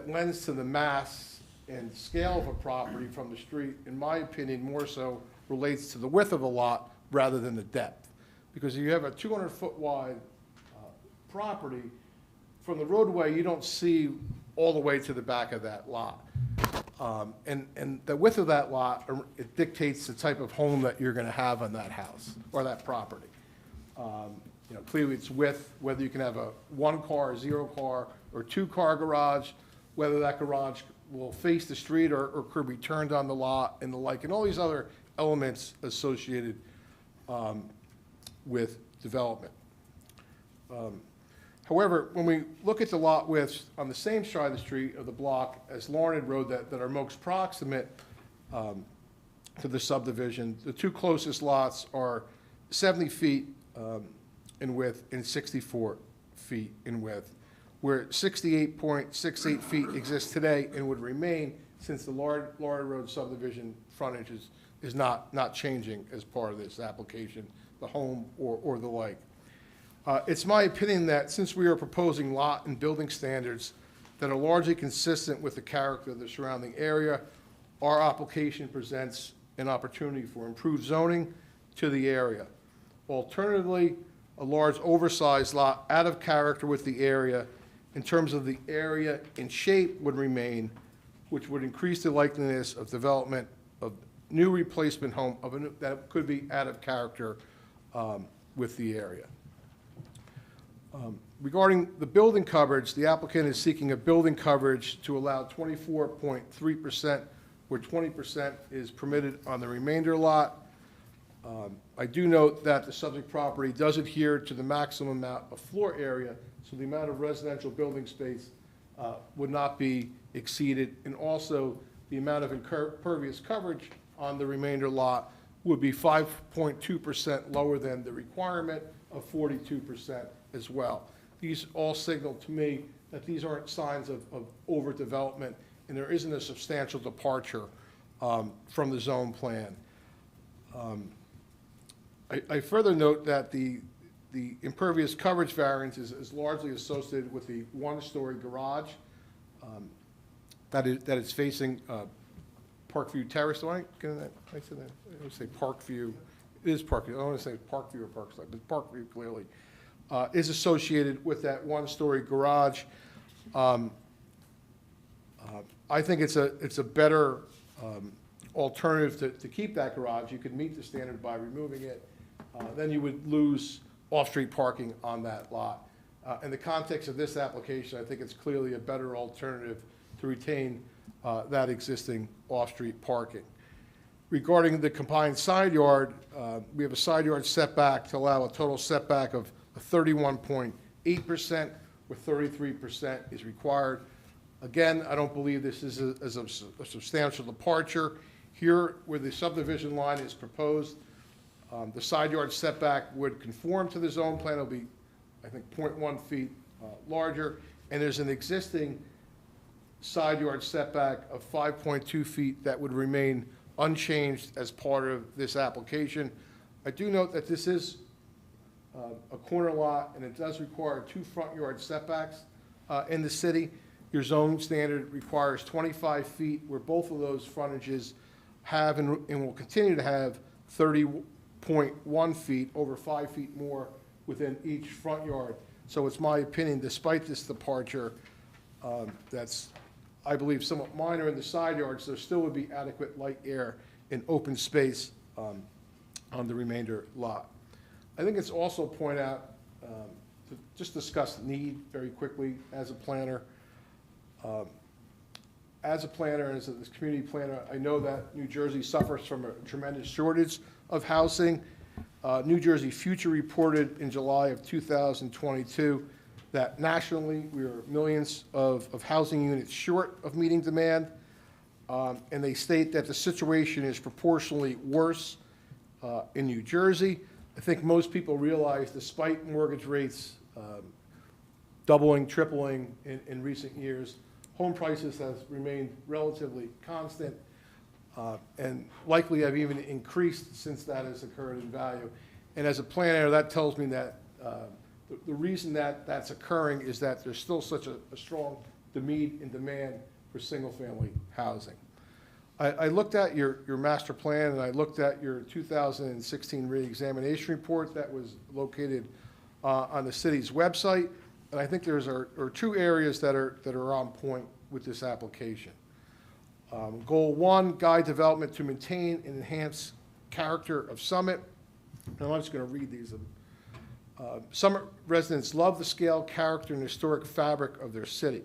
lends to the mass and scale of a property from the street, in my opinion, more so relates to the width of a lot rather than the depth. Because if you have a 200-foot wide property, from the roadway, you don't see all the way to the back of that lot. And the width of that lot, it dictates the type of home that you're going to have on that house or that property. Clearly it's width, whether you can have a 1-car, 0-car, or 2-car garage, whether that garage will face the street or could be turned on the lot and the like, and all these other elements associated with development. However, when we look at the lot widths on the same side of the street of the block as Larned Road that are most proximate to the subdivision, the two closest lots are 70 feet in width and 64 feet in width, where 68.68 feet exists today and would remain since the Larned Road subdivision frontage is not changing as part of this application, the home or the like. It's my opinion that since we are proposing lot and building standards that are largely consistent with the character of the surrounding area, our application presents an opportunity for improved zoning to the area. Alternatively, a large oversized lot out of character with the area in terms of the area and shape would remain, which would increase the likeliness of development of new replacement home that could be out of character with the area. Regarding the building coverage, the applicant is seeking a building coverage to allow 24.3%, where 20% is permitted on the remainder lot. I do note that the subject property does adhere to the maximum amount of floor area, so the amount of residential building space would not be exceeded, and also the amount of impervious coverage on the remainder lot would be 5.2% lower than the requirement of 42% as well. These all signal to me that these aren't signs of overdevelopment, and there isn't a substantial departure from the zone plan. I further note that the impervious coverage variance is largely associated with the one-story garage that is facing Parkview Terrace. Do I get that? I said that. I would say Parkview. It is Parkview. I don't want to say Parkview or Parkside, but Parkview clearly is associated with that one-story garage. I think it's a better alternative to keep that garage. You could meet the standard by removing it. Then you would lose off-street parking on that lot. In the context of this application, I think it's clearly a better alternative to retain that existing off-street parking. Regarding the combined side yard, we have a side yard setback to allow a total setback of 31.8%, where 33% is required. Again, I don't believe this is a substantial departure. Here, where the subdivision line is proposed, the side yard setback would conform to the zone plan. It'll be, I think, 0.1 feet larger, and there's an existing side yard setback of 5.2 feet that would remain unchanged as part of this application. I do note that this is a corner lot, and it does require 2 front yard setbacks in the city. Your zone standard requires 25 feet, where both of those frontages have and will continue to have 30.1 feet, over 5 feet more within each front yard. So it's my opinion, despite this departure, that's, I believe, somewhat minor in the side yards, there still would be adequate light, air, and open space on the remainder lot. I think it's also point out, to just discuss need very quickly as a planner. As a planner, as a community planner, I know that New Jersey suffers from a tremendous shortage of housing. New Jersey Future reported in July of 2022 that nationally we are millions of housing units short of meeting demand, and they state that the situation is proportionally worse in New Jersey. I think most people realize, despite mortgage rates doubling, tripling in recent years, home prices have remained relatively constant and likely have even increased since that has occurred in value. And as a planner, that tells me that the reason that that's occurring is that there's still such a strong demand for single-family housing. I looked at your master plan, and I looked at your 2016 reexamination report that was located on the city's website, and I think there's are 2 areas that are on point with this application. Goal 1, guide development to maintain and enhance character of Summit. And I'm just going to read these. Summit residents love the scale, character, and historic fabric of their city.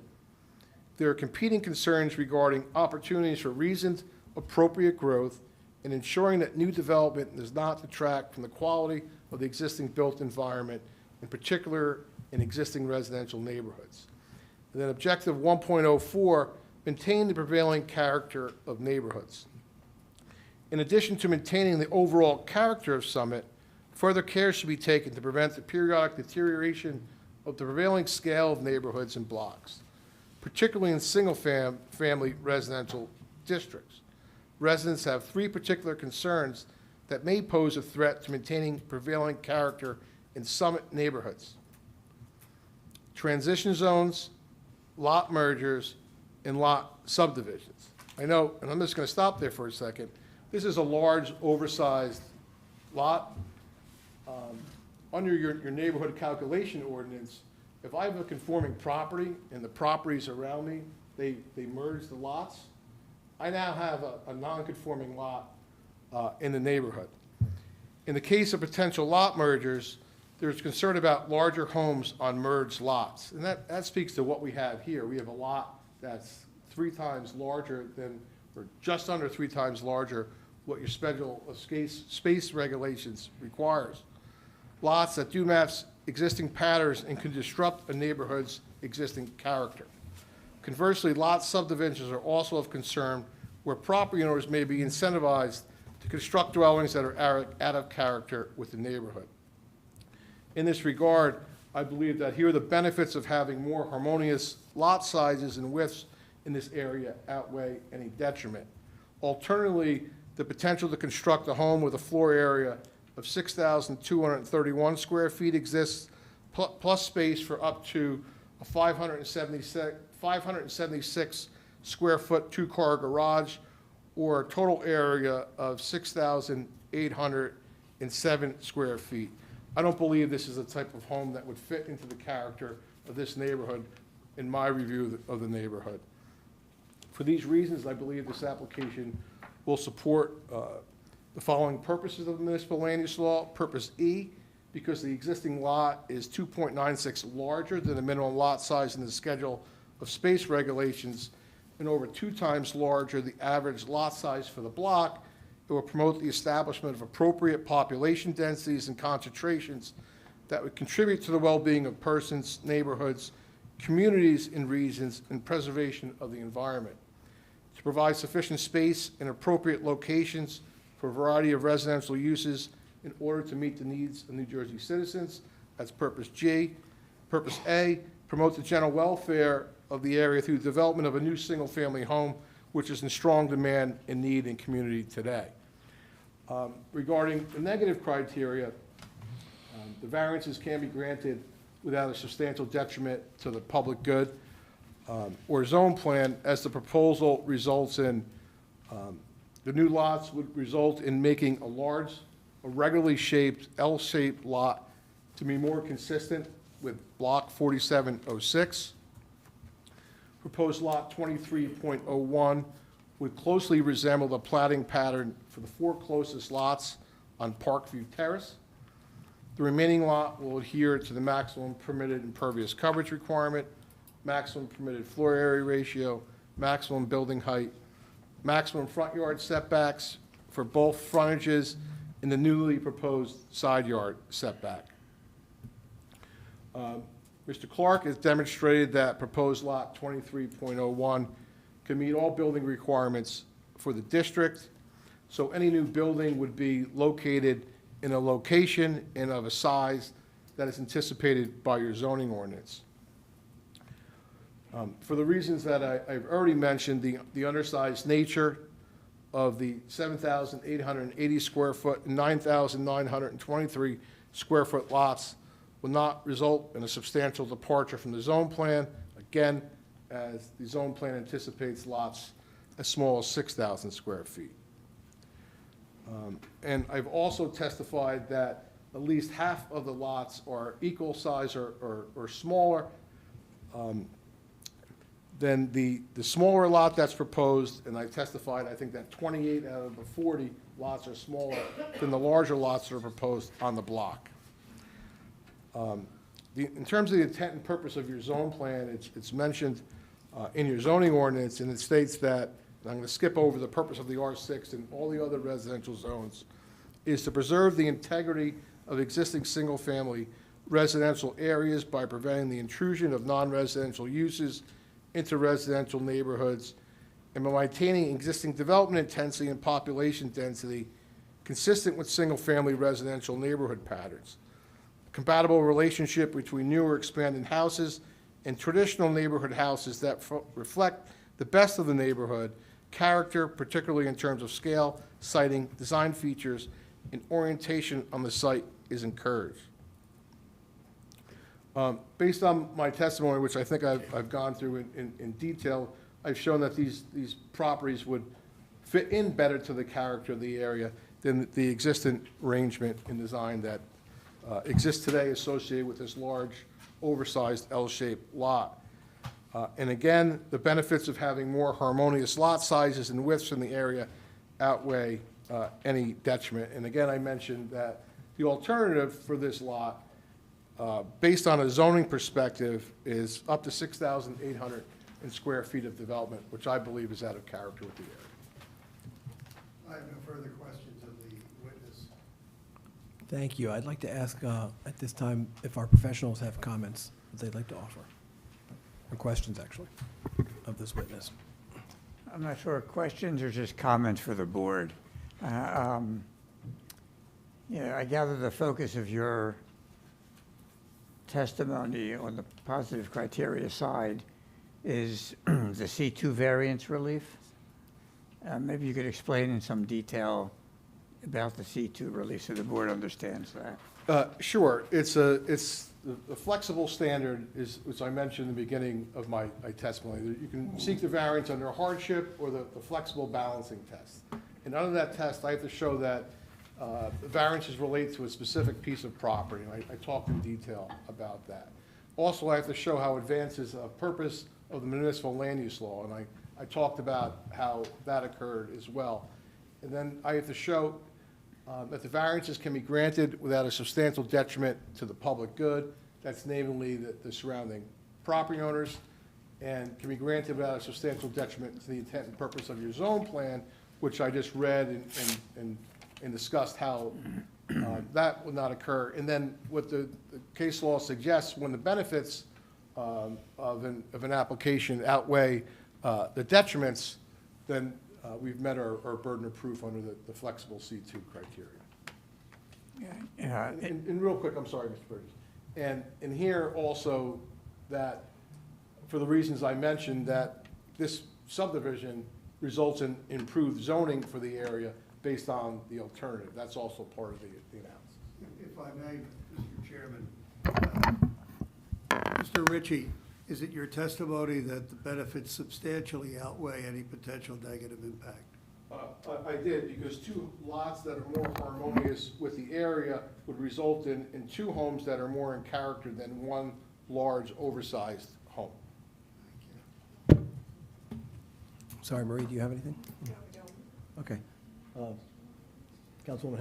There are competing concerns regarding opportunities for reasoned, appropriate growth and ensuring that new development does not detract from the quality of the existing built environment, in particular in existing residential neighborhoods. And then objective 1.04, maintain the prevailing character of neighborhoods. In addition to maintaining the overall character of Summit, further care should be taken to prevent the periodic deterioration of the prevailing scale of neighborhoods and blocks, particularly in single-family residential districts. Residents have 3 particular concerns that may pose a threat to maintaining prevailing character in Summit neighborhoods: transition zones, lot mergers, and lot subdivisions. I know, and I'm just going to stop there for a second, this is a large, oversized lot. Under your neighborhood calculation ordinance, if I have a conforming property and the properties around me, they merge the lots, I now have a non-conforming lot in the neighborhood. In the case of potential lot mergers, there's concern about larger homes on merged lots. And that speaks to what we have here. We have a lot that's 3 times larger than, or just under 3 times larger, what your schedule of space regulations requires. Lots that do match existing patterns and can disrupt a neighborhood's existing character. Conversely, lot subdivisions are also of concern where property owners may be incentivized to construct dwellings that are out of character with the neighborhood. In this regard, I believe that here the benefits of having more harmonious lot sizes and widths in this area outweigh any detriment. Alternatively, the potential to construct a home with a floor area of 6,231 square feet exists, plus space for up to a 576 square foot 2-car garage, or a total area of 6,807 square feet. I don't believe this is a type of home that would fit into the character of this neighborhood in my review of the neighborhood. For these reasons, I believe this application will support the following purposes of the municipal land use law. Purpose E, because the existing lot is 2.96 larger than the minimum lot size in the schedule of space regulations and over 2 times larger the average lot size for the block, it will promote the establishment of appropriate population densities and concentrations that would contribute to the well-being of persons, neighborhoods, communities, and regions, and preservation of the environment. To provide sufficient space and appropriate locations for a variety of residential uses in order to meet the needs of New Jersey citizens. That's purpose G. Purpose A, promote the general welfare of the area through the development of a new single-family home, which is in strong demand and need in community today. Regarding the negative criteria, the variances can be granted without a substantial detriment to the public good or zone plan, as the proposal results in, the new lots would result in making a regularly shaped L-shaped lot to be more consistent with block 4706. Proposed lot 23.01 would closely resemble the platting pattern for the 4 closest lots on Parkview Terrace. The remaining lot will adhere to the maximum permitted impervious coverage requirement, maximum permitted floor area ratio, maximum building height, maximum front yard setbacks for both frontages in the newly proposed side yard setback. Mr. Clark has demonstrated that proposed lot 23.01 can meet all building requirements for the district, so any new building would be located in a location and of a size that is anticipated by your zoning ordinance. For the reasons that I've already mentioned, the undersized nature of the 7,880 square foot and 9,923 square foot lots will not result in a substantial departure from the zone plan, again, as the zone plan anticipates lots as small as 6,000 square feet. And I've also testified that at least half of the lots are equal size or smaller than the smaller lot that's proposed, and I testified, I think that 28 out of the 40 lots are smaller than the larger lots that are proposed on the block. In terms of the intent and purpose of your zone plan, it's mentioned in your zoning ordinance, and it states that, and I'm going to skip over the purpose of the R6 and all the other residential zones, is to preserve the integrity of existing single-family residential areas by preventing the intrusion of non-residential uses into residential neighborhoods, and by maintaining existing development intensity and population density consistent with single-family residential neighborhood patterns. A compatible relationship between newer expanded houses and traditional neighborhood houses that reflect the best of the neighborhood character, particularly in terms of scale, siting, design features, and orientation on the site, is encouraged. Based on my testimony, which I think I've gone through in detail, I've shown that these properties would fit in better to the character of the area than the existing arrangement and design that exists today associated with this large, oversized L-shaped lot. And again, the benefits of having more harmonious lot sizes and widths in the area outweigh any detriment. And again, I mentioned that the alternative for this lot, based on a zoning perspective, is up to 6,800 square feet of development, which I believe is out of character with the area. I have no further questions of the witness. Thank you. I'd like to ask at this time if our professionals have comments that they'd like to offer, or questions, actually, of this witness. I'm not sure, questions or just comments for the board? Yeah, I gather the focus of your testimony on the positive criteria side is the C2 variance relief. Maybe you could explain in some detail about the C2 relief so the board understands that. Sure. It's the flexible standard is, which I mentioned in the beginning of my testimony. You can seek the variance under hardship or the flexible balancing test. And under that test, I have to show that the variances relate to a specific piece of property. And I talked in detail about that. Also, I have to show how it advances a purpose of the municipal land use law. And I talked about how that occurred as well. And then I have to show that the variances can be granted without a substantial detriment to the public good. That's namely the surrounding property owners, and can be granted without a substantial detriment to the intent and purpose of your zone plan, which I just read and discussed how that would not occur. And then what the case law suggests, when the benefits of an application outweigh the detriments, then we've met our burden of proof under the flexible C2 criteria. Yeah. And real quick, I'm sorry, Mr. Burgess. And here also that for the reasons I mentioned, that this subdivision results in improved zoning for the area based on the alternative. That's also part of the analysis. If I may, Mr. Chairman. Mr. Ritchie, is it your testimony that the benefits substantially outweigh any potential negative impact? I did, because two lots that are more harmonious with the area would result in two homes that are more in character than one large, oversized home. Sorry, Marie, do you have anything? No, I don't. Okay. Councilwoman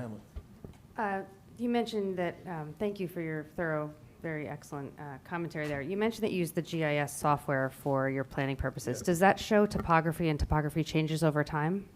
Hamlin. You mentioned that, thank you for your thorough, very excellent commentary there. You mentioned that you use the GIS software for your planning purposes. Yes. Does that show topography and topography changes over time?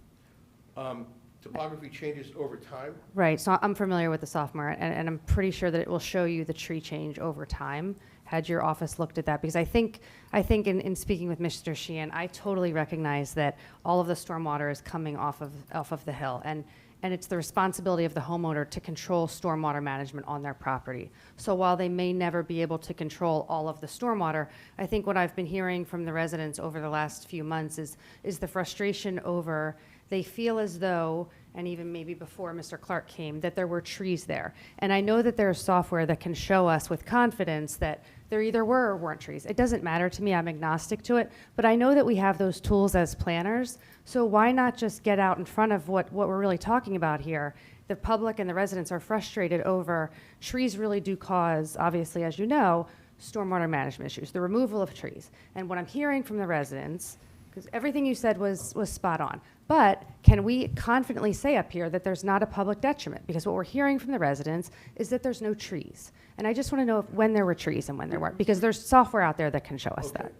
Topography changes over time. Right, so I'm familiar with the software, and I'm pretty sure that it will show you the tree change over time. Had your office looked at that? Because I think in speaking with Mr. Sheehan, I totally recognize that all of the stormwater is coming off of the hill, and it's the responsibility of the homeowner to control stormwater management on their property. So while they may never be able to control all of the stormwater, I think what I've been hearing from the residents over the last few months is the frustration over, they feel as though, and even maybe before Mr. Clark came, that there were trees there. And I know that there's software that can show us with confidence that there either were or weren't trees. It doesn't matter to me, I'm agnostic to it, but I know that we have those tools as planners, so why not just get out in front of what we're really talking about here? The public and the residents are frustrated over, trees really do cause, obviously, as you know, stormwater management issues, the removal of trees. And what I'm hearing from the residents, because everything you said was spot on, but can we confidently say up here that there's not a public detriment? Because what we're hearing from the residents is that there's no trees. And I just want to know when there were trees and when there weren't, because there's software out there that can show us Okay. that.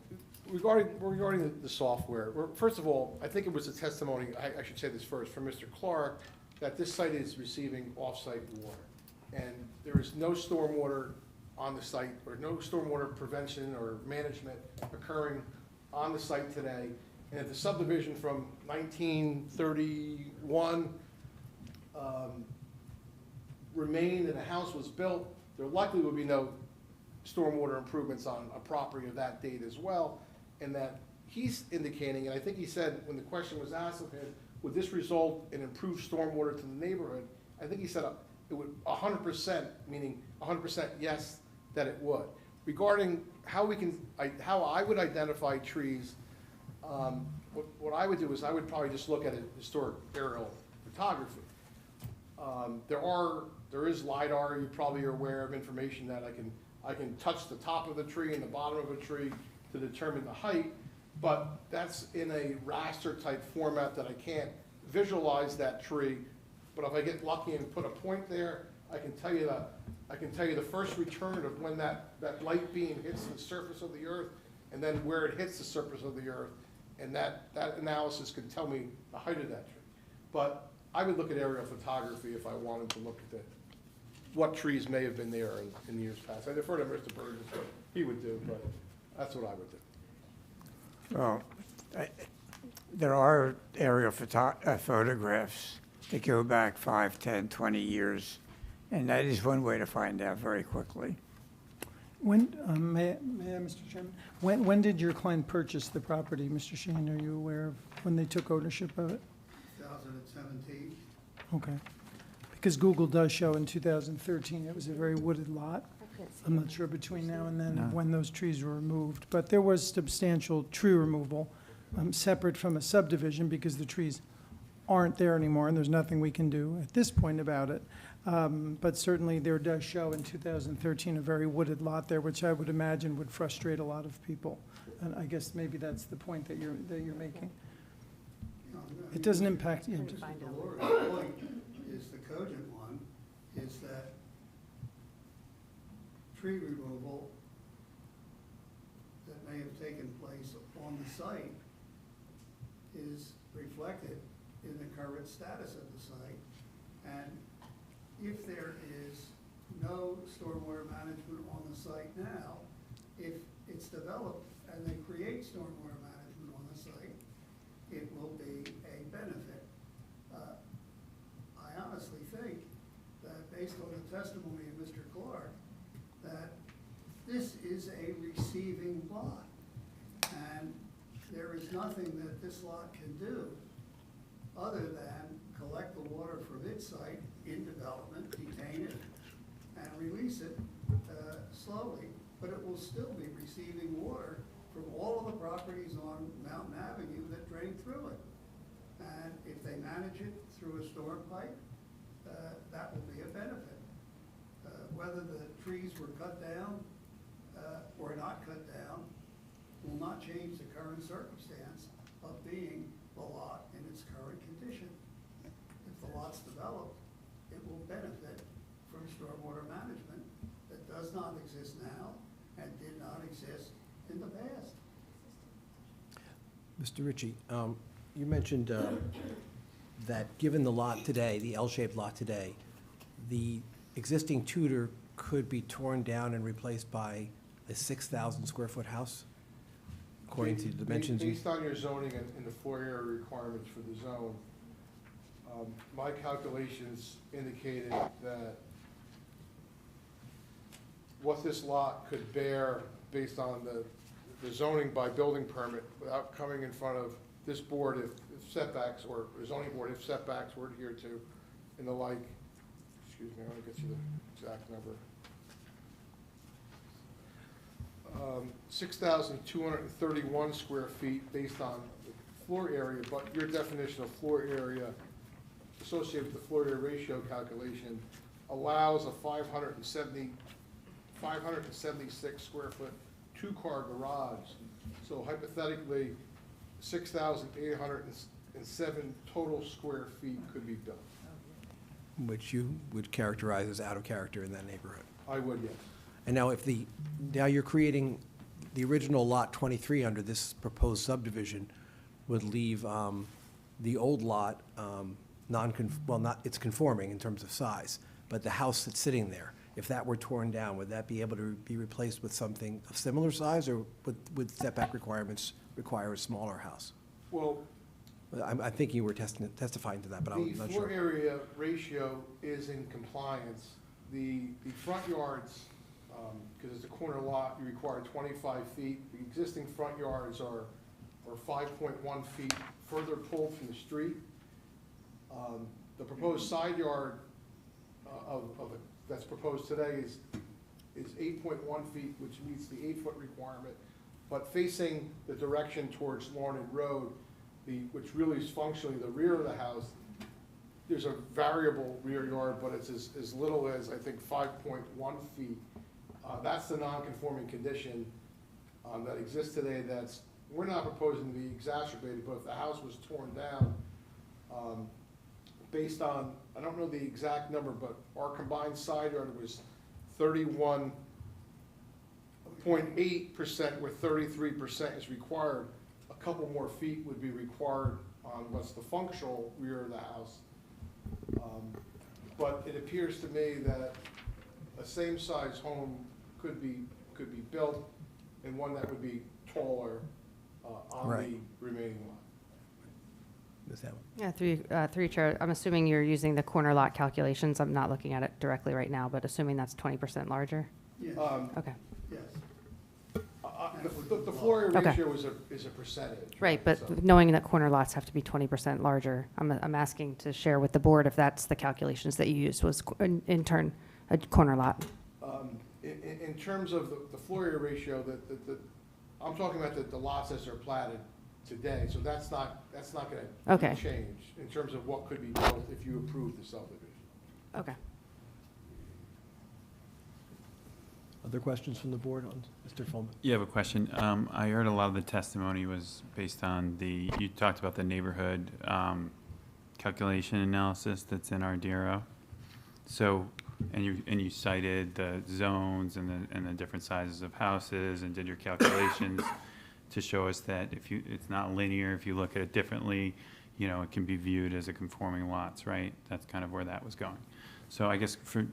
Regarding the software, first of all, I think it was a testimony, I should say this first, from Mr. Clark, that this site is receiving off-site water. And there is no stormwater on the site, or no stormwater prevention or management occurring on the site today. And if the subdivision from 1931 remained and a house was built, there likely would be no stormwater improvements on a property of that date as well. And that he's indicating, and I think he said when the question was asked of him, would this result in improved stormwater to the neighborhood? I think he said it would 100%, meaning 100% yes, that it would. Regarding how I would identify trees, what I would do is I would probably just look at a historic aerial photography. There is LiDAR, you probably are aware of information that I can touch the top of the tree and the bottom of a tree to determine the height, but that's in a raster type format that I can't visualize that tree. But if I get lucky and put a point there, I can tell you the first return of when that light beam hits the surface of the earth, and then where it hits the surface of the earth, and that analysis can tell me the height of that tree. But I would look at aerial photography if I wanted to look at what trees may have been there in years past. I defer to Mr. Burgess what he would do, but that's what I would do. Well, there are aerial photographs that go back 5, 10, 20 years, and that is one way to find out very quickly. When, may I, Mr. Chairman? When did your client purchase the property, Mr. Sheehan? Are you aware of when they took ownership of it? 2017. Okay. Because Google does show in 2013 it was a very wooded lot. I'm not sure between now and then when those trees were removed, but there was substantial tree removal separate from a subdivision because the trees aren't there anymore and there's nothing we can do at this point about it. But certainly there does show in 2013 a very wooded lot there, which I would imagine would frustrate a lot of people. And I guess maybe that's the point that you're making. It doesn't impact, yeah, just- The Laura's point is the cogent one, is that tree removal that may have taken place on the site is reflected in the current status of the site. And if there is no stormwater management on the site now, if it's developed and they create stormwater management on the site, it will be a benefit. I honestly think that based on the testimony of Mr. Clark, that this is a receiving lot. there is nothing that this lot can do other than collect the water from its site in development, detain it, and release it slowly, but it will still be receiving water from all of the properties on Mountain Avenue that drain through it. And if they manage it through a storm pipe, that will be a benefit. Whether the trees were cut down or not cut down will not change the current circumstance of being the lot in its current condition. If the lot's developed, it will benefit from stormwater management that does not exist now and did not exist in the past. Mr. Ritchie, you mentioned that given the lot today, the L-shaped lot today, the existing Tudor could be torn down and replaced by a 6,000 square foot house, according to the dimensions you... Based on your zoning and the floor area requirements for the zone, my calculations indicated that what this lot could bear based on the zoning by building permit without coming in front of this board if setbacks, or the zoning board if setbacks were adhered to, and the like, excuse me, I want to get you the exact number. 6,231 square feet based on the floor area, but your definition of floor area associated with the floor area ratio calculation allows a 576 square foot two-car garage. So hypothetically, 6,807 total square feet could be built. which you would characterize as out of character in that neighborhood. I would, yes. And now now you're creating the original lot 23 under this proposed subdivision would leave the old lot it's conforming in terms of size, but the house that's sitting there, if that were torn down, would that be able to be replaced with something of similar size, or would setback requirements require a smaller house? Well, I think you were testifying to that, but I'm the not floor sure. area ratio is in compliance. The front yards, because it's a corner lot, you require 25 feet. The existing front yards are 5.1 feet further pulled from the street. The proposed side yard that's proposed today is 8.1 feet, which meets the 8-foot requirement. But facing the direction towards Larned Road, which really is functionally the rear of the house, there's a variable rear yard, but it's as little as, I think, 5.1 feet. That's the non-conforming condition that exists today we're not proposing to be exacerbated, but if the house was torn down, based on, I don't know the exact number, but our combined side yard was 31.8%, where 33% is required. A couple more feet would be required on what's the functional rear of the house. But it appears to me that a same-size home could be built, and one that would be taller on Right. the remaining lot. Ms. Hamel? Yeah, through Chair, I'm assuming you're using the corner lot calculations. I'm not looking at it directly right now, but assuming that's 20% larger? Yes, Okay, yes. The floor area Okay. ratio is a percentage. right, but So, knowing that corner lots have to be 20% larger, I'm asking to share with the board if that's the calculations that you used, was in turn a corner lot. in terms of the floor area ratio, I'm talking about the lots as they're platted today, so that's not gonna Okay. change in terms of what could be built if you approve the subdivision. Okay. Other questions from the board on Mr. Fulman? You have a question. I heard a lot of the testimony was based on you talked about the neighborhood calculation analysis that's in our DRO. So, and you cited the zones and the different sizes of houses and did your calculations to show us that it's not linear. If you look at it differently, it can be viewed as a conforming lots, right? That's kind of where that was going. So I guess for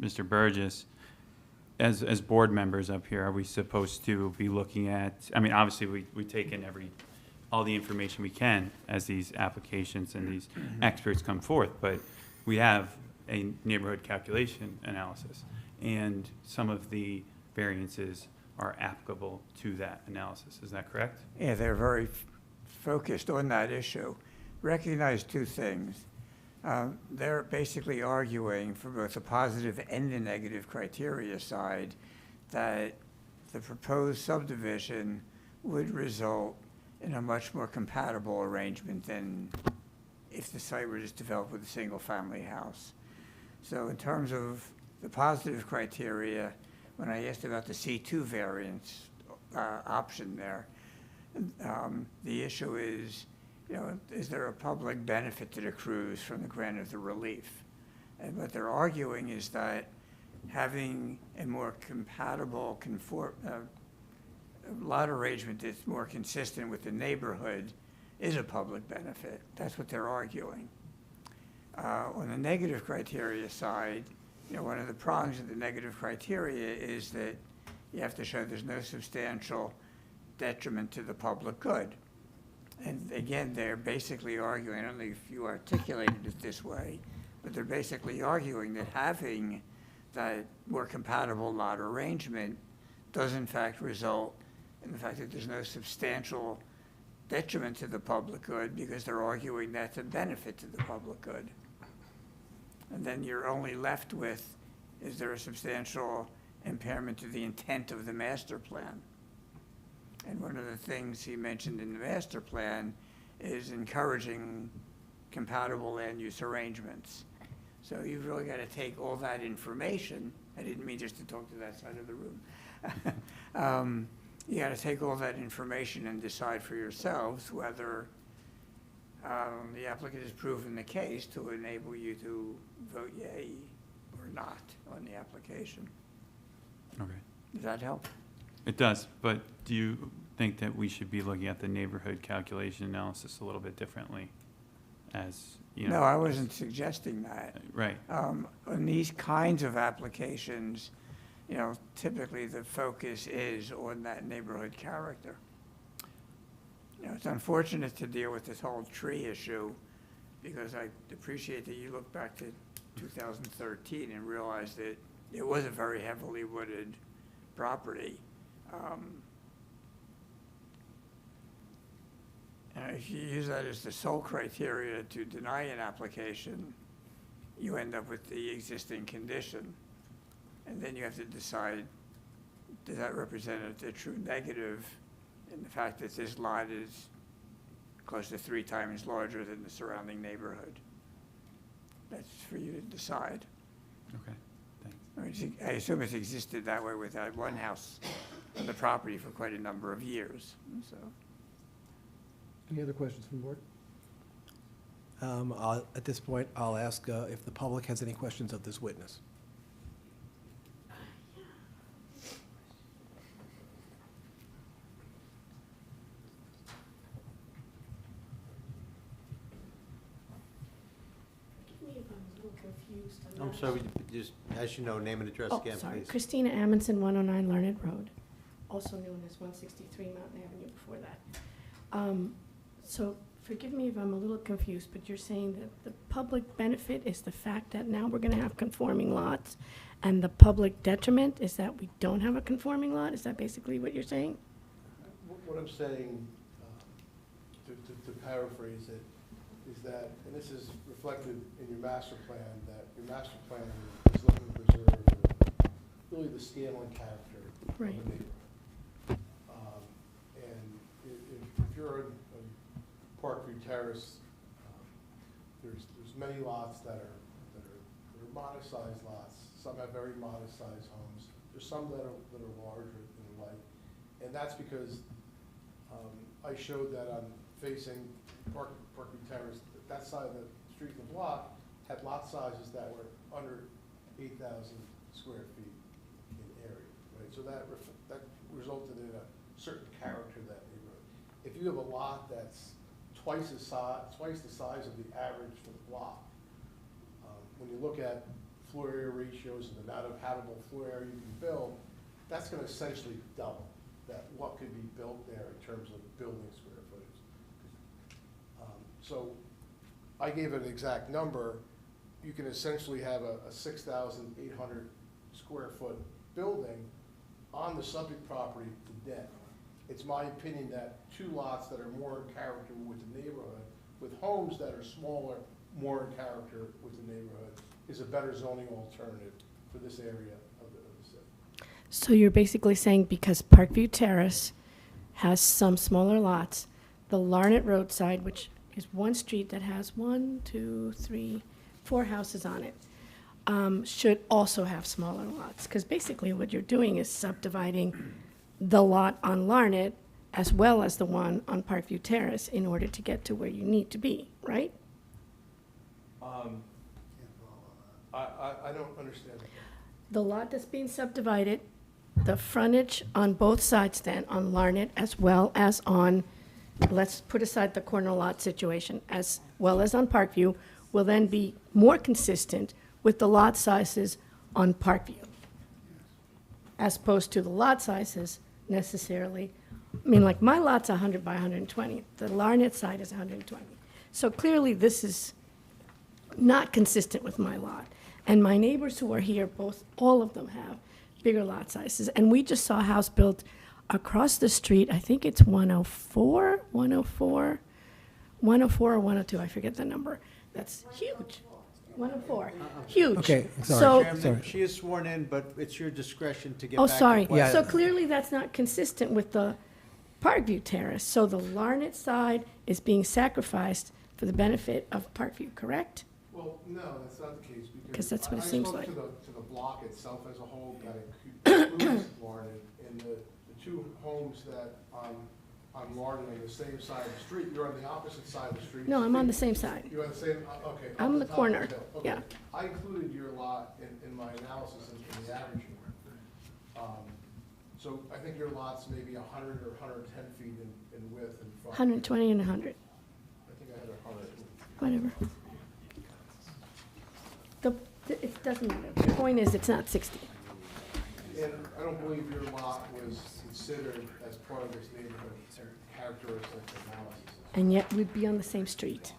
Mr. Burgess, as board members up here, are we supposed to be looking at, obviously we take in all the information we can as these applications and these experts come forth, but we have a neighborhood calculation analysis, and some of the variances are applicable to that analysis. Is that correct? Yeah, they're very focused on that issue. Recognize two things. They're basically arguing for both the positive and the negative criteria side that the proposed subdivision would result in a much more compatible arrangement than if the site were just developed with a single-family house. So in terms of the positive criteria, when I asked about the C2 variance option there, the issue is, is there a public benefit that accrues from the grant of the relief? And what they're arguing is that having a more compatible lot arrangement that's more consistent with the neighborhood is a public benefit. That's what they're arguing. On the negative criteria side, one of the prongs of the negative criteria is that you have to show there's no substantial detriment to the public good. And again, they're basically arguing, I don't know if you articulated it this way, but they're basically arguing that having that more compatible lot arrangement does in fact result in the fact that there's no substantial detriment to the public good, because they're arguing that's a benefit to the public good. And then you're only left with, is there a substantial impairment to the intent of the master plan? And one of the things he mentioned in the master plan is encouraging compatible land use arrangements. So you've really got to take all that information. I didn't mean just to talk to that side of the room. You got to take all that information and decide for yourselves whether the applicant has proven the case to enable you to vote yea or not on the application. Okay. Does that help? It does, but do you think that we should be looking at the neighborhood calculation analysis a little bit differently as, No, I wasn't suggesting that. Right. On these kinds of applications, typically the focus is on that neighborhood character. It's unfortunate to deal with this whole tree issue, because I appreciate that you look back to 2013 and realize that it was a very heavily wooded property. And if you use that as the sole criteria to deny an application, you end up with the existing condition. And then you have to decide, does that represent a true negative in the fact that this lot is close to 3 times larger than the surrounding neighborhood? That's for you to decide. Okay, thanks. I assume it's existed that way with that one house on the property for quite a number of years, so. Any other questions from the board? At this point, I'll ask if the public has any questions of this witness. I'm sorry, just, as you know, name and address Oh, again, sorry. please. Christina Amundson, 109 Learned Road, also known as 163 Mountain Avenue before that. So forgive me if I'm a little confused, but you're saying that the public benefit is the fact that now we're going to have conforming lots, and the public detriment is that we don't have a conforming lot? Is that basically what you're saying? What I'm saying, to paraphrase it, is that, and this is reflected in your master plan, that your master plan is looking to preserve really the scale and character of the Right. neighborhood. And if you're in Parkview Terrace, there's many lots that are modest-sized lots. Some have very modest-sized homes. There's some that are larger than the like, and that's because I showed that I'm facing Parkview Terrace. That side of the street and the block had lot sizes that were under 8,000 square feet in area, right? So that resulted in a certain character of that neighborhood. If you have a lot that's twice the size of the average for the block, when you look at floor area ratios and the amount of habitable floor area you can build, that's going to essentially double that what could be built there in terms of building square footage. So I gave an exact number. You can essentially have a 6,800 square foot building on the subject property to death. It's my opinion that two lots that are more in character with the neighborhood, with homes that are smaller, more in character with the neighborhood, is a better zoning alternative for this area of the city. So you're basically saying because Parkview Terrace has some smaller lots, the Larned Roadside, which is one street that has 4 houses on it, should also have smaller lots? Because basically what you're doing is subdividing the lot on Larned as well as the one on Parkview Terrace in order to get to where you need to be, right? I don't understand. The lot that's being subdivided, the frontage on both sides then, on Larned as well as on, let's put aside the corner lot situation, as well as on Parkview, will then be more consistent with the lot sizes on Parkview, as opposed to the lot sizes necessarily. I mean, like, my lot's 100 by 120. The Larned side is 120. So clearly, this is not consistent with my lot. And my neighbors who are here, all of them have bigger lot sizes. And we just saw a house built across the street, I think it's 104 or 102, I forget the number. That's huge. 104, huge. Okay, sorry. So, Chairman, she is sworn in, but it's your discretion to get oh, back to sorry. questions. So clearly, that's not consistent with the Parkview Terrace. So the Larned side is being sacrificed for the benefit of Parkview, correct? Well, no, that's not the case, because 'Cause that's what it seems like. I spoke to the block itself as a whole, that includes Larned, and the two homes that on Larned on the same side of the street, you're on the opposite side of the street. No, I'm on the same side. You're on the same, okay. I'm on the top of corner, hill. Okay. yeah. I included your lot in my analysis in the averaging. So I think your lot's maybe 100 or 110 feet in width and front. 120 and 100, I think I had 100. whatever. It doesn't matter. The point is, it's not 60. And I don't believe your lot was considered as part of this neighborhood characteristics analysis. And yet we'd be on the same street.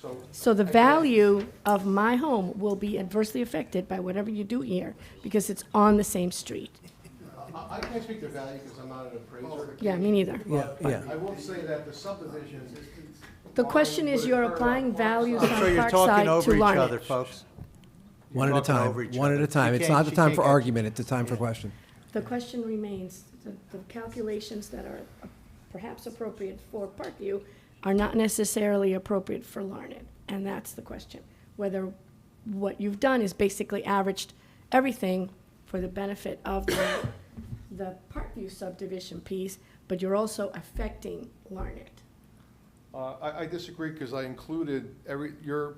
So. So the I guess- value of my home will be adversely affected by whatever you do here because it's on the same street. I can't speak to value because I'm not an appraiser. Yeah, me neither. Yeah, yeah. I will say that the subdivisions. The question is, you're applying values on I'm sure you're Parkside talking to over each other, Larned. folks. One at a talking time, over each one at other. a time. She It's can't- not the she time can't for get- argument, it's the time for question. The question remains, the calculations that are perhaps appropriate for Parkview are not necessarily appropriate for Larned, and that's the question. Whether what you've done is basically averaged everything for the benefit of the Parkview subdivision piece, but you're also affecting Larned. I disagree because I included your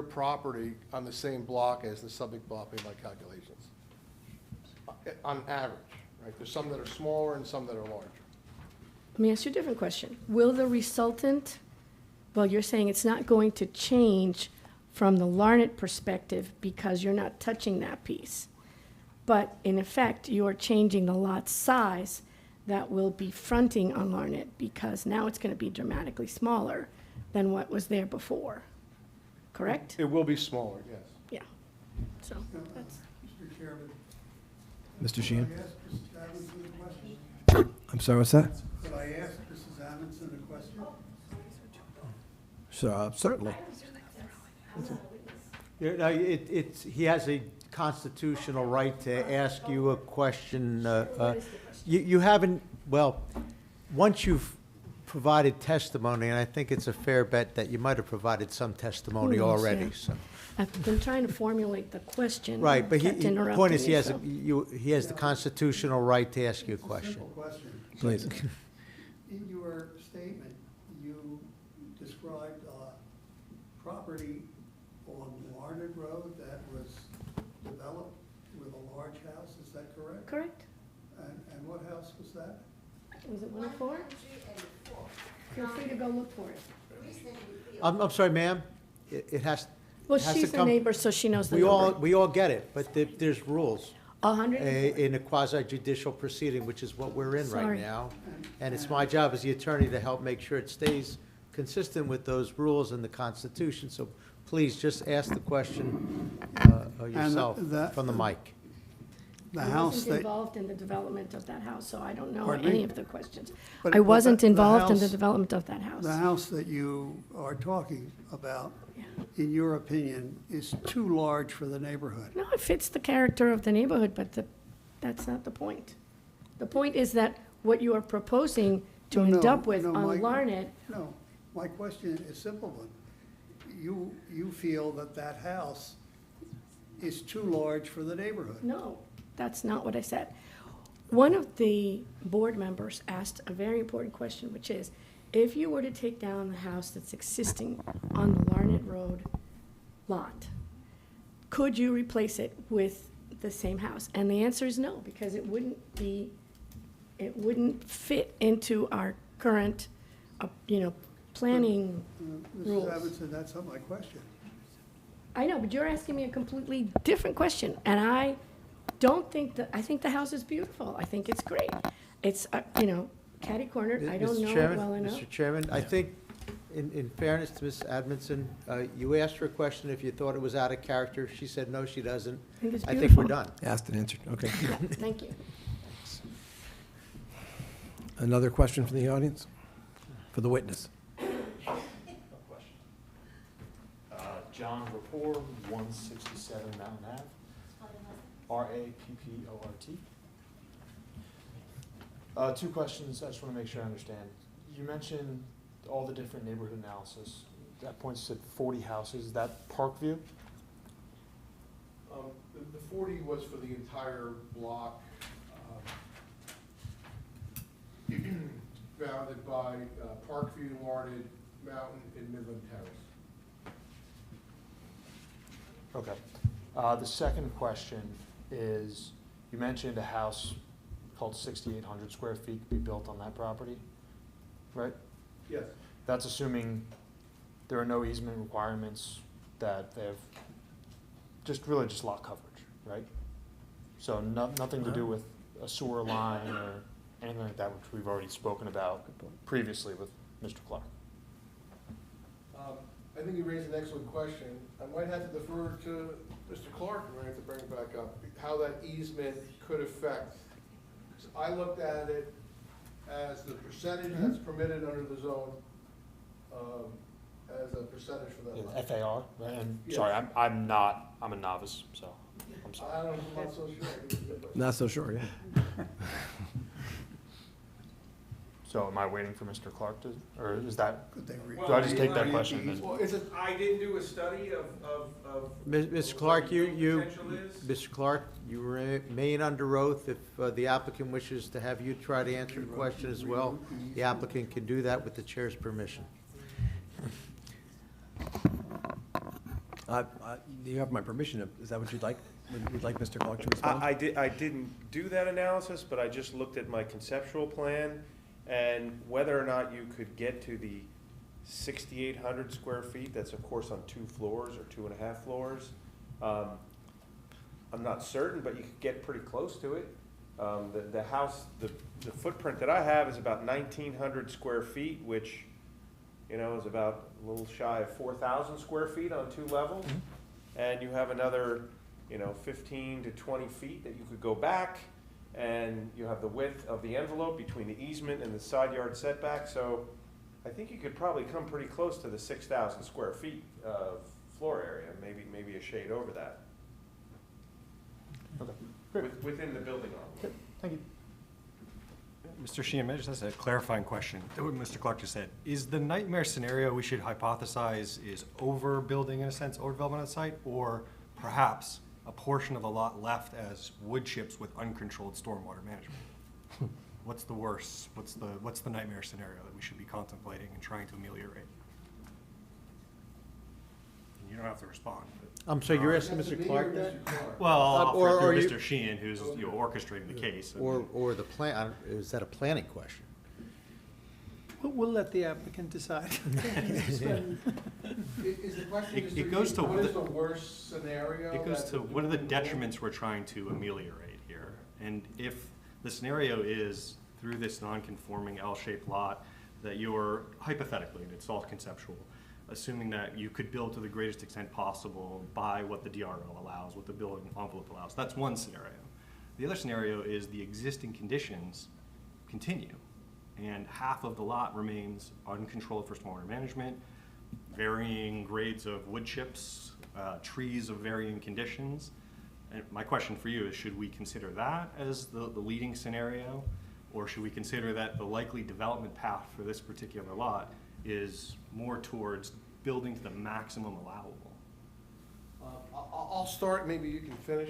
property on the same block as the subject block in my calculations. On average, right? There's some that are smaller and some that are larger. Let me ask you a different question. Will the resultant, well, you're saying it's not going to change from the Larned perspective because you're not touching that piece. But in effect, you're changing the lot size that will be fronting on Larned because now it's going to be dramatically smaller than what was there before. Correct? It will be smaller, yes. Yeah. So that's. Mr. Chairman, Mr. Sheehan? could I ask Mrs. Amundson a question? I'm sorry, what's that? Could I ask Mrs. Amundson a question? So, certainly. He has a constitutional right to ask you a question. You haven't, well, once you've provided testimony, and I think it's a fair bet that you might have provided some testimony Who knows, already, yeah. so. I've been trying to formulate the question. Right, but kept the point is, interrupting you, so. he has the constitutional right to ask you a It's a question. simple question. Please. In your statement, you described property on Larned Road that was developed with a large house, is that correct? Correct? And what house was that? Was it 104? Feel free to go look for it. I'm sorry, ma'am, it has. Well, has to she's a come- neighbor, so she knows the We all, number. we all get it, but there's rules 104. in a quasi judicial proceeding, which is what we're in right Sorry. now. And it's my job as the attorney to help make sure it stays consistent with those rules and the Constitution. So please just ask the question yourself that- from the mic. The I house wasn't that, involved in the development of that house, so I don't know Pardon any me? of the questions. But- I but wasn't the involved in the house- development of that house. the house that you are talking about, Yeah. in your opinion, is too large for the neighborhood. No, it fits the character of the neighborhood, but that's not the point. The point is that what you are proposing to No, end up with no, on Mike. Larned, No, my question is a simple one. You feel that that house is too large for the neighborhood. no, that's not what I said. One of the board members asked a very important question, which is, if you were to take down the house that's existing on the Larned Road lot, could you replace it with the same house? And the answer is no, because it wouldn't fit into our current, planning rules. Mrs. Edmondson, that's not my question. I know, but you're asking me a completely different question, and I don't think I think the house is beautiful. I think it's great. It's, catty-cornered. I don't Mr. know it Chairman, well enough. Mr. Chairman, I think, in fairness to Ms. Edmondson, you asked her a question if you thought it was out of character. She said, no, she doesn't. I think it's I think we're beautiful. done. Asked and answered, okay. Thank you. Another question from the audience? For the witness? John Rapport, 167 Mountain Ave, Rapport. Two questions, I just want to make sure I understand. You mentioned all the different neighborhood analysis. That points to 40 houses. Is that Parkview? The 40 was for the entire block, bounded by Parkview, Larned, Mountain, and Midland Terrace. Okay. The second question is, you mentioned a house called 6,800 square feet could be built on that property, right? Yes. That's assuming there are no easement requirements, that they have just lot coverage, right? So nothing to do with a sewer line or anything like that, which we've already spoken about previously with Mr. Clark. I think you raised an excellent question. I might have to defer to Mr. Clark, and I have to bring it back up, how that easement could affect. 'Cause I looked at it as the percentage that's permitted under the zone, as a percentage for that Yeah, lot. FAR, right? And, Yes. sorry, I'm a novice, so I'm sorry. I don't, I'm not so sure. Not so sure, yeah. So am I waiting for Mr. Clark to, or is that, Could they re- do I just take that question then? Well, it's a, I didn't do a study of Mr. Clark, what the potential is. Mr. Clark, you remain under oath. If the applicant wishes to have you try to answer the question as well, the applicant can do that with the chair's permission. You have my permission, is that what you'd like? Would like Mr. Clark to respond? I didn't do that analysis, but I just looked at my conceptual plan, and whether or not you could get to the 6,800 square feet, that's of course on 2 floors or 2.5 floors. I'm not certain, but you could get pretty close to it. The house, the footprint that I have is about 1,900 square feet, which, is about a little shy of 4,000 square feet on 2 levels. And you have another, 15 to 20 feet that you could go back, and you have the width of the envelope between the easement and the side yard setback. So I think you could probably come pretty close to the 6,000 square feet of floor area, maybe a shade over that. Okay, Within the building envelope. thank you. Mr. Sheehan, may I just ask a clarifying question to what Mr. Clark just said? Is the nightmare scenario we should hypothesize is overbuilding in a sense, overdevelopment on the site, or perhaps a portion of the lot left as wood chips with uncontrolled stormwater management? What's the worst? What's the nightmare scenario that we should be contemplating and trying to ameliorate? And you don't have to respond. I'm sorry, you're asking Mr. Clark that? Well, I'll Or offer are it you- through Mr. Sheehan, who's orchestrating the case. Or the plan, is that a planning question? We'll let the applicant decide. Is the question It- just it goes to what is the- the worst scenario? It goes that to the what are the doing- detriments we're trying to ameliorate here? And if the scenario is through this non-conforming L-shaped lot, that you're hypothetically, and it's all conceptual, assuming that you could build to the greatest extent possible by what the DRL allows, what the building envelope allows. That's one scenario. The other scenario is the existing conditions continue, and half of the lot remains uncontrolled for stormwater management, varying grades of wood chips, trees of varying conditions. And my question for you is, should we consider that as the leading scenario? Or should we consider that the likely development path for this particular lot is more towards building to the maximum allowable? I'll start, maybe you can finish.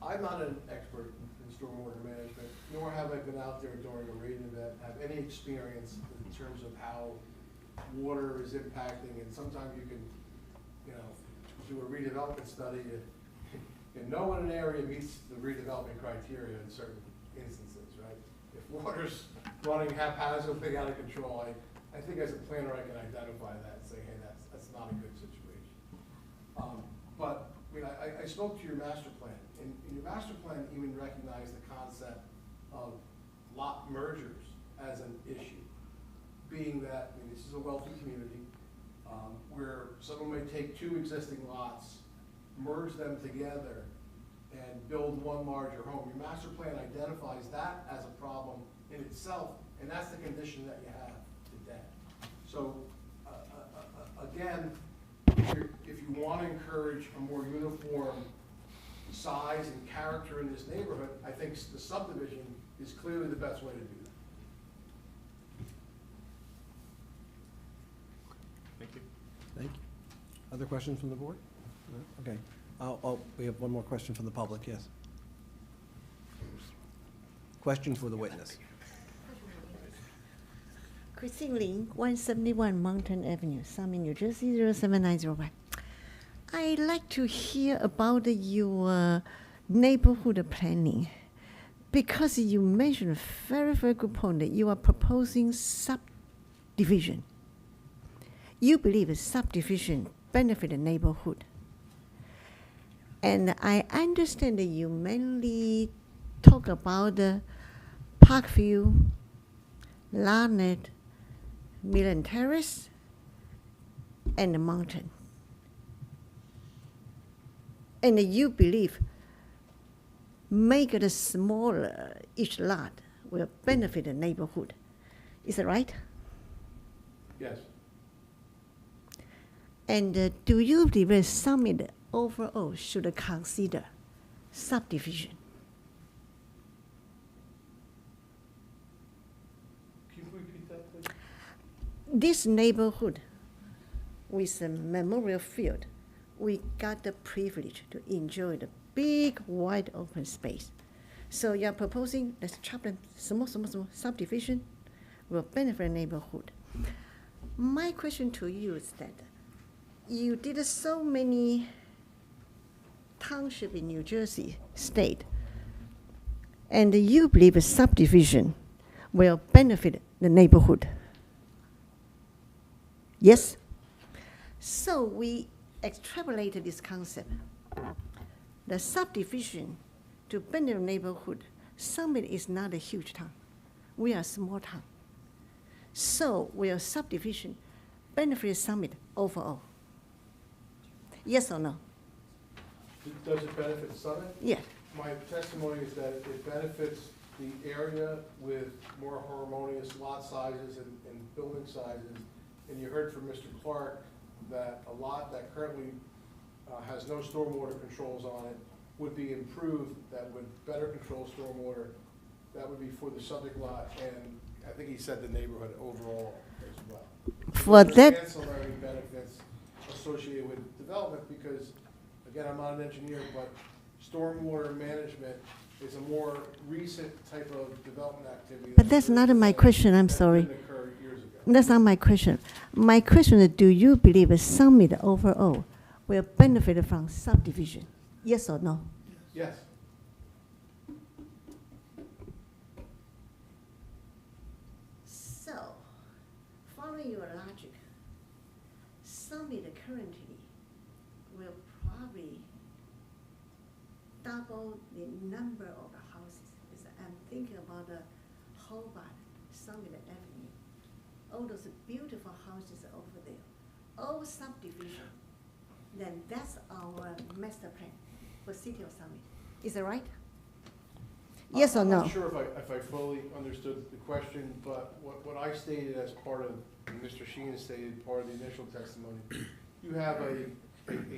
I'm not an expert in stormwater management, nor have I been out there during a rain event, have any experience in terms of how water is impacting, and sometimes you can, do a redevelopment study and know when an area meets the redevelopment criteria in certain instances, right? If water's running haphazardly out of control, I think as a planner I can identify that and say, hey, that's not a good situation. But I spoke to your master plan, and your master plan even recognized the concept of lot mergers as an issue, being that this is a wealthy community where someone may take two existing lots, merge them together, and build one larger home. Your master plan identifies that as a problem in itself, and that's the condition that you have today. So, again, if you want to encourage a more uniform size and character in this neighborhood, I think the subdivision is clearly the best way to do that. Thank you. Thank you. Other questions from the board? No? Okay. We have one more question from the public, yes. Question for the witness. Christine Lin, 171 Mountain Avenue, Summit, New Jersey, 07901. I'd like to hear about your neighborhood planning, because you mentioned a very, very good point that you are proposing subdivision. You believe a subdivision benefit the neighborhood. And I understand that you mainly talk about the Parkview, Larned, Milan Terrace, and the mountain. And you believe make it smaller, each lot will benefit the neighborhood. Is that right? Yes. And do you believe that Summit overall should consider subdivision? Can you repeat that, please? This neighborhood with a memorial field, we got the privilege to enjoy the big, wide open space. So you're proposing let's chop them small subdivision will benefit the neighborhood. My question to you is that you did so many township in New Jersey state, and you believe a subdivision will benefit the neighborhood. Yes? So we extrapolated this concept. The subdivision to benefit the neighborhood. Summit is not a huge town. We are a small town. So will subdivision benefit Summit overall? Yes or no? Does it benefit Summit? Yeah. My testimony is that it benefits the area with more harmonious lot sizes and building sizes. And you heard from Mr. Clark that a lot that currently has no stormwater controls on it would be improved, that would better control stormwater. That would be for the subject lot, and I think he said the neighborhood overall as well. For There's that, ancillary benefits associated with development because, again, I'm not an engineer, but stormwater management is a more recent type of development activity. but that's not my question, I'm that sorry. didn't occur years ago. That's not my question. My question is, do you believe a Summit overall will benefit from subdivision? Yes or no? Yes. So, following your logic, Summit currently will probably double the number of the houses. I'm thinking about the Hobart, Summit Avenue, all those beautiful houses over there, all subdivision. Then that's our master plan for City of Summit. Is that right? Yes or I'm no? not sure if I fully understood the question, but what I stated as part of, and Mr. Sheehan stated part of the initial testimony, you have a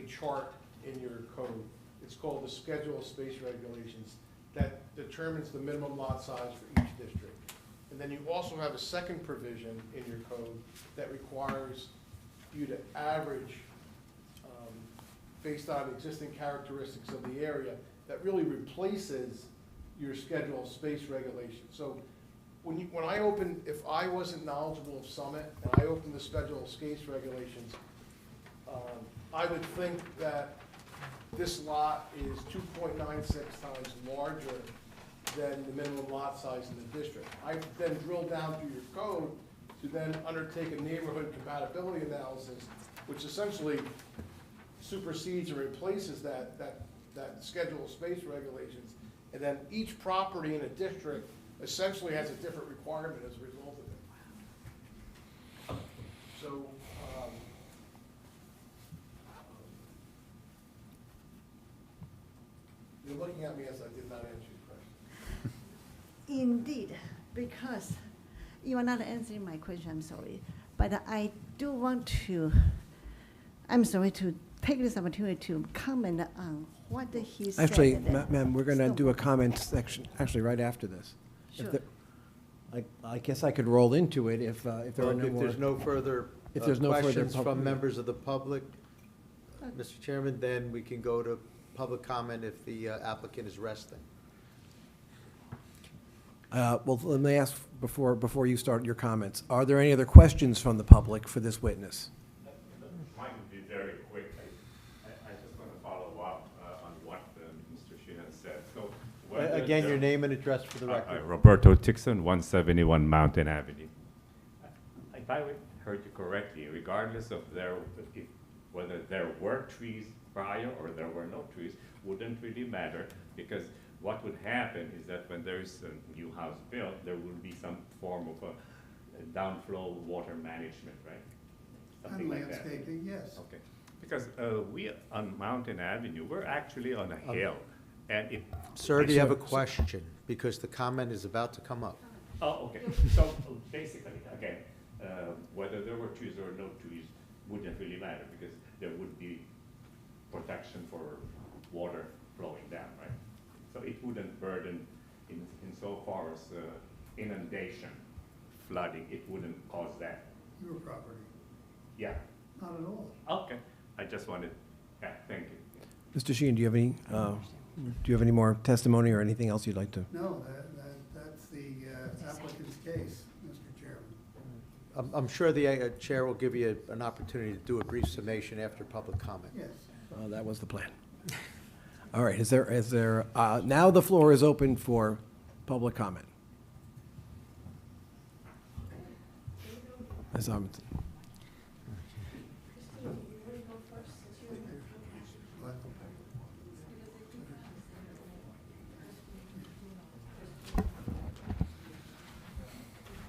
chart in your code. It's called the Schedule of Space Regulations that determines the minimum lot size for each district. And then you also have a second provision in your code that requires you to average based on existing characteristics of the area that really replaces your Schedule of Space Regulations. So when if I wasn't knowledgeable of Summit and I opened the Schedule of Space Regulations, I would think that this lot is 2.96 times larger than the minimum lot size in the district. I then drill down through your code to then undertake a neighborhood compatibility analysis, which essentially supersedes or replaces that Schedule of Space Regulations. And then each property in a district essentially has a different requirement as a result of it. So, you're looking at me as I did not answer your question. Indeed, because you are not answering my question, I'm sorry. But I do want to, I'm sorry, to take this opportunity to comment on what he said. Actually, that- ma'am, we're going to do a comment section, actually, right after this. If Sure. there- I guess I could roll into it if there are no If more. there's no further If there's no further questions public- from members of the public, Mr. Chairman, then we can go to public comment if the applicant is resting. Well, let me ask before you start your comments. Are there any other questions from the public for this witness? Mine will be very quick. I just want to follow up on what Mr. Sheehan said. So Again, your name and address for the record. Roberto Tixon, 171 Mountain Avenue. If I heard you correctly, regardless of whether there were trees prior or there were no trees, wouldn't really matter, because what would happen is that when there's a new house built, there will be some form of a downflow water management, right? Something like that. landscaping, yes. Okay, because we on Mountain Avenue, we're actually on a hill, and it. Sir, do you have a question? Because the comment is about to come up. Oh, okay, so basically, again, whether there were trees or no trees wouldn't really matter, because there would be protection for water flowing down, right? So it wouldn't burden insofar as inundation, flooding, it wouldn't cause that. Your property, Yeah, not at all. okay, I just wanted, yeah, thank you. Mr. Sheehan, do you have any more testimony or anything else you'd like to? No, that's the applicant's case, Mr. Chairman. I'm sure the chair will give you an opportunity to do a brief summation after public comment. Yes. That was the plan. All right, now the floor is open for public comment. Ms. Armington.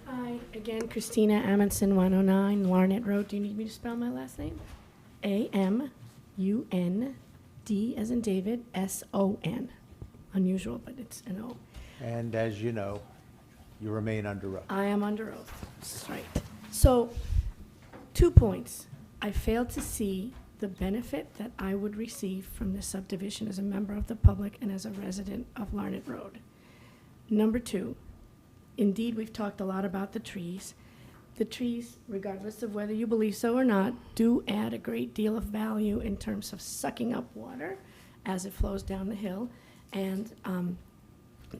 Hi, again, Christina Amundson, 109 Larned Road. Do you need me to spell my last name? A-M-U-N-D as in David, S-O-N. Unusual, but it's an O. And as you know, you remain under oath. I am under oath. That's right. So, 2 points. I failed to see the benefit that I would receive from this subdivision as a member of the public and as a resident of Larned Road. Number 2, indeed, we've talked a lot about the trees. The trees, regardless of whether you believe so or not, do add a great deal of value in terms of sucking up water as it flows down the hill. And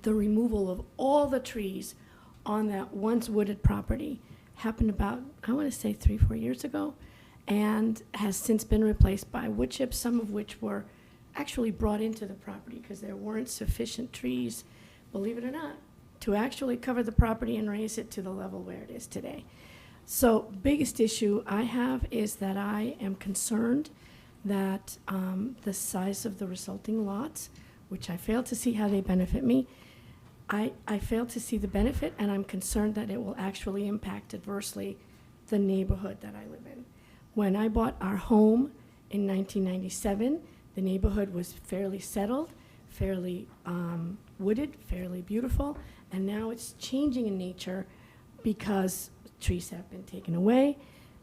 the removal of all the trees on that once wooded property happened about, I want to say 3-4 years ago, and has since been replaced by wood chips, some of which were actually brought into the property because there weren't sufficient trees, believe it or not, to actually cover the property and raise it to the level where it is today. So biggest issue I have is that I am concerned that the size of the resulting lots, which I fail to see how they benefit me, I fail to see the benefit, and I'm concerned that it will actually impact adversely the neighborhood that I live in. When I bought our home in 1997, the neighborhood was fairly settled, fairly wooded, fairly beautiful, and now it's changing in nature because trees have been taken away,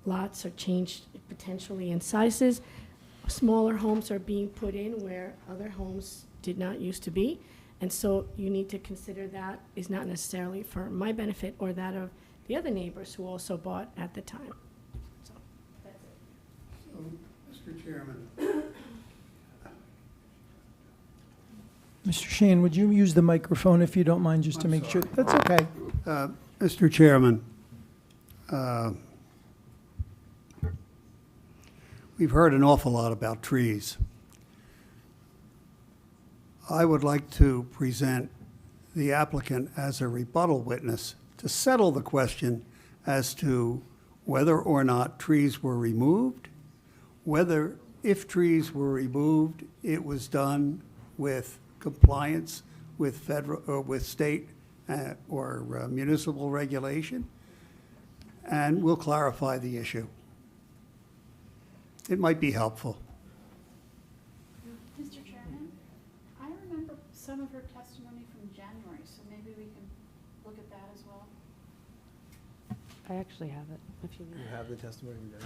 lots are changed potentially in sizes, smaller homes are being put in where other homes did not used to be, and so you need to consider that is not necessarily for my benefit or that of the other neighbors who also bought at the time. So, that's it. So, Mr. Chairman, Mr. Shane, would you use the microphone if you don't mind, just to I'm make sure? sorry. That's okay. Mr. Chairman, we've heard an awful lot about trees. I would like to present the applicant as a rebuttal witness to settle the question as to whether or not trees were removed, whether, if trees were removed, it was done with compliance with federal, or with state or municipal regulation, and we'll clarify the issue. It might be helpful. Mr. Chairman, I remember some of her testimony from January, so maybe we can look at that as well. I actually have it, if you need. You have the testimony today?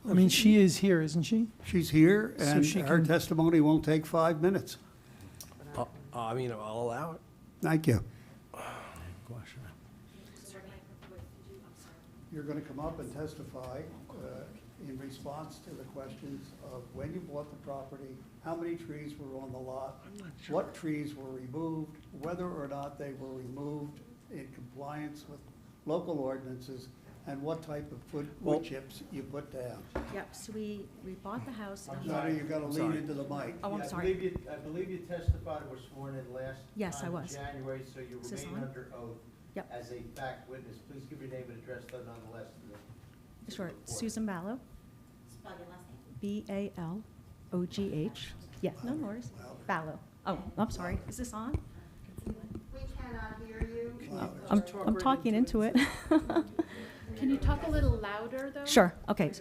I mean, she is here, isn't she? She's here, So and she her can- testimony won't take 5 minutes. I mean, I'll allow it. Thank you. You're going to come up and testify in response to the questions of when you bought the property, how many trees were on the lot, what trees were removed, whether or not they were removed in compliance with local ordinances, and what type of Well- wood chips you put down. Yep, so we bought the house. in- Now, you've got to lean sorry. into the mic. Oh, I'm Yeah, sorry. I believe you testified or were sworn in last Yes, I time in was. January, so you Is this remain on? under oath Yep. as a fact witness. Please give your name and address, though, nonetheless. to the Sure, report. Susan Ballo. Spell your last name. B-A-L-O-G-H. Yeah, no worries. Ballo. Oh, I'm sorry. Is this on? We cannot hear you. I'm talking into it. Can you talk a little louder, though? Sure, okay.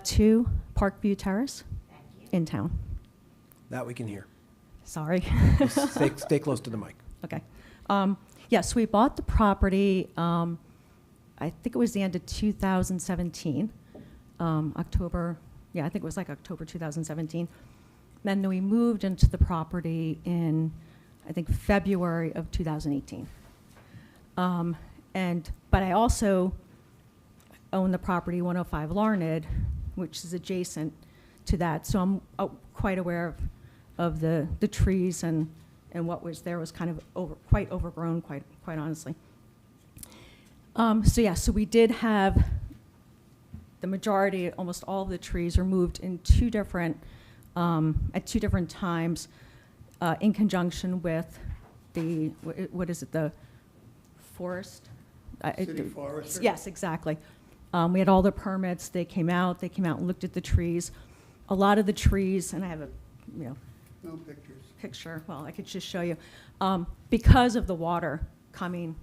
2 Parkview Terrace in town. That we can hear. Sorry. Just stay close to the mic. Okay. Yes, we bought the property, I think it was the end of 2017, October, yeah, I think it was like October 2017. Then we moved into the property in, I think, February of 2018. But I also own the property 105 Larned, which is adjacent to that. So I'm quite aware of the trees and what was there was kind of quite overgrown, quite honestly. So we did have the majority, almost all of the trees removed in at 2 different times in conjunction with the, what is it, the forest? City forester? Yes, exactly. We had all the permits, they came out and looked at the trees. A lot of the trees, and I have a, No pictures. picture, well, I could just show you. Because of the water coming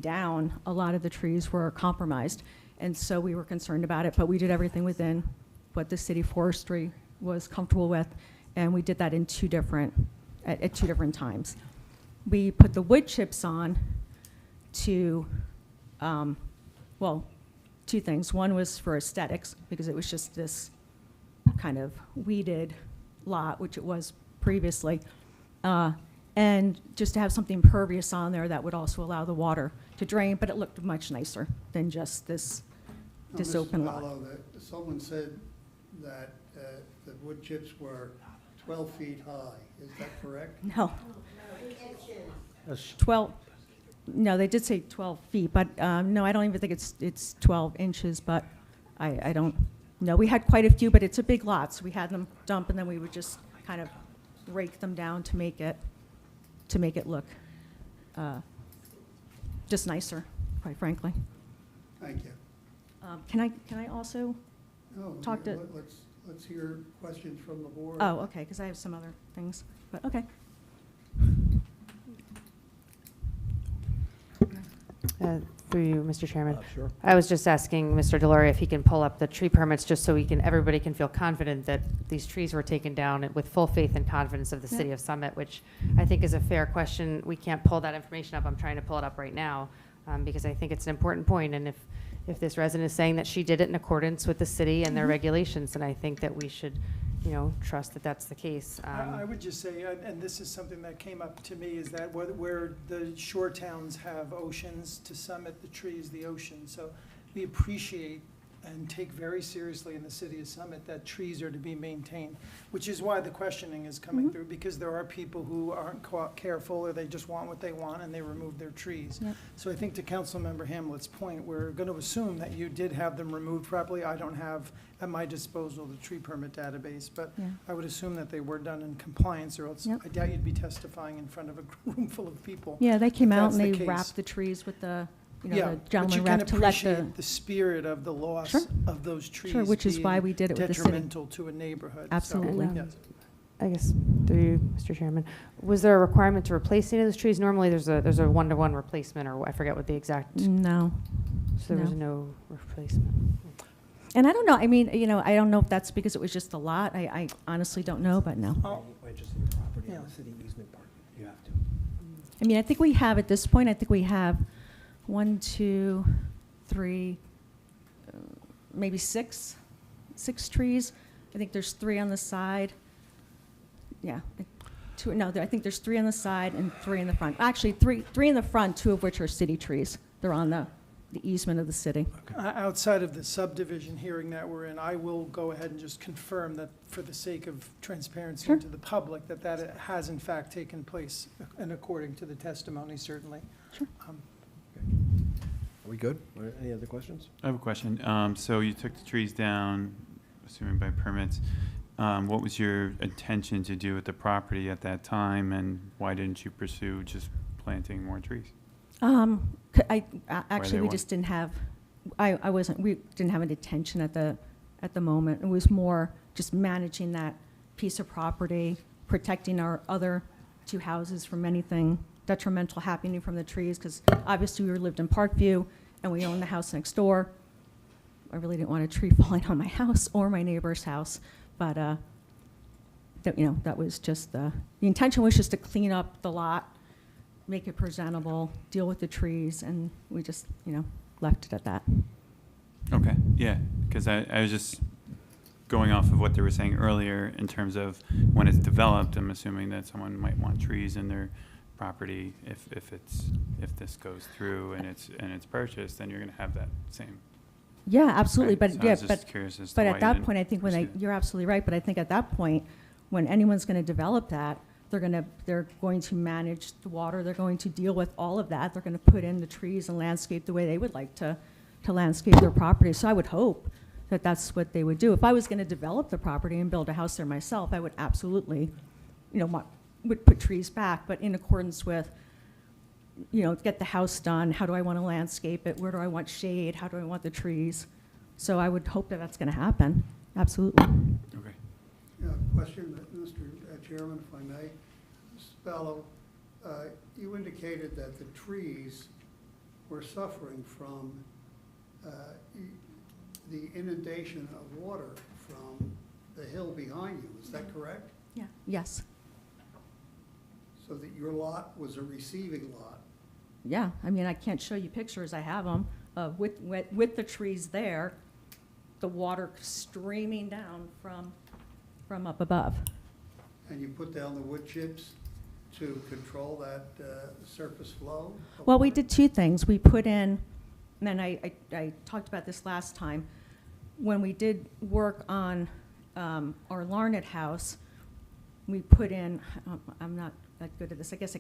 down, a lot of the trees were compromised, and so we were concerned about it, but we did everything within what the city forestry was comfortable with, and we did that in at 2 different times. We put the wood chips on to, 2 things. One was for aesthetics, because it was just this kind of weeded lot, which it was previously, and just to have something pervious on there that would also allow the water to drain, but it looked much nicer than just this Mr. open lot. Vallow, someone said that the wood chips were 12 feet high. Is that correct? No. 12, no, they did say 12 feet, but no, I don't even think it's 12 inches, but I don't know. We had quite a few, but it's a big lot, so we had them dump, and then we would just kind of rake them down to make it look just nicer, quite frankly. Thank you. Can I also? No, Talk to- let's hear questions from the board. Oh, okay, because I have some other things, but okay. Through you, Mr. Chairman. Sure. I was just asking Mr. Delory if he can pull up the tree permits, just so everybody can feel confident that these trees were taken down with full faith and confidence of the city of Summit, which I think is a fair question. We can't pull that information up. I'm trying to pull it up right now, because I think it's an important point. And if this resident is saying that she did it in accordance with the city and their regulations, then I think that we should, trust that that's the case. I would just say, and this is something that came up to me, is that where the shore towns have oceans, to Summit, the tree is the ocean. So we appreciate and take very seriously in the city of Summit that trees are to be maintained, which is why the questioning is coming through, because there are people who aren't careful, or they just want what they want and they remove their trees. Yep. So I think to Councilmember Hamlet's point, we're going to assume that you did have them removed properly. I don't have at my disposal the tree permit database, but Yeah. I would assume that they were done in compliance, or else Yep. I doubt you'd be testifying in front of a room full of people. Yeah, they came If out and that's they the case. wrapped the trees with the, Yeah, the but gentleman you can wrapped to let the, appreciate the spirit of the loss Sure. of those trees. Sure, which is why being we did it with the city. Detrimental to a neighborhood. So, Absolutely. yes. I guess through you, Mr. Chairman, was there a requirement to replace any of those trees? Normally, there's a one-to-one replacement, or I forget what the exact, no. so there was no replacement. And I don't know, I mean, I don't know if that's because it was just a lot. I honestly don't know, but no. Interested in property on on the the city easement part, you have to. I mean, I think we have, at this point, I think we have 1, 2, 3, maybe six trees. I think there's 3 on the side. Yeah, I think there's 3 on the side and 3 in the front. Actually, three in the front, 2 of which are city trees. They're on the easement of the city. Outside of the subdivision hearing that we're in, I will go ahead and just confirm that, for the sake of transparency Sure. to the public, that it has in fact taken place, and according to the testimony, certainly. Sure. Are we good? Any other questions? I have a question. So you took the trees down, assuming by permits. What was your intention to do with the property at that time, and why didn't you pursue just planting more trees? Actually, we weren't? just didn't have, we didn't have an intention at the moment. It was more just managing that piece of property, protecting our other 2 houses from anything detrimental happening from the trees, because obviously we lived in Parkview and we owned the house next door. I really didn't want a tree falling on my house or my neighbor's house, but that was just the intention was just to clean up the lot, make it presentable, deal with the trees, and we just, left it at that. Okay, yeah, because I was just going off of what they were saying earlier in terms of when it's developed. I'm assuming that someone might want trees in their property. If this goes through and it's purchased, then you're going to have that same. Yeah, absolutely, Right, so I was just but curious as to but why at you that didn't point, I think pursue it. you're absolutely right, but I think at that point, when anyone's going to develop that, they're going to manage the water, they're going to deal with all of that, they're going to put in the trees and landscape the way they would like to landscape their property. So I would hope that that's what they would do. If I was going to develop the property and build a house there myself, I would absolutely, would put trees back, but in accordance with, get the house done, how do I want to landscape it, where do I want shade, how do I want the trees? So I would hope that that's going to happen, absolutely. Okay. Yeah, question, Mr. Chairman, if I may. Mr. Bello, you indicated that the trees were suffering from the inundation of water from the hill behind you. Is that correct? Yeah. Yes. So that your lot was a receiving lot? Yeah. I mean, I can't show you pictures. I have them with the trees there, the water streaming down from up above. And you put down the wood chips to control that surface flow? Well, we did 2 things. We put in, and I talked about this last time, when we did work on our Larned house, we put in, I'm not that good at this, I guess,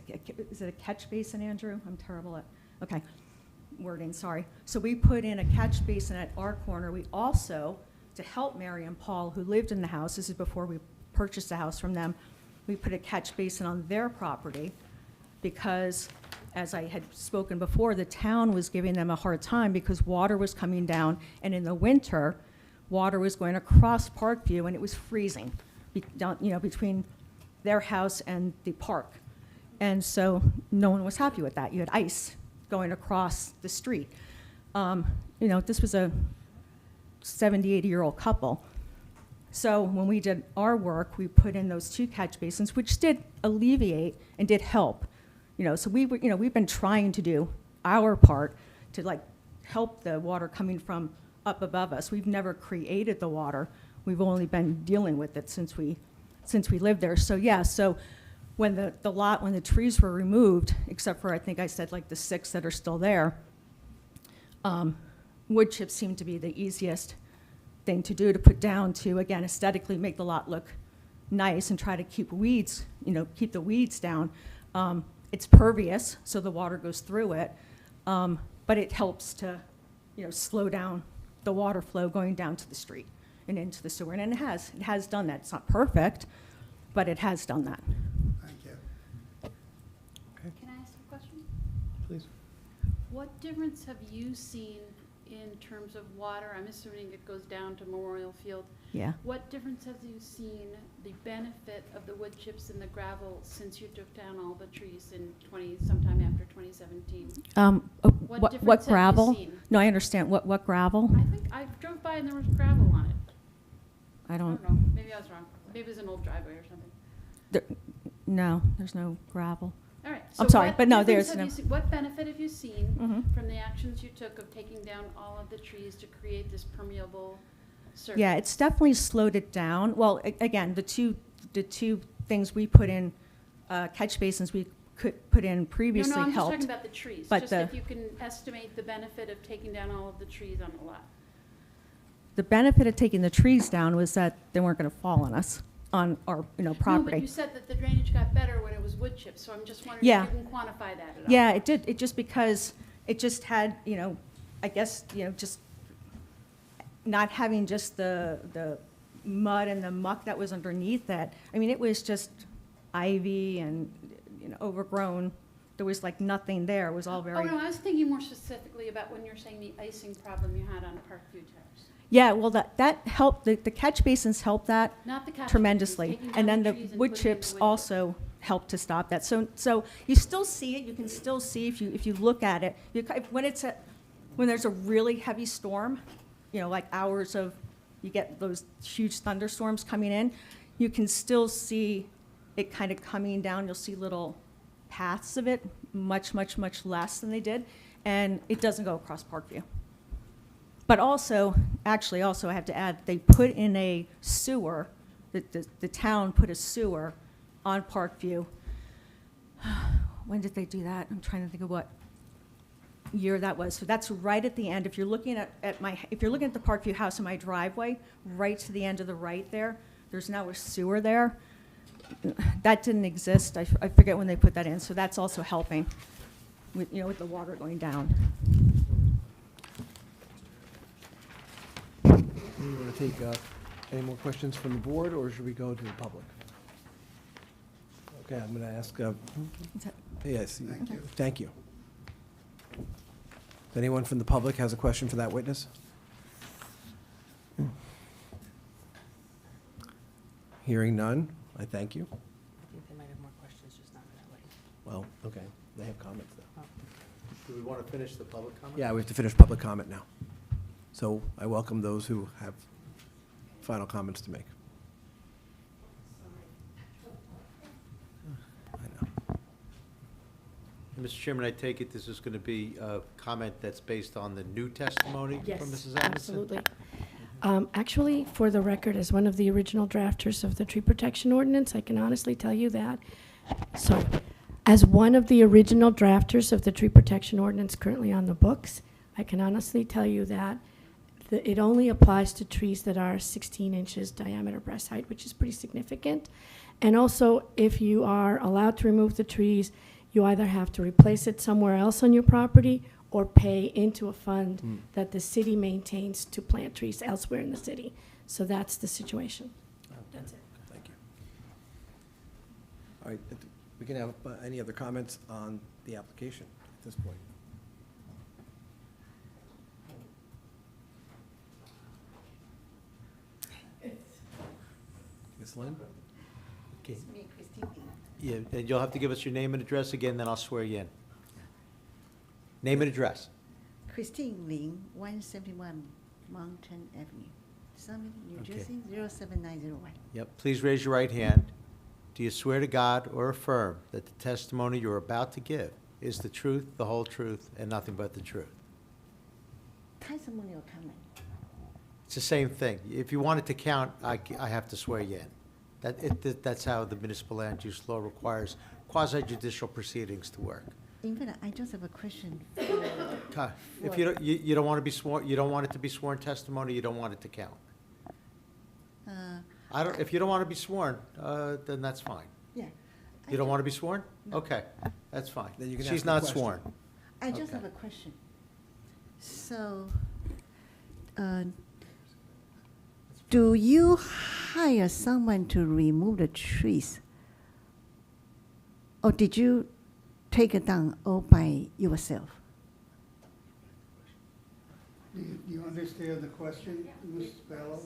is it a catch basin, Andrew? I'm terrible at, okay, wording, sorry. So we put in a catch basin at our corner. We also, to help Mary and Paul, who lived in the house, this is before we purchased the house from them, we put a catch basin on their property because, as I had spoken before, the town was giving them a hard time because water was coming down, and in the winter, water was going across Parkview, and it was freezing, between their house and the park. And so no one was happy with that. You had ice going across the street. This was a 70, 80-year-old couple. So when we did our work, we put in those 2 catch basins, which did alleviate and did help. So we've been trying to do our part to help the water coming from up above us. We've never created the water. We've only been dealing with it since we lived there. So yeah, so when the trees were removed, except for I think I said the 6 that are still there, wood chips seemed to be the easiest thing to do, to put down to, again, aesthetically make the lot look nice and try to keep keep the weeds down. It's pervious, so the water goes through it, but it helps to, slow down the water flow going down to the street and into the sewer. And it has done that. It's not perfect, but it has done that. Thank you. Can I ask a question? Please. What difference have you seen in terms of water? I'm assuming it goes down to Memorial Field. Yeah. What difference have you seen, the benefit of the wood chips and the gravel since you took down all the trees in sometime after 2017? What difference have you gravel? seen? No, I understand. What gravel? I think I drove by and there was gravel on it. I I don't, don't know, maybe I was wrong. Maybe it was an old driveway or something. no, there's no gravel. All right. I'm so sorry, what but no, difference there's have no- you se- What benefit have you seen Mhm. from the actions you took of taking down all of the trees to create this permeable surface? Yeah, it's definitely slowed it down. Well, again, the two things we put in, catch basins we could put in previously No, I'm just helped. talking about the trees. but Just the- if you can estimate the benefit of taking down all of the trees on the lot. The benefit of taking the trees down was that they weren't going to fall on us, on our, No, property. but you said that the drainage got better when it was wood chips, so I'm just wondering Yeah. if you can quantify that at all. Yeah, it did. It just because it just had, I guess, just not having just the mud and the muck that was underneath that. I mean, it was just ivy and, overgrown. There was nothing there. It was all Oh, very. no, I was thinking more specifically about when you're saying the icing problem you had on Parkview Terrace. Yeah, well, that helped. The catch basins helped that Not the catch basins, tremendously. taking down And then the the trees and wood putting in the chips wood chips. also helped to stop that. So you still see it. You can still see if you look at it. When there's a really heavy storm, hours of, you get those huge thunderstorms coming in, you can still see it kind of coming down. You'll see little paths of it, much, much, much less than they did. And it doesn't go across Parkview. But also, I have to add, they put in a sewer, the town put a sewer on Parkview. When did they do that? I'm trying to think of what year that was. So that's right at the end. If you're looking at the Parkview house in my driveway, right to the end of the right there's now a sewer there. That didn't exist. I forget when they put that in. So that's also helping with the water going down. Do you want to take any more questions from the board, or should we go to the public? Okay, I'm going to ask, Is that- yes. Thank you. Thank you. If anyone from the public has a question for that witness? Hearing none, I thank you. I think they might have more questions, just not that way. Well, okay, they have comments though. Do we want to finish the public comment? Yeah, we have to finish public comment now. So I welcome those who have final comments to make. I know. Mr. Chairman, I take it this is going to be a comment that's based on the new testimony Yes, from Mrs. Amundson? absolutely. Actually, for the record, as one of the original drafters of the tree protection ordinance, I can honestly tell you that. Sorry. As one of the original drafters of the tree protection ordinance currently on the books, I can honestly tell you that it only applies to trees that are 16 inches diameter breast height, which is pretty significant. And also, if you are allowed to remove the trees, you either have to replace it somewhere else on your property or pay into a fund that the city maintains to plant trees elsewhere in the city. So that's the situation. That's it. Thank you. All right, we can have any other comments on the application at this point? Ms. Lynn? Okay. Yeah, and you'll have to give us your name and address again, then I'll swear you in. Name and address. Christine Lin, 171 Mountain Avenue, Summit, New Okay. Jersey, 07901. Yep, please raise your right hand. Do you swear to God or affirm that the testimony you're about to give is the truth, the whole truth, and nothing but the truth? Testimonial comment. It's the same thing. If you want it to count, I have to swear you in. That's how the municipal land use law requires quasi-judicial proceedings to work. In fact, I just have a question. If you don't want to be sworn, you don't want it to be sworn testimony, you don't want it to count. If you don't want to be sworn, then that's fine. Yeah. You don't want to be sworn? Okay, that's fine. Then you can She's ask the not question. sworn. I just Okay. have a question. So, do you hire someone to remove the trees? Or did you take it down all by yourself? Do you understand the question, Ms. Bello?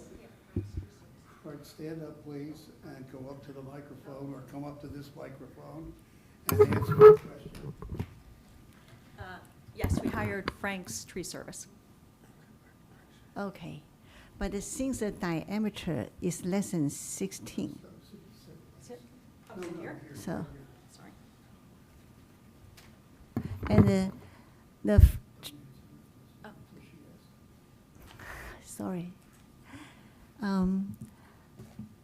All right, stand up, please, and go up to the microphone, or come up to this microphone and answer the question. Yes, we hired Frank's Tree Service. Okay. But since the diameter is less than 16, so. Sorry. And sorry.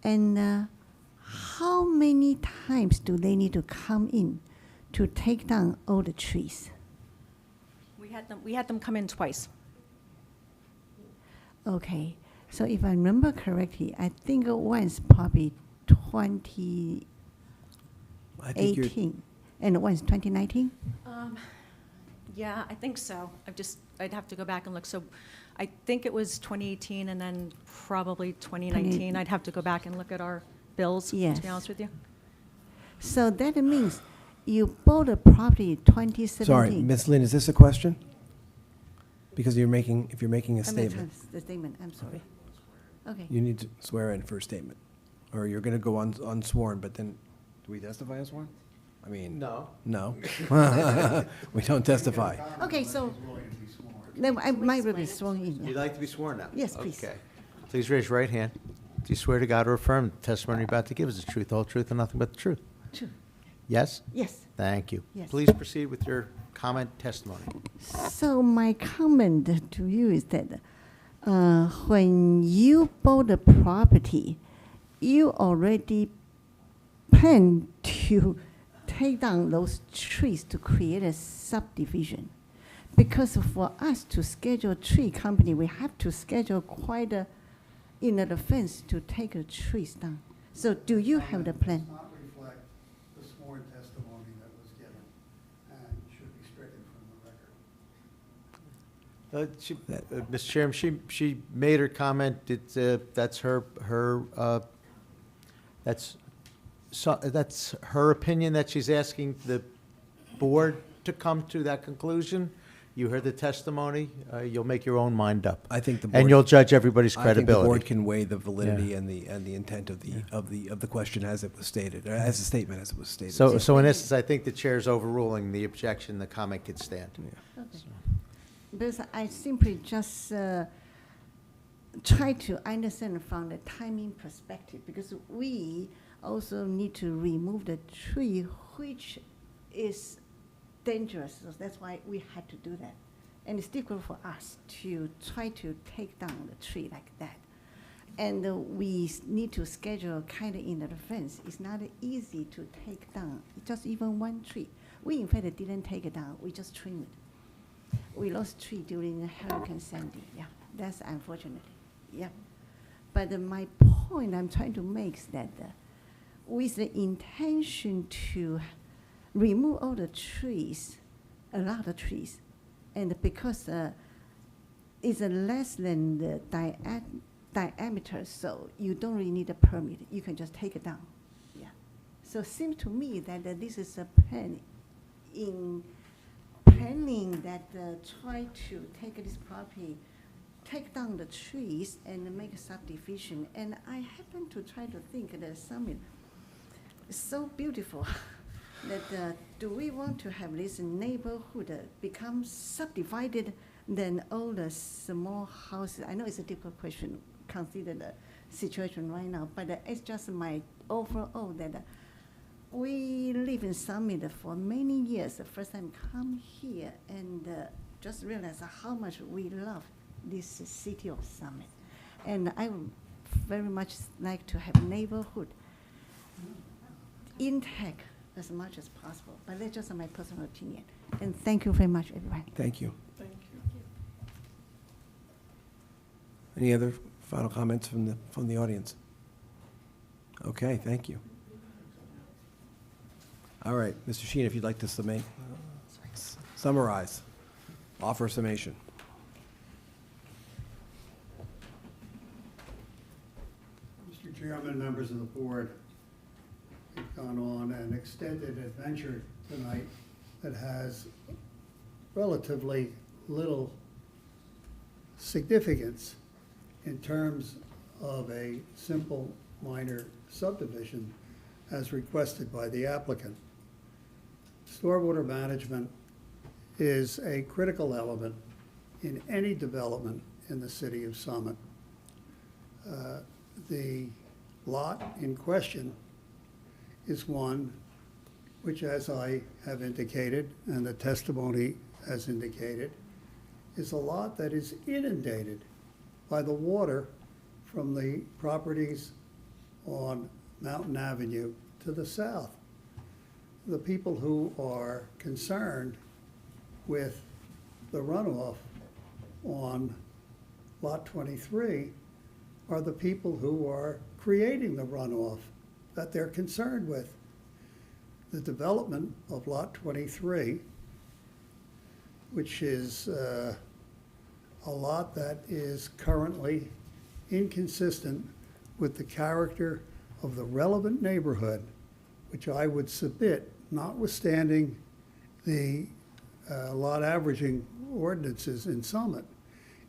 And how many times do they need to come in to take down all the trees? We had them come in twice. Okay, so if I remember correctly, I think once probably 2018 I think you're, and once 2019? Yeah, I think so. I'd have to go back and look. So I think it was 2018 and then probably 2019. I'd have to go back and look at our bills, to Yes. be honest with you. So that means you bought a property 2017. sorry, Ms. Lin, is this a question? Because if you're making a I mean, statement, the statement, I'm sorry. Okay. you need to swear in for a statement. Or you're going to go unsworn, but then, do we testify as sworn? I mean. No. No. We don't testify. Okay, so then I might be sworn in. You'd Yeah. like to be sworn now? Yes, please. Okay. Please raise your right hand. Do you swear to God or affirm the testimony you're about to give is the truth, the whole truth, and nothing but the truth? True. Yes? Yes. Thank you. Yes. Please proceed with your comment testimony. So my comment to you is that when you bought the property, you already planned to take down those trees to create a subdivision. Because for us to schedule a tree company, we have to schedule quite in advance to take the trees down. So do you have the plan? Does not reflect the sworn testimony that was given, and should be stricken from the record. Mr. Chairman, she made her comment, that's that's her opinion that she's asking the board to come to that conclusion. You heard the testimony, you'll make your own mind up. I think the board. And you'll judge everybody's I think the board credibility. can weigh the validity Yeah. and the intent of the question as it was stated, or as the statement as it was stated. So in essence, I think the chair's overruling the objection, the comment could stand. Okay. Because I simply just try to understand from the timing perspective, because we also need to remove the tree, which is dangerous. So that's why we had to do that. And it's difficult for us to try to take down the tree like that. And we need to schedule kind of in advance. It's not easy to take down just even one tree. We in fact didn't take it down, we just trimmed it. We lost tree during Hurricane Sandy. Yeah, that's unfortunate. Yeah, but my point I'm trying to make is that with the intention to remove all the trees, a lot of trees, and because it's less than the diameter, so you don't really need a permit. You can just take it down. Yeah. So it seems to me that this is a plan in planning that try to take this property, take down the trees and make a subdivision. And I happen to try to think that Summit is so beautiful. that do we want to have this neighborhood become subdivided than all the small houses? I know it's a difficult question, consider the situation right now, but it's just my overall that we live in Summit for many years. The first time come here and just realize how much we love this city of Summit. And I would very much like to have neighborhood intact as much as possible. But that's just my personal opinion. And thank you very much, everyone. Thank you. Thank you. Any other final comments from the audience? Okay, thank you. All right, Mr. Sheen, if you'd like to summarize, offer summation. Mr. Chairman, members of the board, we've gone on an extended adventure tonight that has relatively little significance in terms of a simple minor subdivision as requested by the applicant. Stormwater management is a critical element in any development in the city of Summit. The lot in question is one which, as I have indicated, and the testimony has indicated, is a lot that is inundated by the water from the properties on Mountain Avenue to the south. The people who are concerned with the runoff on Lot 23 are the people who are creating the runoff that they're concerned with. The development of Lot 23, which is a lot that is currently inconsistent with the character of the relevant neighborhood, which I would submit, notwithstanding the lot averaging ordinances in Summit,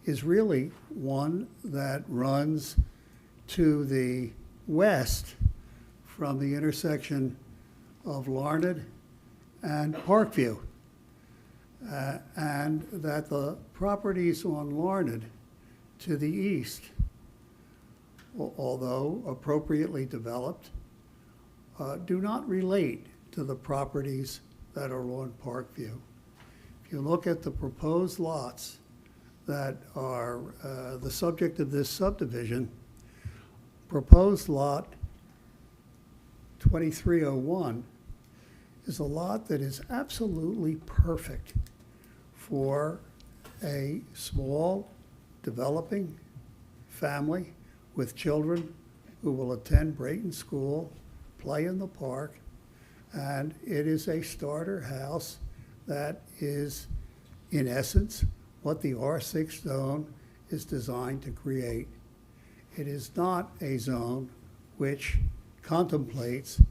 is really one that runs to the west from the intersection of Larned and Parkview. And that the properties on Larned to the east, although appropriately developed, do not relate to the properties that are on Parkview. If you look at the proposed lots that are the subject of this subdivision, proposed lot 2301 is a lot that is absolutely perfect for a small developing family with children who will attend Brayton School, play in the park, and it is a starter house that is, in essence, what the R6 zone is designed to create. It is not a zone which contemplates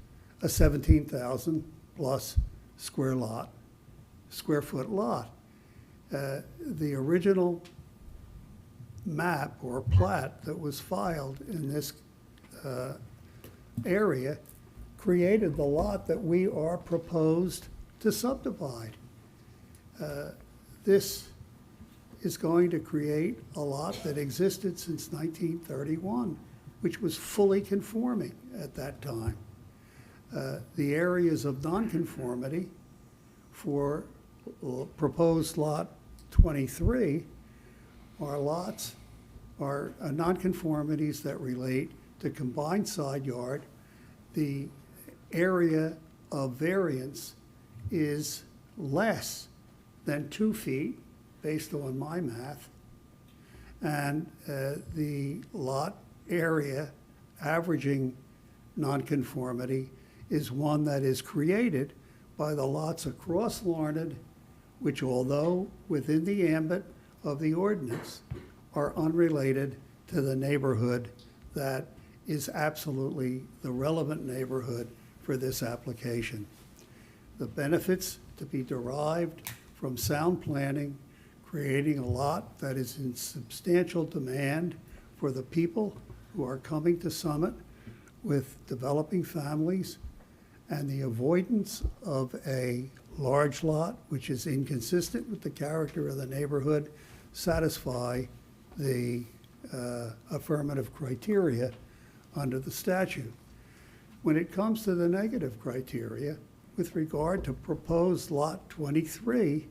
a 17,000 plus square foot lot. The original map or plat that was filed in this area created the lot that we are proposed to subdivide. This is going to create a lot that existed since 1931, which was fully conforming at that time. The areas of nonconformity for proposed lot 23 are nonconformities that relate to combined side yard. The area of variance is less than 2 feet based on my math. And the lot area averaging nonconformity is one that is created by the lots across Larned, which, although within the ambit of the ordinance, are unrelated to the neighborhood that is absolutely the relevant neighborhood for this application. The benefits to be derived from sound planning, creating a lot that is in substantial demand for the people who are coming to Summit with developing families, and the avoidance of a large lot, which is inconsistent with the character of the neighborhood, satisfy the affirmative criteria under the statute. When it comes to the negative criteria, with regard to proposed lot 23,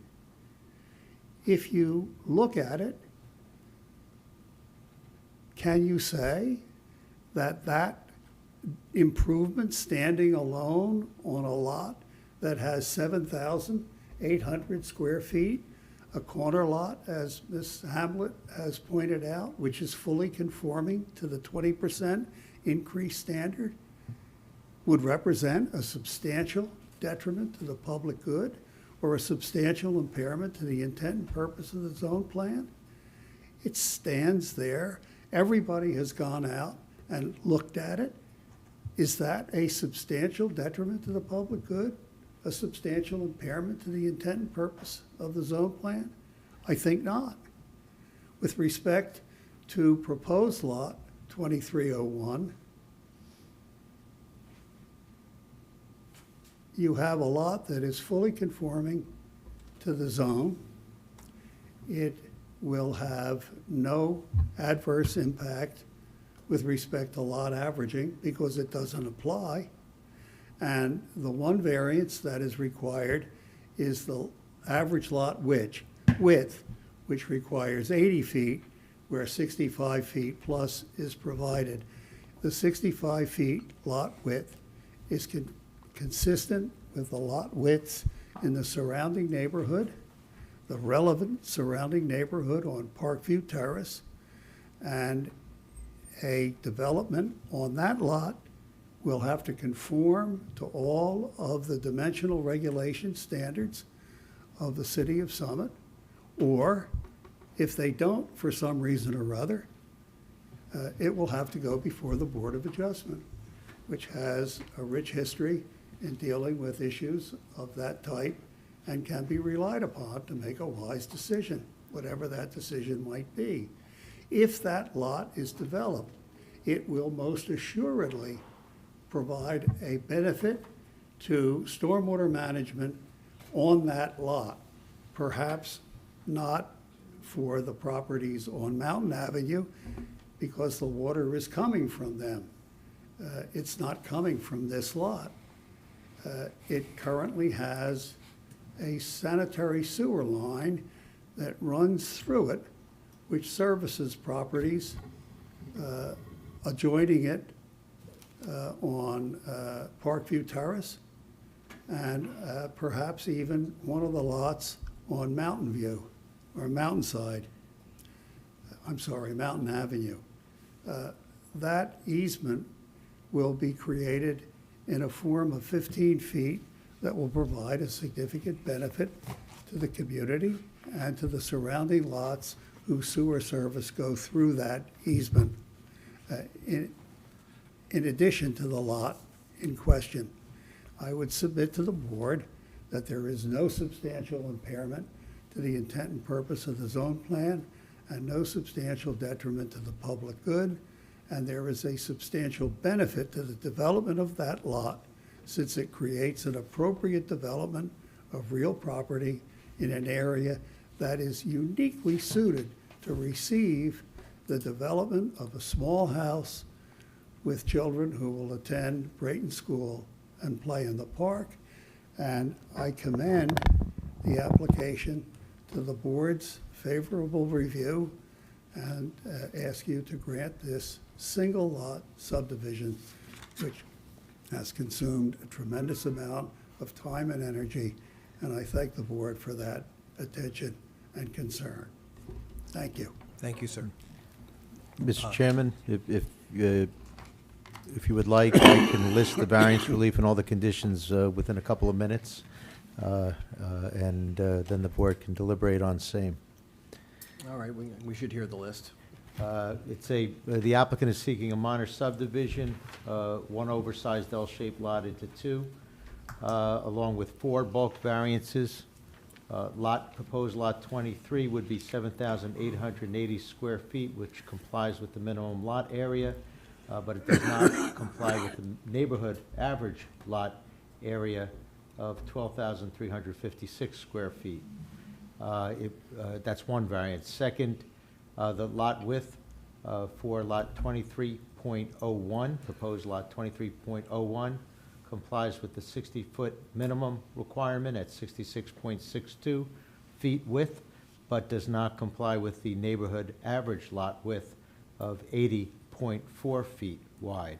if you look at it, can you say that that improvement standing alone on a lot that has 7,800 square feet, a corner lot, as Ms. Hamlet has pointed out, which is fully conforming to the 20% increase standard, would represent a substantial detriment to the public good or a substantial impairment to the intent and purpose of the zone plan? It stands there. Everybody has gone out and looked at it. Is that a substantial detriment to the public good? A substantial impairment to the intent and purpose of the zone plan? I think not. With respect to proposed lot 2301, you have a lot that is fully conforming to the zone. It will have no adverse impact with respect to lot averaging because it doesn't apply. And the one variance that is required is the average lot width, which requires 80 feet, where 65 feet plus is provided. The 65 feet lot width is consistent with the lot widths in the surrounding neighborhood, the relevant surrounding neighborhood on Parkview Terrace, and a development on that lot will have to conform to all of the dimensional regulation standards of the city of Summit, or if they don't for some reason or other, it will have to go before the Board of Adjustment, which has a rich history in dealing with issues of that type and can be relied upon to make a wise decision, whatever that decision might be. If that lot is developed, it will most assuredly provide a benefit to stormwater management on that lot. Perhaps not for the properties on Mountain Avenue because the water is coming from them. It's not coming from this lot. It currently has a sanitary sewer line that runs through it, which services properties adjoining it on Parkview Terrace and perhaps even one of the lots on Mountain View or Mountainside. I'm sorry, Mountain Avenue. That easement will be created in a form of 15 feet that will provide a significant benefit to the community and to the surrounding lots whose sewer service go through that easement. In addition to the lot in question, I would submit to the board that there is no substantial impairment to the intent and purpose of the zone plan and no substantial detriment to the public good, and there is a substantial benefit to the development of that lot since it creates an appropriate development of real property in an area that is uniquely suited to receive the development of a small house with children who will attend Brayton School and play in the park. And I commend the application to the board's favorable review and ask you to grant this single lot subdivision, which has consumed a tremendous amount of time and energy. And I thank the board for that attention and concern. Thank you. Thank you, sir. Mr. Chairman, if you would like, I can list the variance relief and all the conditions within a couple of minutes, and then the board can deliberate on same. All right, we should hear the list. The applicant is seeking a minor subdivision, one oversized L-shaped lot into two, along with 4 bulk variances. Proposed lot 23 would be 7,880 square feet, which complies with the minimum lot area, but it does not comply with the neighborhood average lot area of 12,356 square feet. That's one variance. Second, the lot width for lot 23.01, proposed lot 23.01, complies with the 60-foot minimum requirement at 66.62 feet width, but does not comply with the neighborhood average lot width of 80.4 feet wide.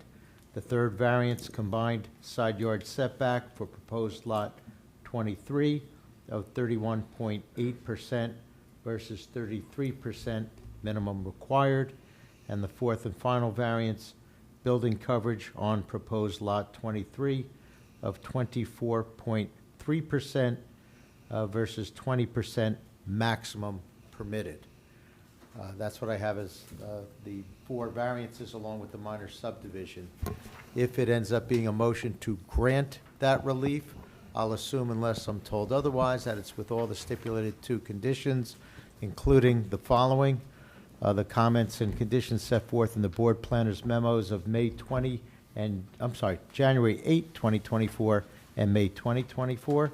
The third variance, combined side yard setback for proposed lot 23 of 31.8% versus 33% minimum required. And the fourth and final variance, building coverage on proposed lot 23 of 24.3% versus 20% maximum permitted. That's what I have as the four variances along with the minor subdivision. If it ends up being a motion to grant that relief, I'll assume, unless I'm told otherwise, that it's with all the stipulated two conditions, including the following: the comments and conditions set forth in the board planners memos of January 8, 2024, and May 2024.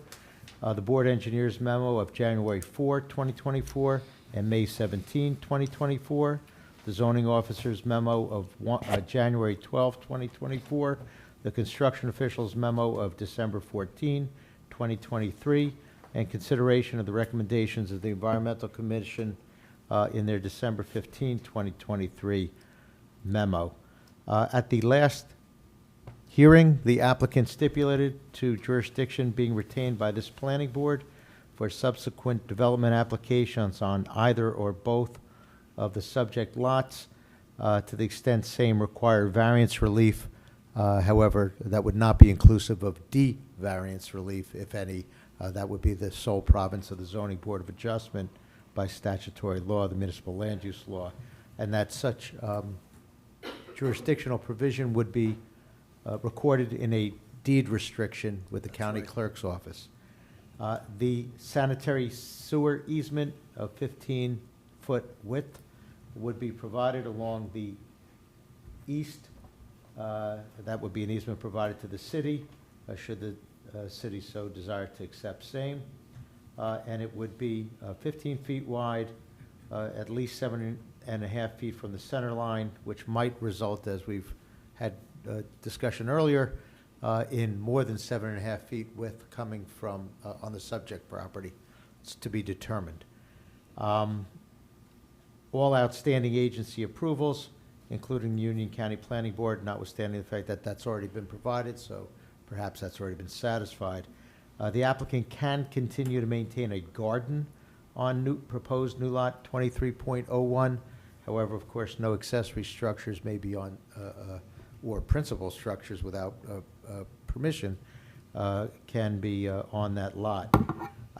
The board engineer's memo of January 4, 2024, and May 17, 2024. The zoning officer's memo of January 12, 2024. The construction official's memo of December 14, 2023, and consideration of the recommendations of the Environmental Commission in their December 15, 2023 memo. At the last hearing, the applicant stipulated to jurisdiction being retained by this planning board for subsequent development applications on either or both of the subject lots to the extent same require variance relief. However, that would not be inclusive of D variance relief, if any. That would be the sole province of the Zoning Board of Adjustment by statutory law, the municipal land use law, and that such jurisdictional provision would be recorded in a deed restriction with the county clerk's office. The sanitary sewer easement of 15-foot width would be provided along the east. That would be an easement provided to the city, should the city so desire to accept same. And it would be 15 feet wide, at least 7.5 feet from the center line, which might result, as we've had discussion earlier, in more than 7.5 feet width coming from on the subject property. It's to be determined. All outstanding agency approvals, including the Union County Planning Board, notwithstanding the fact that that's already been provided, so perhaps that's already been satisfied. The applicant can continue to maintain a garden on proposed new lot 23.01. However, of course, no accessory structures may be on, or principal structures without permission can be on that lot.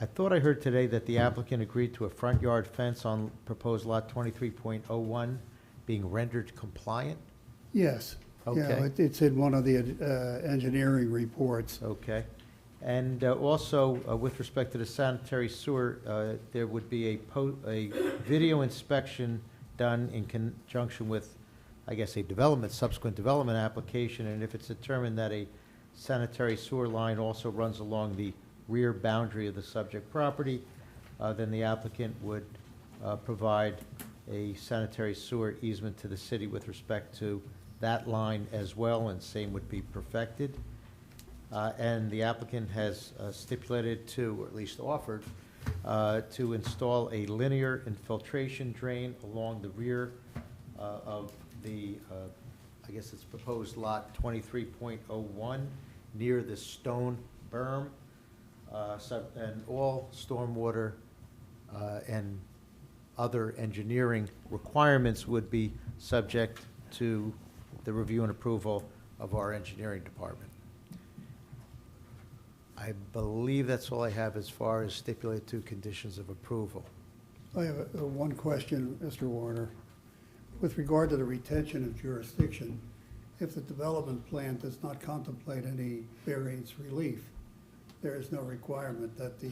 I thought I heard today that the applicant agreed to a front yard fence on proposed lot 23.01 being rendered compliant? Yes. Okay. Yeah, it's in one of the engineering reports. Okay. And also, with respect to the sanitary sewer, there would be a video inspection done in conjunction with, I guess, a subsequent development application, and if it's determined that a sanitary sewer line also runs along the rear boundary of the subject property, then the applicant would provide a sanitary sewer easement to the city with respect to that line as well, and same would be perfected. And the applicant has stipulated to, or at least offered, to install a linear infiltration drain along the rear of the, I guess it's proposed lot 23.01, near the stone berm. And all stormwater and other engineering requirements would be subject to the review and approval of our engineering department. I believe that's all I have as far as stipulated to conditions of approval. I have one question, Mr. Warner. With regard to the retention of jurisdiction, if the development plan does not contemplate any variance relief, there is no requirement that the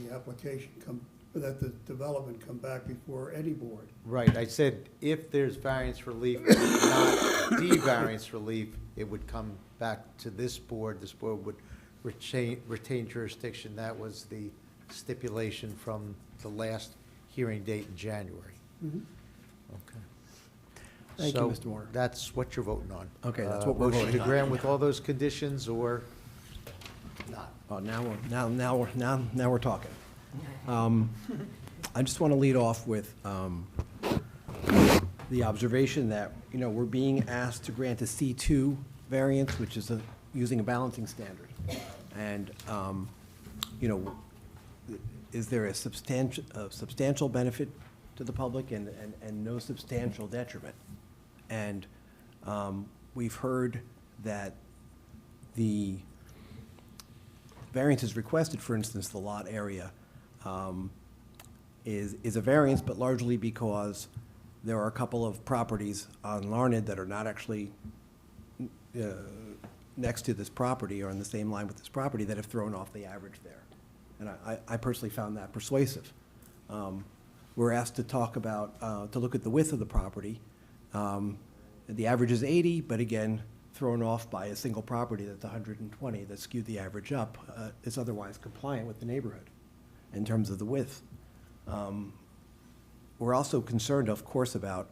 that the development come back before any board. Right, I said if there's variance relief, not D variance relief, it would come back to this board. This board would retain jurisdiction. That was the stipulation from the last hearing date in January. Mhm. Okay. Thank you, So Mr. Warner. that's what you're voting on. Okay, that's what we're Motion voting to on. grant with all those conditions or not? Oh, now we're talking. I just want to lead off with the observation that, you know, we're being asked to grant a C2 variance, which is using a balancing standard. And, you know, is there a substantial benefit to the public and no substantial detriment? And we've heard that the variance is requested, for instance, the lot area is a variance, but largely because there are a couple of properties on Larned that are not actually next to this property or on the same line with this property that have thrown off the average there. And I personally found that persuasive. We're asked to talk about, to look at the width of the property. The average is 80, but again, thrown off by a single property that's 120 that skewed the average up. Is otherwise compliant with the neighborhood in terms of the width. We're also concerned, of course, about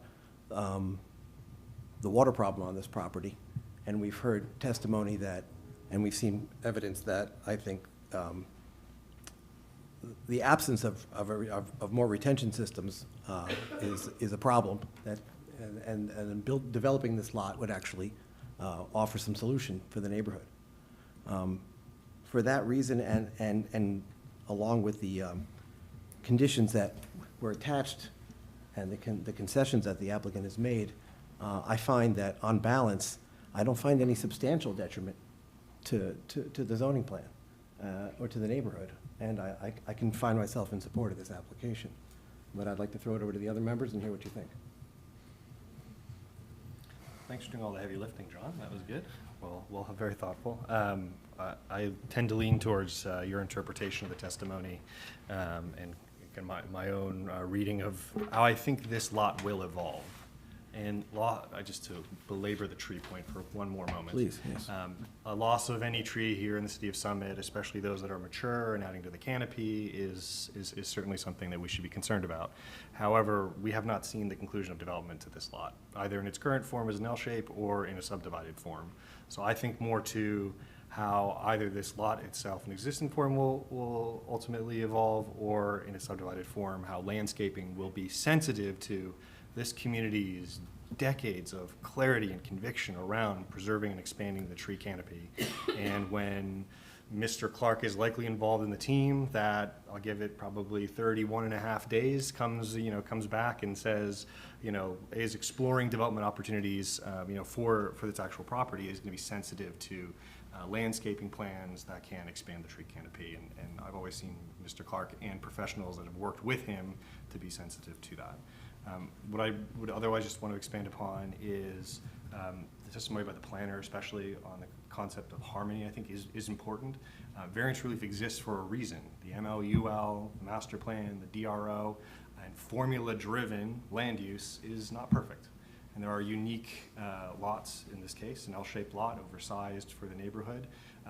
the water problem on this property. And we've heard testimony that, and we've seen evidence that, I think, the absence of more retention systems is a problem that, and developing this lot would actually offer some solution for the neighborhood. For that reason, and along with the conditions that were attached and the concessions that the applicant has made, I find that on balance, I don't find any substantial detriment to the zoning plan or to the neighborhood. And I can find myself in support of this application. But I'd like to throw it over to the other members and hear what you think. Thanks for doing all the heavy lifting, John. That was good. Well, very thoughtful. I tend to lean towards your interpretation of the testimony and my own reading of how I think this lot will evolve. And just to belabor the tree point for one more moment. Please, yes. A loss of any tree here in the city of Summit, especially those that are mature and adding to the canopy, is certainly something that we should be concerned about. However, we have not seen the conclusion of development to this lot, either in its current form as an L shape or in a subdivided form. So I think more to how either this lot itself in existing form will ultimately evolve, or in a subdivided form, how landscaping will be sensitive to this community's decades of clarity and conviction around preserving and expanding the tree canopy. And when Mr. Clark is likely involved in the team, that I'll give it probably 31.5 days, comes back and says, is exploring development opportunities, for this actual property, is going to be sensitive to landscaping plans that can expand the tree canopy. And I've always seen Mr. Clark and professionals that have worked with him to be sensitive to that. What I would otherwise just want to expand upon is the testimony by the planner, especially on the concept of harmony, I think is important. Variance relief exists for a reason. The MLUL, the master plan, the DRO, and formula-driven land use is not perfect. And there are unique lots in this case, an L-shaped lot, oversized for the neighborhood,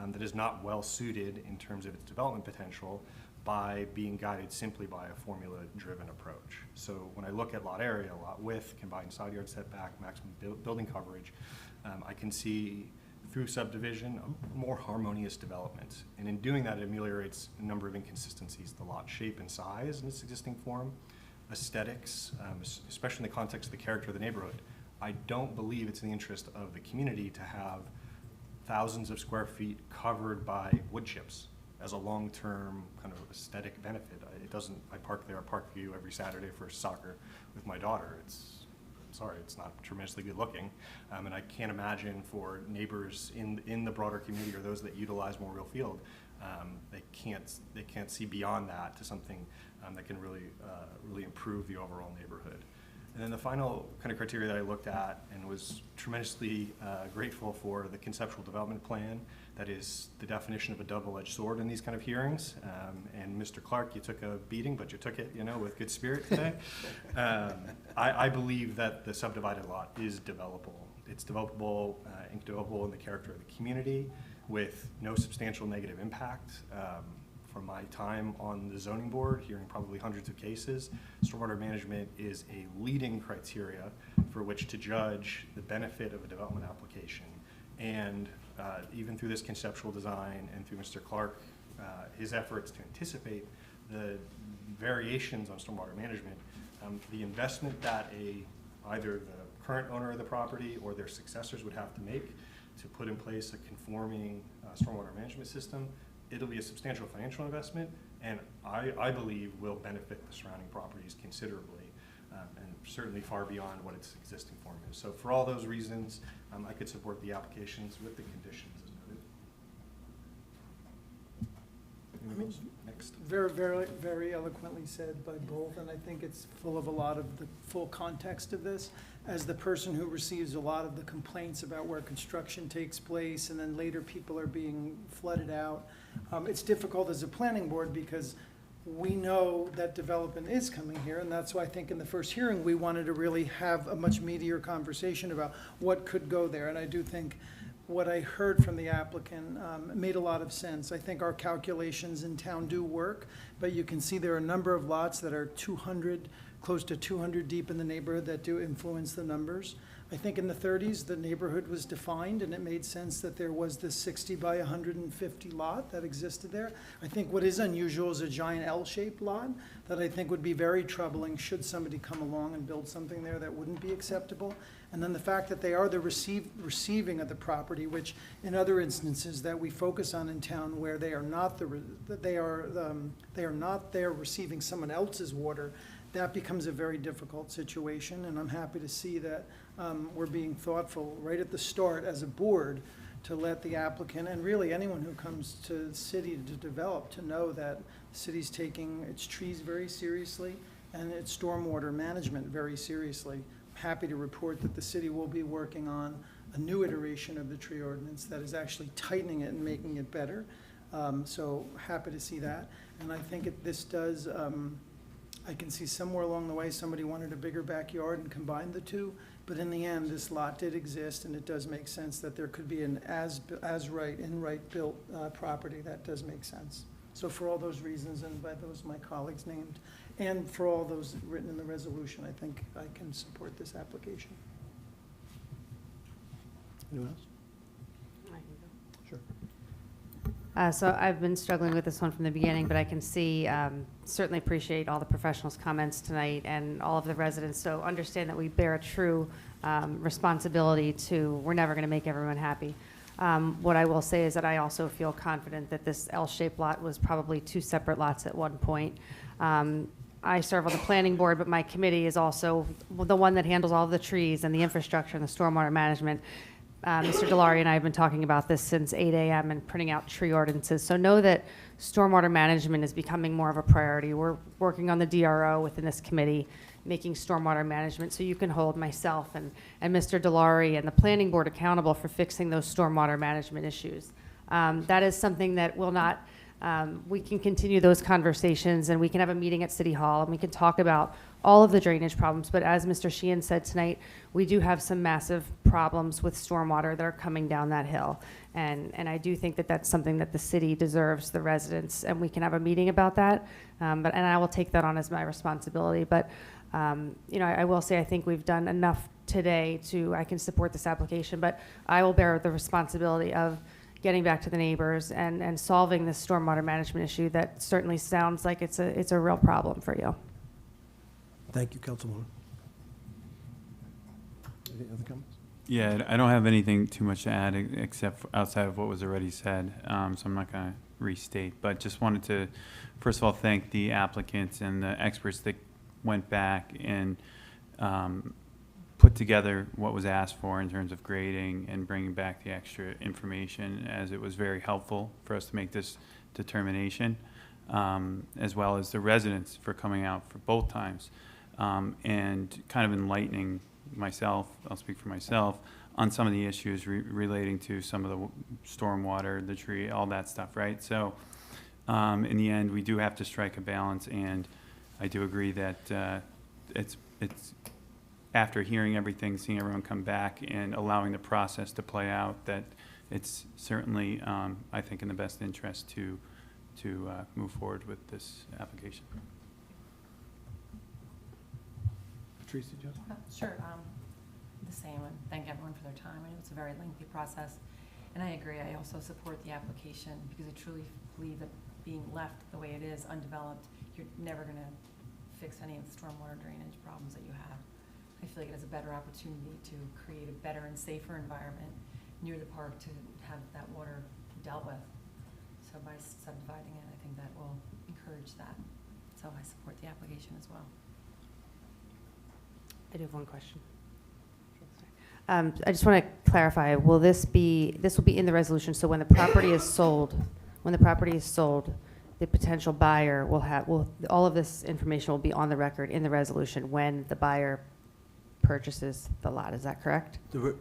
that is not well suited in terms of its development potential by being guided simply by a formula-driven approach. So when I look at lot area, lot width, combined side yard setback, maximum building coverage, I can see through subdivision a more harmonious development. And in doing that, it ameliorates a number of inconsistencies: the lot shape and size in its existing form, aesthetics, especially in the context of the character of the neighborhood. I don't believe it's in the interest of the community to have thousands of square feet covered by wood chips as a long-term kind of aesthetic benefit. It doesn't, I park there at Parkview every Saturday for soccer with my daughter. It's not tremendously good looking. And I can't imagine for neighbors in the broader community or those that utilize Memorial Field, they can't see beyond that to something that can really improve the overall neighborhood. And then the final kind of criteria that I looked at and was tremendously grateful for the conceptual development plan. That is the definition of a double-edged sword in these kind of hearings. And Mr. Clark, you took a beating, but you took it, with good spirit today. I believe that the subdivided lot is developable. It's developable in the character of the community. with no substantial negative impact. From my time on the zoning board, hearing probably hundreds of cases, stormwater management is a leading criteria for which to judge the benefit of a development application. And even through this conceptual design and through Mr. Clark, his efforts to anticipate the variations on stormwater management, the investment that either the current owner of the property or their successors would have to make to put in place a conforming stormwater management system, it'll be a substantial financial investment, and I believe will benefit the surrounding properties considerably, and certainly far beyond what its existing form is. So for all those reasons, I could support the applications with the conditions as noted. Anyone else? Next. Very, very, very eloquently said by both, and I think it's full of a lot of the full context of this. As the person who receives a lot of the complaints about where construction takes place and then later people are being flooded out, it's difficult as a planning board because we know that development is coming here, and that's why I think in the first hearing we wanted to really have a much meatier conversation about what could go there. And I do think what I heard from the applicant made a lot of sense. I think our calculations in town do work, but you can see there are a number of lots that are 200, close to 200 deep in the neighborhood that do influence the numbers. I think in the 30s, the neighborhood was defined, and it made sense that there was this 60 by 150 lot that existed there. I think what is unusual is a giant L-shaped lot that I think would be very troubling should somebody come along and build something there that wouldn't be acceptable. And then the fact that they are the receiving of the property, which in other instances that we focus on in town where they are not they are not there receiving someone else's water, that becomes a very difficult situation. And I'm happy to see that we're being thoughtful right at the start as a board to let the applicant and really anyone who comes to the city to develop to know that the city's taking its trees very seriously and its stormwater management very seriously. Happy to report that the city will be working on a new iteration of the tree ordinance that is actually tightening it and making it better. So happy to see that. And I think this does, I can see somewhere along the way somebody wanted a bigger backyard and combined the two. But in the end, this lot did exist, and it does make sense that there could be an in-right built property. That does make sense. So for all those reasons, and by those my colleagues named, and for all those written in the resolution, I think I can support this application. Anyone else? Sure. So I've been struggling with this one from the beginning, but I can see, certainly appreciate all the professionals' comments tonight and all of the residents. So understand that we bear a true responsibility to, we're never going to make everyone happy. What I will say is that I also feel confident that this L-shaped lot was probably two separate lots at one point. I serve on the planning board, but my committee is also the one that handles all of the trees and the infrastructure and the stormwater management. Mr. Delary and I have been talking about this since 8 a.m. and printing out tree ordinances. So know that stormwater management is becoming more of a priority. We're working on the DRO within this committee, making stormwater management so you can hold myself and Mr. Delary and the planning board accountable for fixing those stormwater management issues. That is something that will not, we can continue those conversations and we can have a meeting at City Hall and we can talk about all of the drainage problems. But as Mr. Sheehan said tonight, we do have some massive problems with stormwater that are coming down that hill. And I do think that that's something that the city deserves, the residents, and we can have a meeting about that. And I will take that on as my responsibility. But you know, I will say I think we've done enough today I can support this application, but I will bear the responsibility of getting back to the neighbors and solving this stormwater management issue that certainly sounds like it's a real problem for you. Thank you, Councilwoman. Any other comments? Yeah, I don't have anything too much to add except outside of what was already said, so I'm not going to restate. But just wanted to, first of all, thank the applicants and the experts that went back and put together what was asked for in terms of grading and bringing back the extra information, as it was very helpful for us to make this determination, as well as the residents for coming out for both times and kind of enlightening myself, I'll speak for myself, on some of the issues relating to some of the stormwater, the tree, all that stuff, right? So in the end, we do have to strike a balance, and I do agree that it's after hearing everything, seeing everyone come back and allowing the process to play out, that it's certainly, I think, in the best interest to move forward with this application. Patrice, did you have? Sure, the same, and thank everyone for their time. I know it's a very lengthy process, and I agree. I also support the application because I truly believe that being left the way it is, undeveloped, you're never going to fix any of the stormwater drainage problems that you have. I feel like it is a better opportunity to create a better and safer environment near the park to have that water dealt with. So by subdividing it, I think that will encourage that. So I support the application as well. I do have one question. I just want to clarify, will this will be in the resolution, so when the property is sold, the potential buyer all of this information will be on the record in the resolution when the buyer purchases the lot, is that correct? The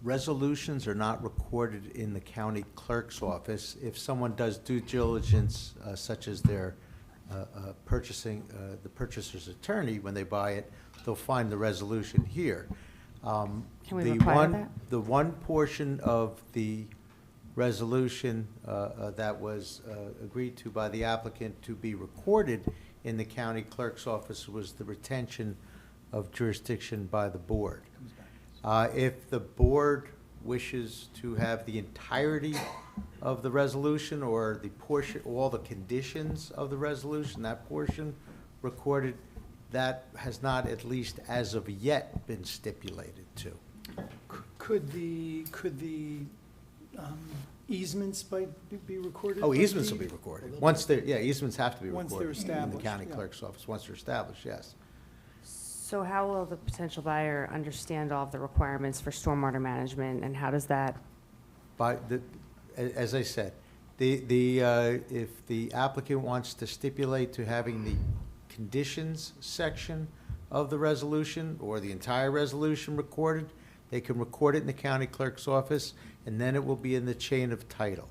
resolutions are not recorded in the county clerk's office. If someone does due diligence, such as their purchasing, the purchaser's attorney, when they buy it, they'll find the resolution here. Can we require that? The one portion of the resolution that was agreed to by the applicant to be recorded in the county clerk's office was the retention of jurisdiction by the board. If the board wishes to have the entirety of the resolution or the portion, all the conditions of the resolution, that portion recorded, that has not, at least as of yet, been stipulated to. Could the easements be recorded? Oh, easements will be recorded. Once they're, yeah, easements have to be Once they're recorded in the established, county yeah. clerk's office, once they're established, yes. So how will the potential buyer understand all of the requirements for stormwater management, and how does that? As I said, if the applicant wants to stipulate to having the conditions section of the resolution or the entire resolution recorded, they can record it in the county clerk's office, and then it will be in the chain of title.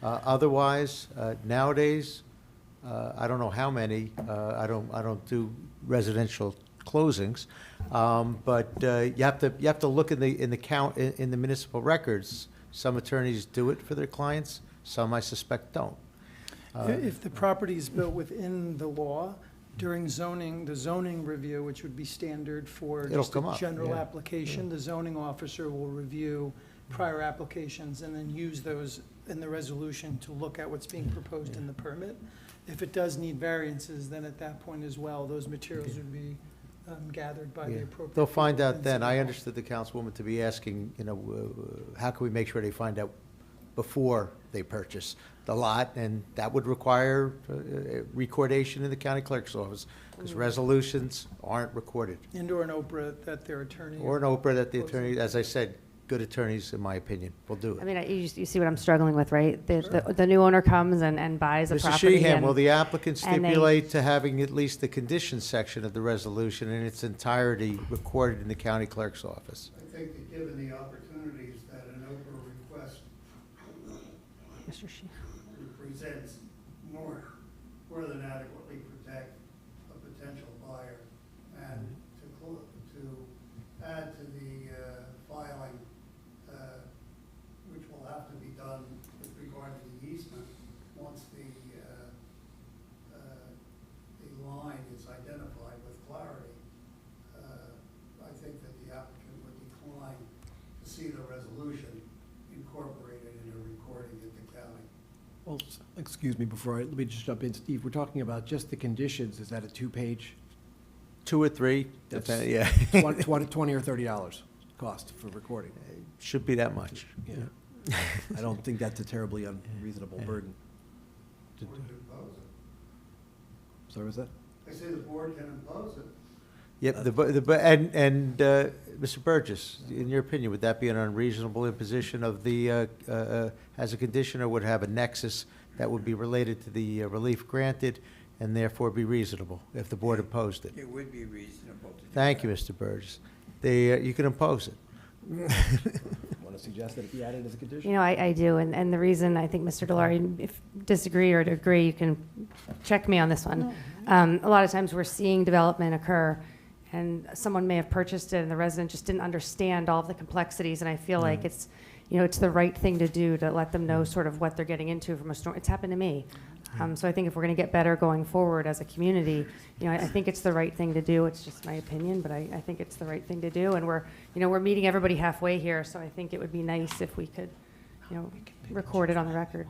Otherwise, nowadays, I don't know how many, I don't do residential closings, but you have to look in the municipal records. Some attorneys do it for their clients, some I suspect don't. If the property is built within the law, during the zoning review, which would be standard for It'll just come a up, general yeah. application, the zoning officer will review prior applications and then use those in the resolution to look at what's being proposed in the permit. If it does need variances, then at that point as well, those materials would be gathered by the Yeah. appropriate. They'll find people out within then. City I Hall. understood the councilwoman to be asking, how can we make sure they find out before they purchase the lot? And that would require recordation in the county clerk's office, because resolutions aren't recorded. And/or an Oprah that their attorney. Or an Oprah that the attorney, as I said, good attorneys, in my opinion, will do I it. mean, you see what I'm struggling with, right? The new owner comes and buys a Mr. property. Sheehan, will the applicant and they- stipulate to having at least the conditions section of the resolution in its entirety recorded in the county clerk's office? I think that given the opportunities that an Oprah request Mr. Sheehan. presents, more than adequately protect a potential buyer. And to add to the filing, which will have to be done with regard to the easement, once the line is identified with clarity, I think that the applicant would decline to see the resolution incorporated in a recording at the county. Well, excuse me, let me just jump in. Steve, we're talking about just the conditions. Is that a two-page? 2 or 3, That's- yeah. $20 or $30 cost for recording. Should be that much. Yeah. I don't think that's a terribly unreasonable burden. The board can impose it. Sorry, was that? I say the board can impose it. Yep, Mr. Burgess, in your opinion, would that be an unreasonable imposition of the, as a condition, or would it have a nexus that would be related to the relief granted and therefore be reasonable if the board imposed it? It would be reasonable to do Thank you, that. Mr. Burgess. You can impose it. Want to suggest that it be added as a condition? You know, I do, and the reason I think Mr. Delarey, if disagree or to agree, you can check me on this one. A lot of times we're seeing development occur, and someone may have purchased it, and the resident just didn't understand all of the complexities, and I feel like it's the right thing to do to let them know sort of what they're getting into from a storm. It's happened to me. So I think if we're going to get better going forward as a community, I think it's the right thing to do. It's just my opinion, but I think it's the right thing to do. And we're meeting everybody halfway here, so I think it would be nice if we could, record it on the record.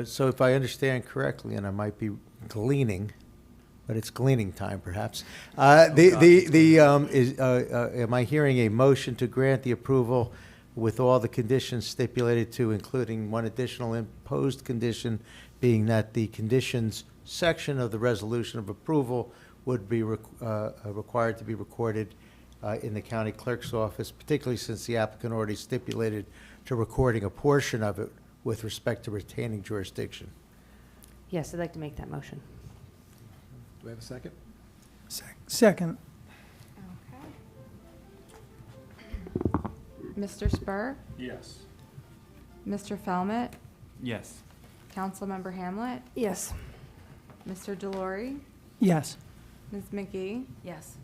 So if I understand correctly, and I might be gleaning, but it's gleaning time perhaps, am I hearing a motion to grant the approval with all the conditions stipulated to, including one additional imposed condition, being that the conditions section of the resolution of approval would be required to be recorded in the county clerk's office, particularly since the applicant already stipulated to recording a portion of it with respect to retaining jurisdiction? Yes, I'd like to make that motion. Do we have a second? Second. Mr. Spur, Yes. Mr. Felmet, Yes. Councilmember Hamlet, Yes. Mr. Delory, Yes. Ms. McGee, Yes.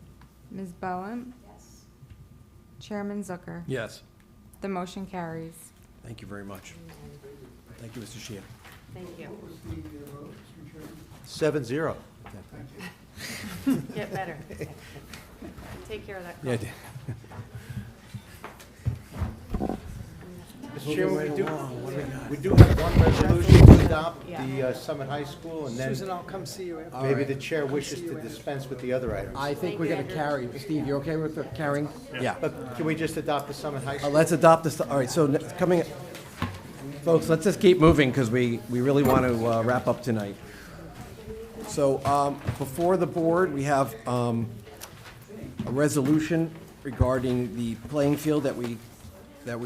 Ms. Bowen. Yes. Chairman Zucker. Yes. The motion carries. Thank you very much. Thank you, Mr. Sheehan. Thank you. 7-0. Get better. Take care of that. Yeah. Mr. Chairman, we do have one resolution to adopt, the Summit High School, and Susan, then I'll come see you after. maybe the chair wishes to dispense with the other items. I think we're going to carry. Steve, you okay with the carrying? Yeah. But can we just adopt the Summit High School? Let's adopt this. All right, so coming, folks, let's just keep moving because we really want to wrap up tonight. So before the board, we have a resolution regarding the playing field that we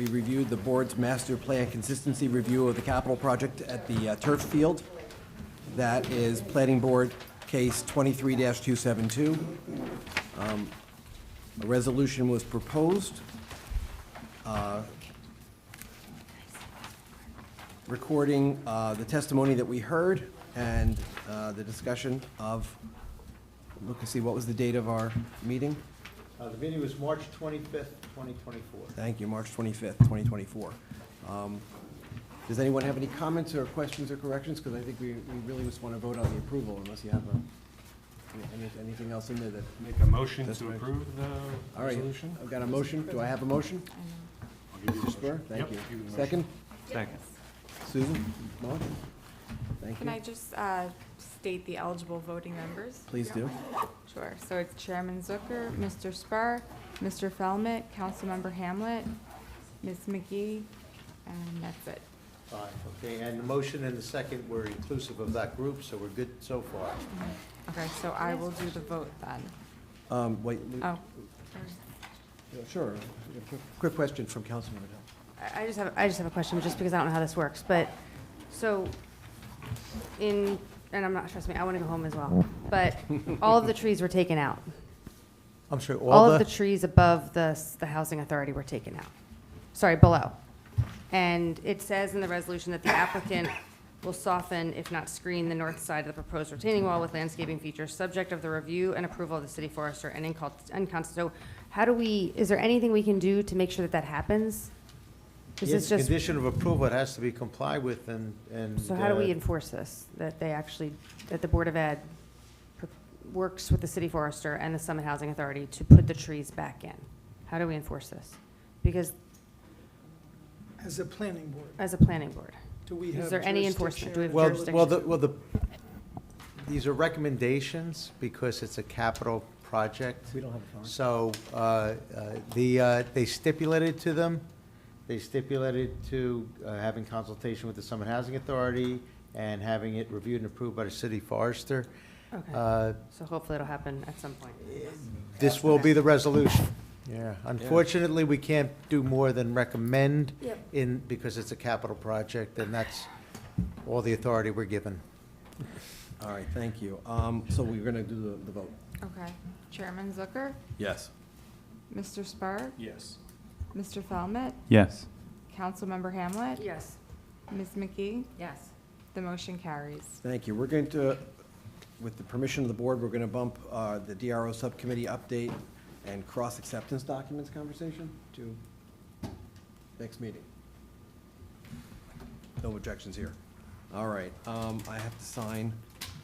reviewed, the board's master plan consistency review of the capital project at the turf field. That is Planning Board Case 23-272. A resolution was proposed, recording the testimony that we heard and the discussion of, look and see, what was the date of our meeting? The meeting was March 25th, 2024. Thank you, March 25th, 2024. Does anyone have any comments or questions or corrections? Because I think we really just want to vote on the approval unless you have anything else in there that. Make a motion That's to right. approve the All right, resolution? I've got a motion. Do I have a motion? I'll give you the Mr. Spur, motion. thank Yep, you. give you the motion. Second? Second. Susan? Mo? Thank Can you. I just state the eligible voting members? Please do. Sure. So it's Chairman Zucker, Mr. Spur, Mr. Felmet, Councilmember Hamlet, Ms. McGee, and that's it. Fine, okay, and the motion and the second were inclusive of that group, so we're good so far. Okay, so I will do the vote then. Wait, Oh, yeah, sure. Quick question from Councilmember Dell. I just have a question, just because I don't know how this works, but, so, and I'm not, trust me, I want to go home as well, but all of the trees were taken out. I'm sorry, All of the trees above the housing authority were taken out. Sorry, below. And it says in the resolution that the applicant will soften, if not screen, the north side of the proposed retaining wall with landscaping features, subject of the review and approval of the city forester and so how do we, is there anything we can do to make sure that that happens? This Yes, is just, condition of approval, it has to be complied with, and. so how do we enforce this? That they actually, that the Board of Ed works with the city forester and the Summit Housing Authority to put the trees back in? How do we enforce this? Because As a planning board, as a planning board, do we have is there any enforcement? Do we have Well, jurisdiction? these are recommendations because it's a capital project. We don't have a fine. So, they stipulated to them, they stipulated to having consultation with the Summit Housing Authority and having it reviewed and approved by the city forester. Okay, so hopefully it'll happen at some point. This will be the resolution. Yeah, unfortunately, we can't do more than recommend because it's a capital project, and that's all the authority we're given. All right, thank you. So we're going to do the vote. okay. Chairman Zucker, Yes. Mr. Spur, Yes. Mr. Felmet, Yes. Councilmember Hamlet, Yes. Ms. McGee, Yes. the motion carries. Thank you. We're going to, with the permission of the board, we're going to bump the DRO subcommittee update and cross-acceptance documents conversation to next meeting? No objections here. All right, I have to sign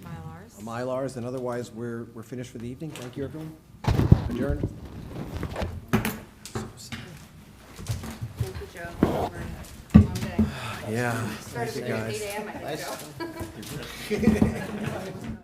Mylars. Mylars, and otherwise, we're finished for the evening. Thank you, everyone. Adjourned. Thank you, Joe. Long day. Yeah, Started thank you, at guys. 8 a.m., I think, Joe.